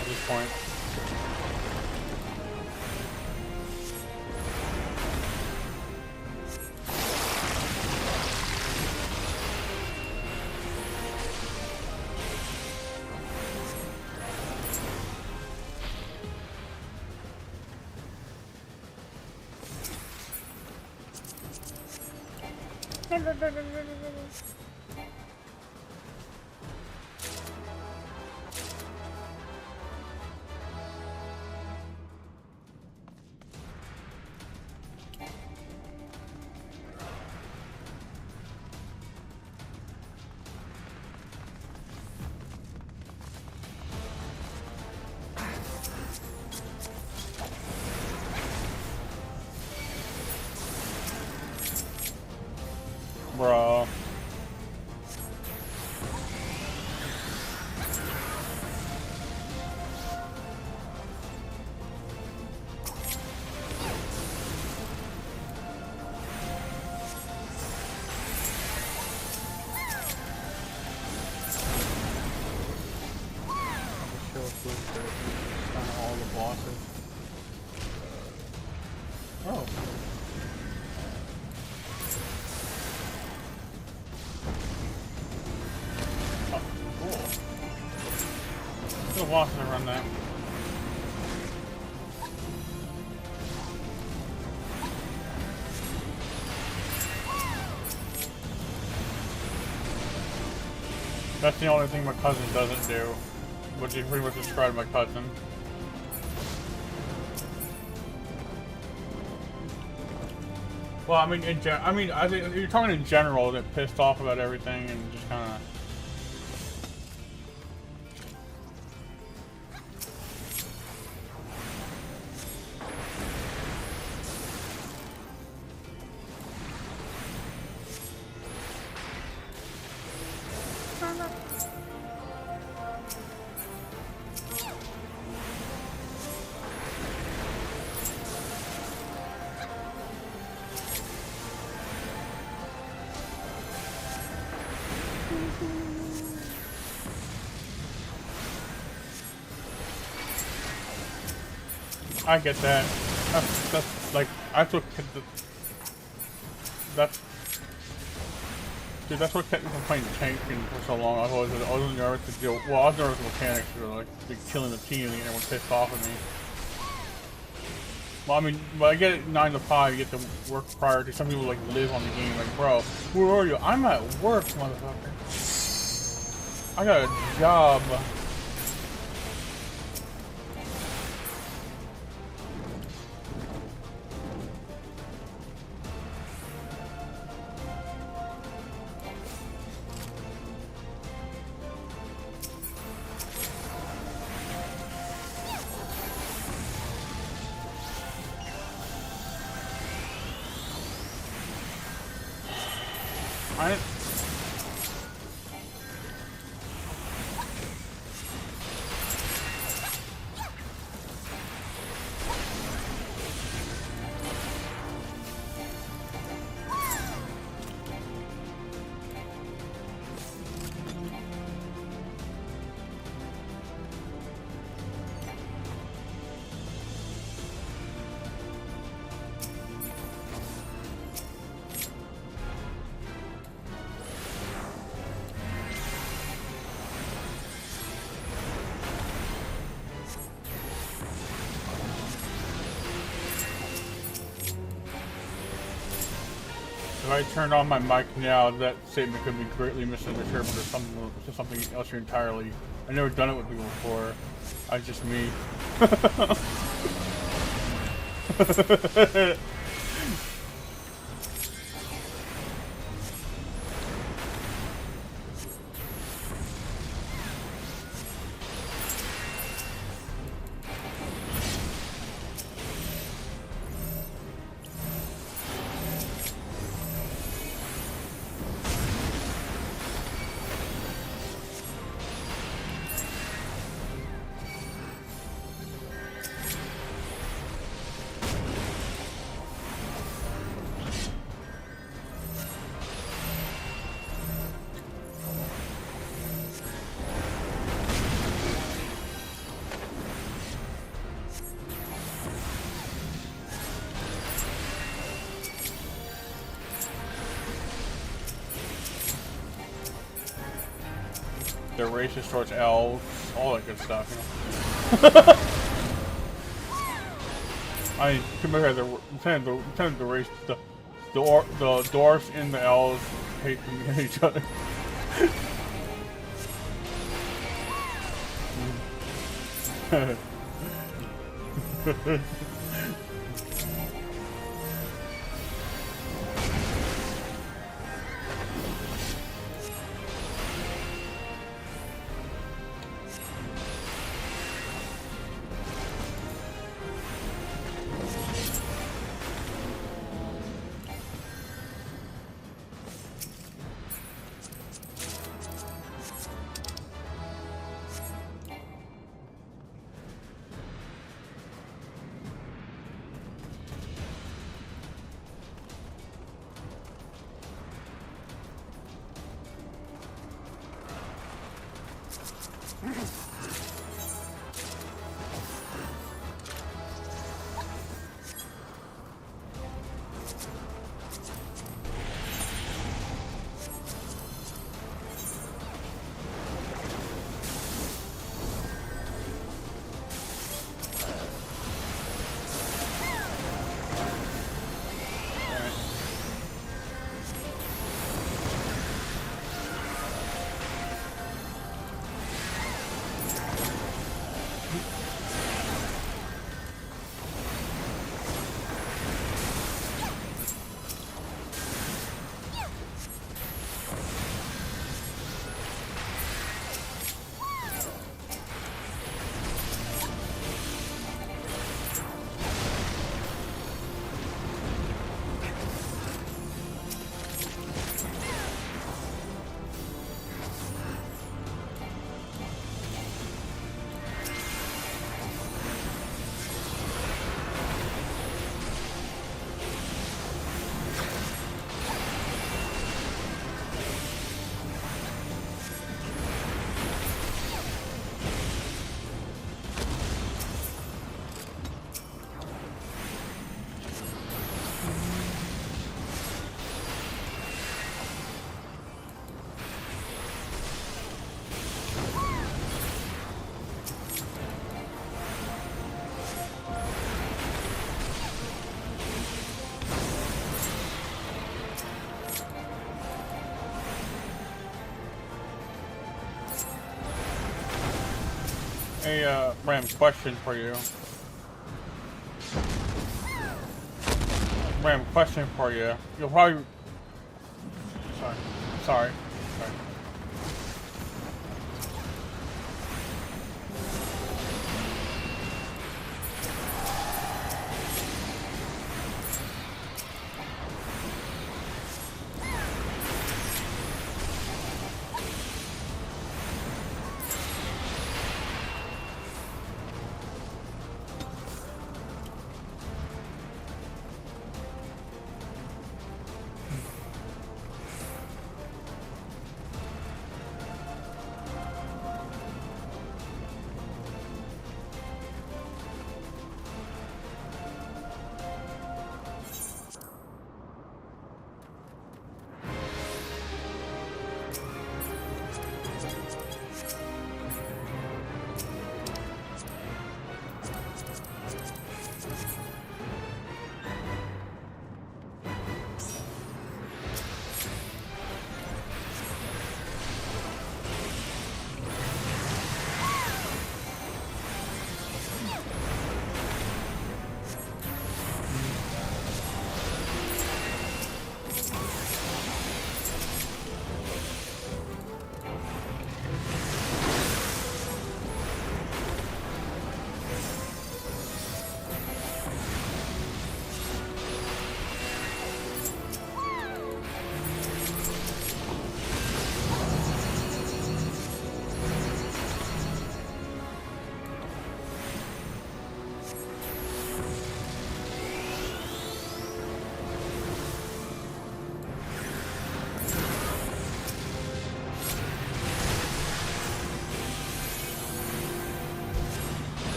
At this point. Bro. All the bosses. Oh. Still wants to run that. That's the only thing my cousin doesn't do. What you pretty much described my cousin. Well, I mean, I think you're talking in general that pissed off about everything and just kind of. I get that. That's like I took that's dude. That's what kept me from playing tanking for so long. I was nervous to deal. Well, I was nervous with mechanics for like killing the team and everyone pissed off at me. Well, I mean, but I get it 9 to 5. You get to work prior to. Some people like live on the game. Like, bro, where are you? I'm at work, motherfucker. I got a job. If I turned on my mic now, that statement could be greatly misinterpreted or something else entirely. I've never done it with people before. It's just me. They're racist towards elves, all that good stuff, you know. I mean, to be fair, the race, the dwarves and the elves hate each other. a random question for you. Random question for you. You'll probably. Sorry.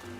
Yep.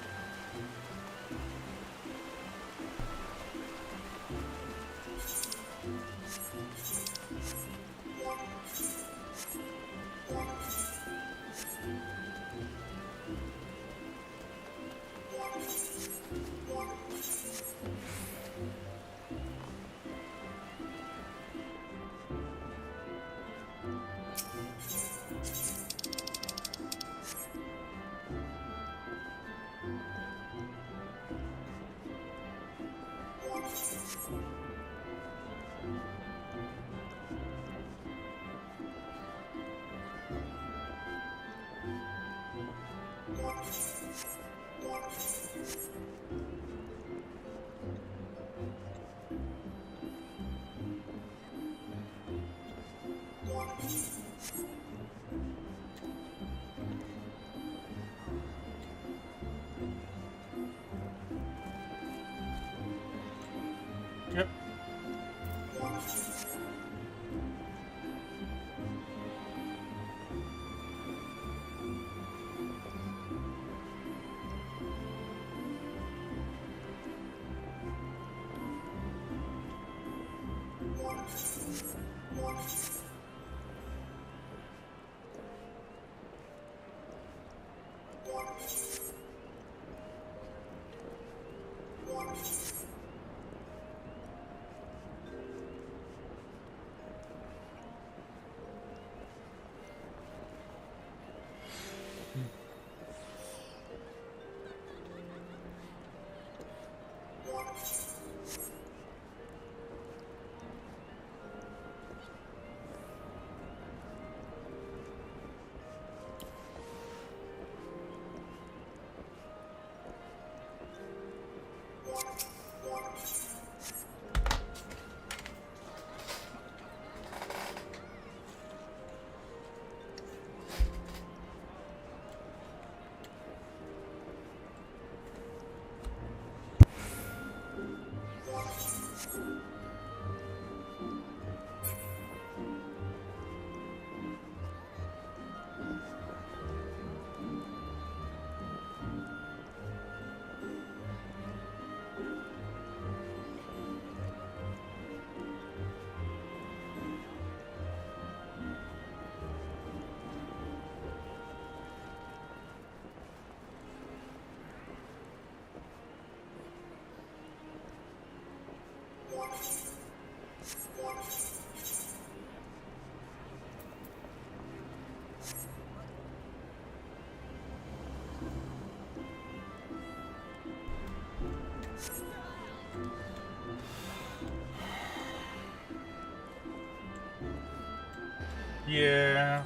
Yeah.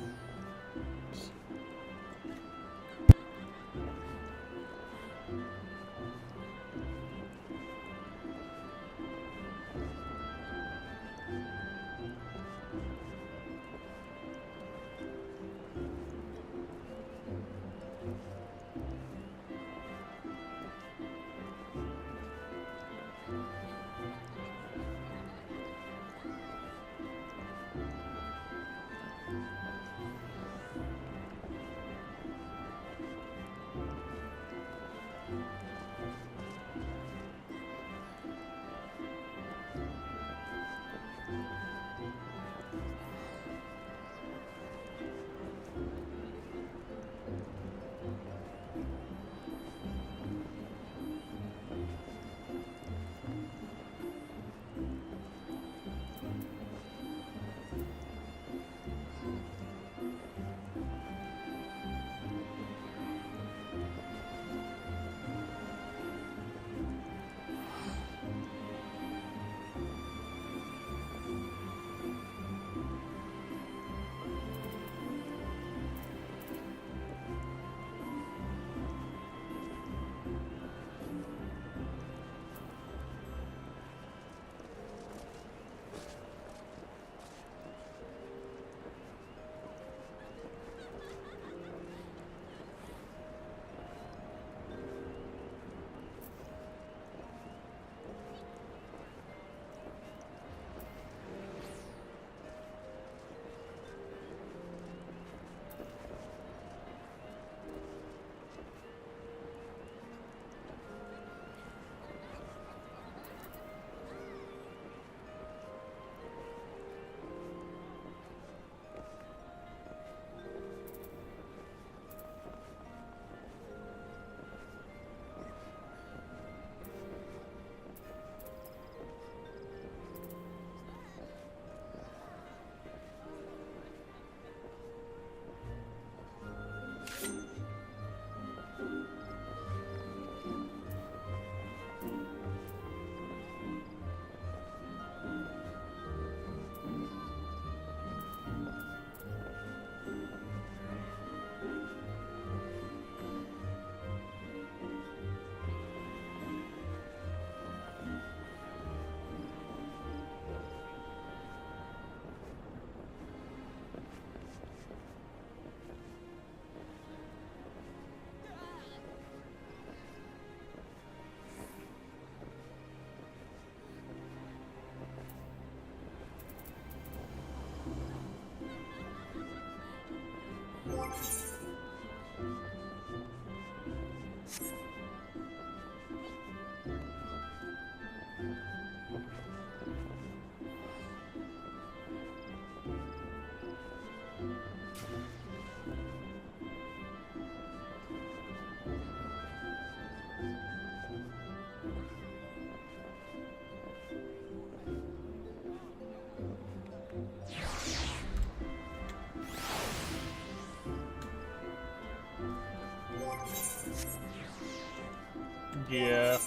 Yeah.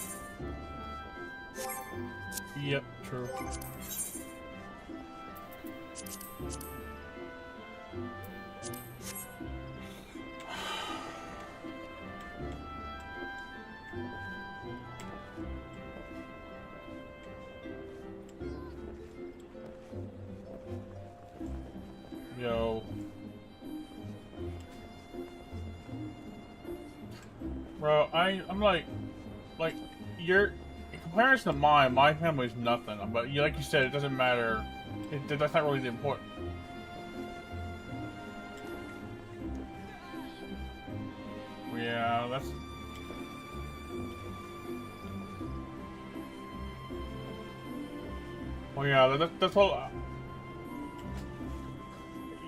Yep, true. Yo. Bro, I'm like, you're, in comparison to mine, my family's nothing. But like you said, it doesn't matter. That's not really the important. Yeah, that's. Oh yeah, that's all.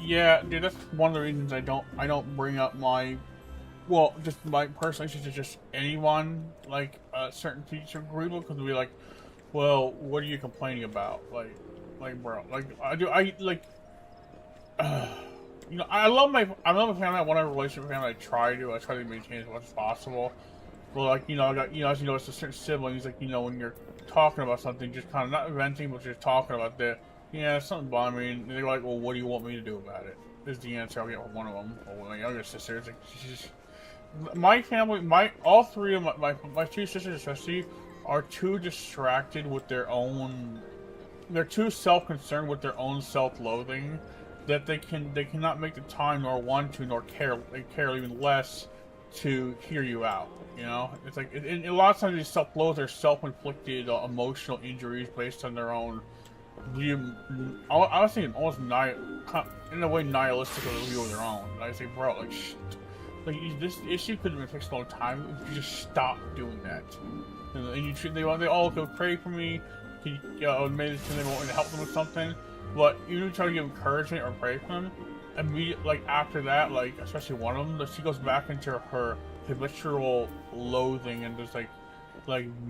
Yeah, dude, that's one of the reasons I don't bring up my. Well, just my personal issues to just anyone, like a certain teacher group, because we'll be like, well, what are you complaining about? Like, bro, like, you know, I love my family. I want a relationship with family. I try to maintain as much as possible. But like, you know, I got, you know, as you know, it's a certain siblings, like, you know, when you're talking about something, just kind of not venting, but just talking about the, yeah, something bothering me, and they're like, well, what do you want me to do about it? Is the answer I'll get with one of them, or my younger sister. It's like, she's just. My family, all three of my two sisters especially, are too distracted with their own. They're too self-concerned with their own self-loathing that they cannot make the time nor want to nor care. They care even less to hear you out. You know, it's like a lot of times these self-loathe are self-inflicted emotional injuries based on their own view. I was thinking almost in a way nihilistic of a view of their own. And I say, bro, like this issue could have been fixed a long time if you just stop doing that. And they all go pray for me. Maybe they want me to help them with something. But even if you try to give encouragement or pray for them, immediately, like after that, like especially one of them, she goes back into her habitual loathing and just like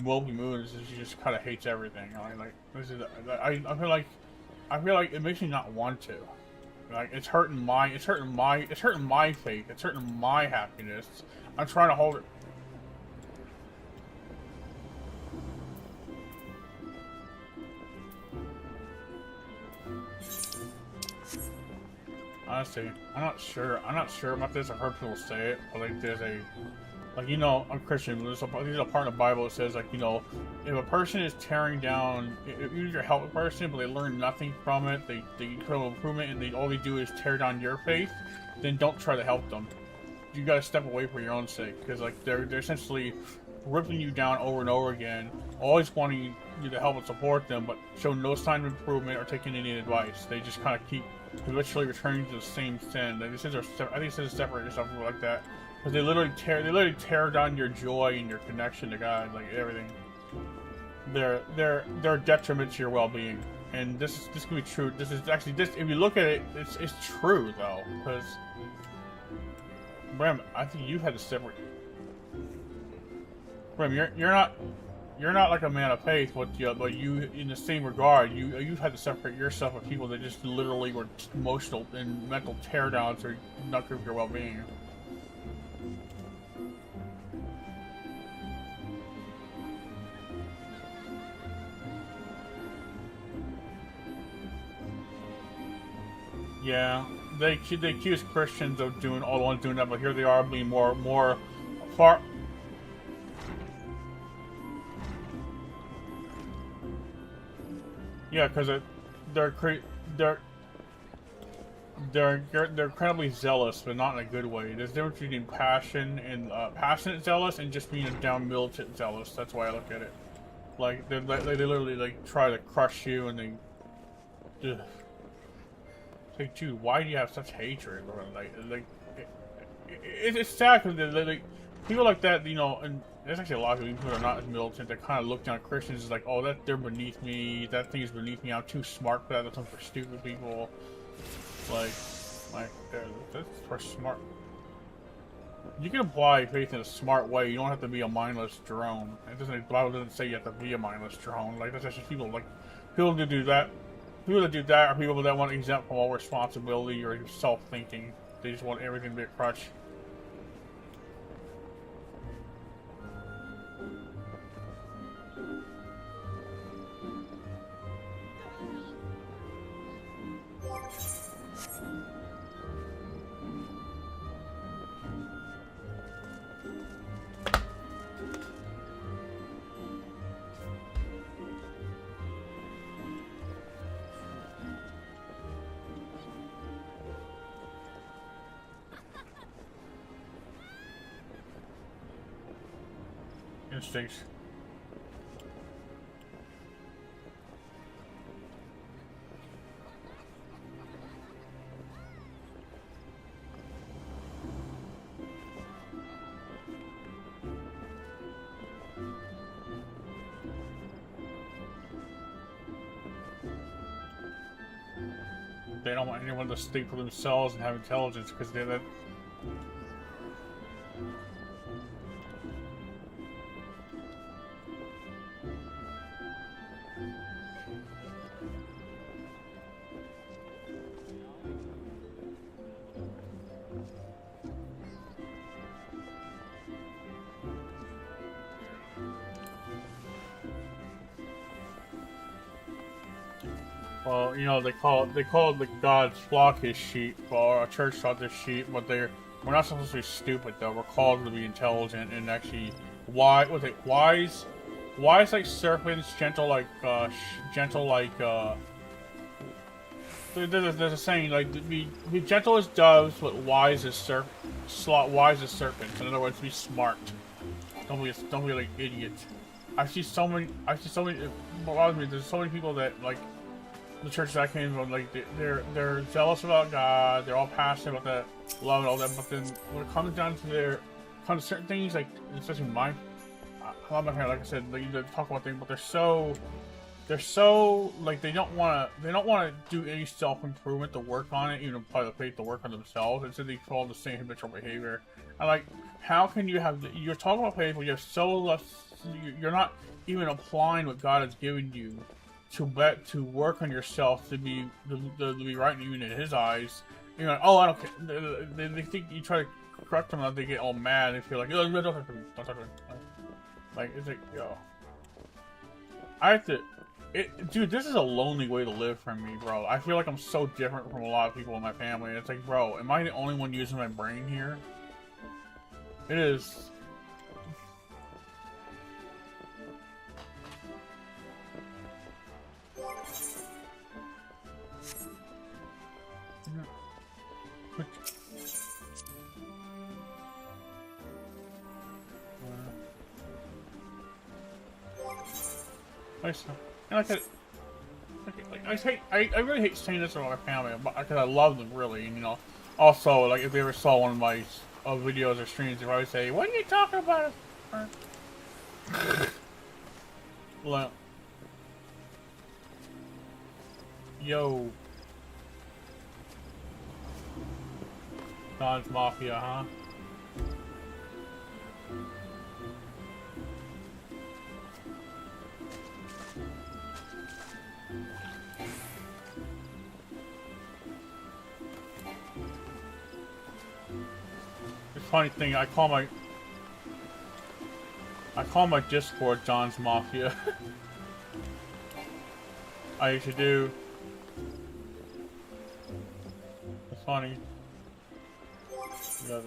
mopey moods, and she just kind of hates everything. Like this is, I feel like it makes me not want to. Like it's hurting my faith, it's hurting my happiness. I'm trying to hold it. Honestly, I'm not sure about this. I've heard people say it, but like there's a, like, you know, I'm Christian, there's a part in the Bible that says, like, you know, if a person is tearing down, if you help a person, but they learn nothing from it, they critical improvement, and all they do is tear down your faith, then don't try to help them. You gotta step away for your own sake, because, like, they're essentially ripping you down over and over again, always wanting you to help and support them, but show no sign of improvement or taking any advice. They just kind of keep habitually returning to the same sin. I think this is separate or something like that. Because they literally tear down your joy and your connection to God, like everything. They're a detriment to your well-being, and this can be true. This is actually if you look at it, it's true though. Because Bram, I think you've had to separate. Bram, you're not like a man of faith, but you in the same regard, you've had to separate yourself from people that just literally were emotional and mental teardowns or not good for your well-being. Yeah, they accuse Christians of doing all the ones doing that, but here they are being more far. Yeah, because they're incredibly zealous, but not in a good way. There's a difference between passion and passionate zealous and just being a down militant zealous. That's why I look at it. Like they literally like try to crush you, and they. Ugh. It's like, dude, why do you have such hatred? Like it's sad because like people like that, you know, and there's actually a lot of people who are not as militant that kind of look down at Christians as like, oh, that they're beneath me. That thing is beneath me. I'm too smart for that. That's something for stupid people. Like that's for smart. You can apply faith in a smart way. You don't have to be a mindless drone. It doesn't. The Bible doesn't say you have to be a mindless drone. Like that's just people like people that do that. People that do that are people that want to exempt from all responsibility or self-thinking. They just want everything to be a crutch. Instincts. They don't want anyone to think for themselves and have intelligence because they're that. Well, you know, they call the God's flock his sheep, or our church taught this sheep, but we're not supposed to be stupid though. We're called to be intelligent and actually wise like serpents, gentle like there's a saying like be gentle as doves, but wise as serpents. In other words, be smart. Don't be like idiots. I see so many. What bothers me, there's so many people that like. The church that I came from, like they're zealous about God, they're all passionate about that love and all that, but then when it comes down to certain things, like especially mine, I love my parents, like I said, like they talk about things, but they're so like they don't want to do any self-improvement to work on it, even apply the faith to work on themselves, and so they follow the same habitual behavior. And like, how can you have you're talking about faith, but you're so less, you're not even applying what God has given you to work on yourself to be right even in His eyes. You're like, oh, I don't care. They think you try to correct them, and they get all mad. They feel like, oh, don't talk to me. Like it's like, yo, I have to. Dude, this is a lonely way to live for me, bro. I feel like I'm so different from a lot of people in my family. It's like, bro, am I the only one using my brain here? It is. Nice. And I really hate saying this about my family, because I love them really, and you know. Also, like if they ever saw one of my videos or streams, they probably say, "What are you talking about?" Like, yo, Don's Mafia, huh? Funny thing, I call my Discord John's Mafia. I usually do. It's funny. You got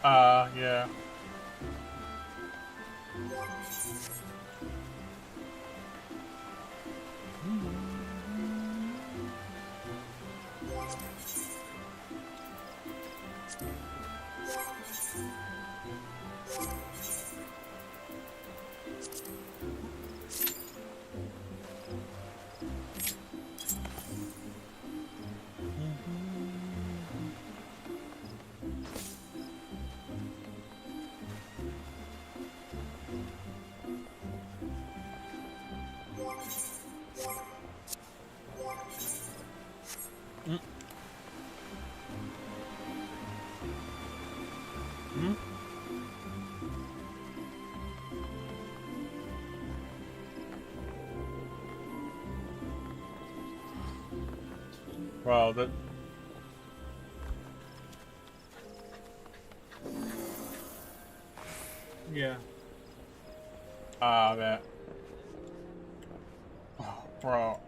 that. Yeah. Hmm? Wow, that... Yeah. Ah, that... Oh, bro.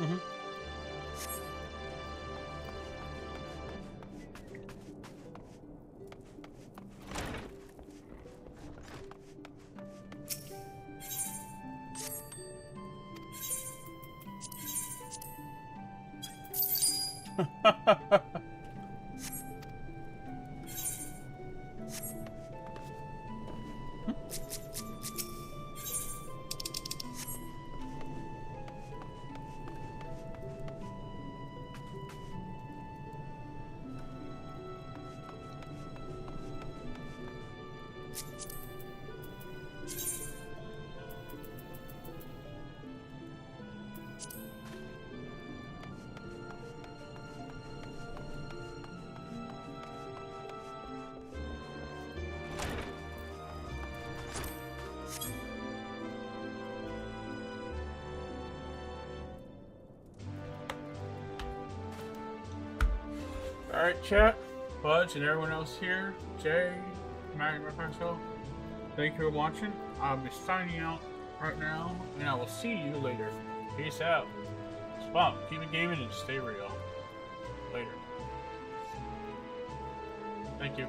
Mm-hmm. Alright, chat, Budge, and everyone else here, Jay, Matt, and myself, thank you for watching. I'll be signing out right now, and I will see you later. Peace out. Spump, keep it gaming and stay real. Later. Thank you.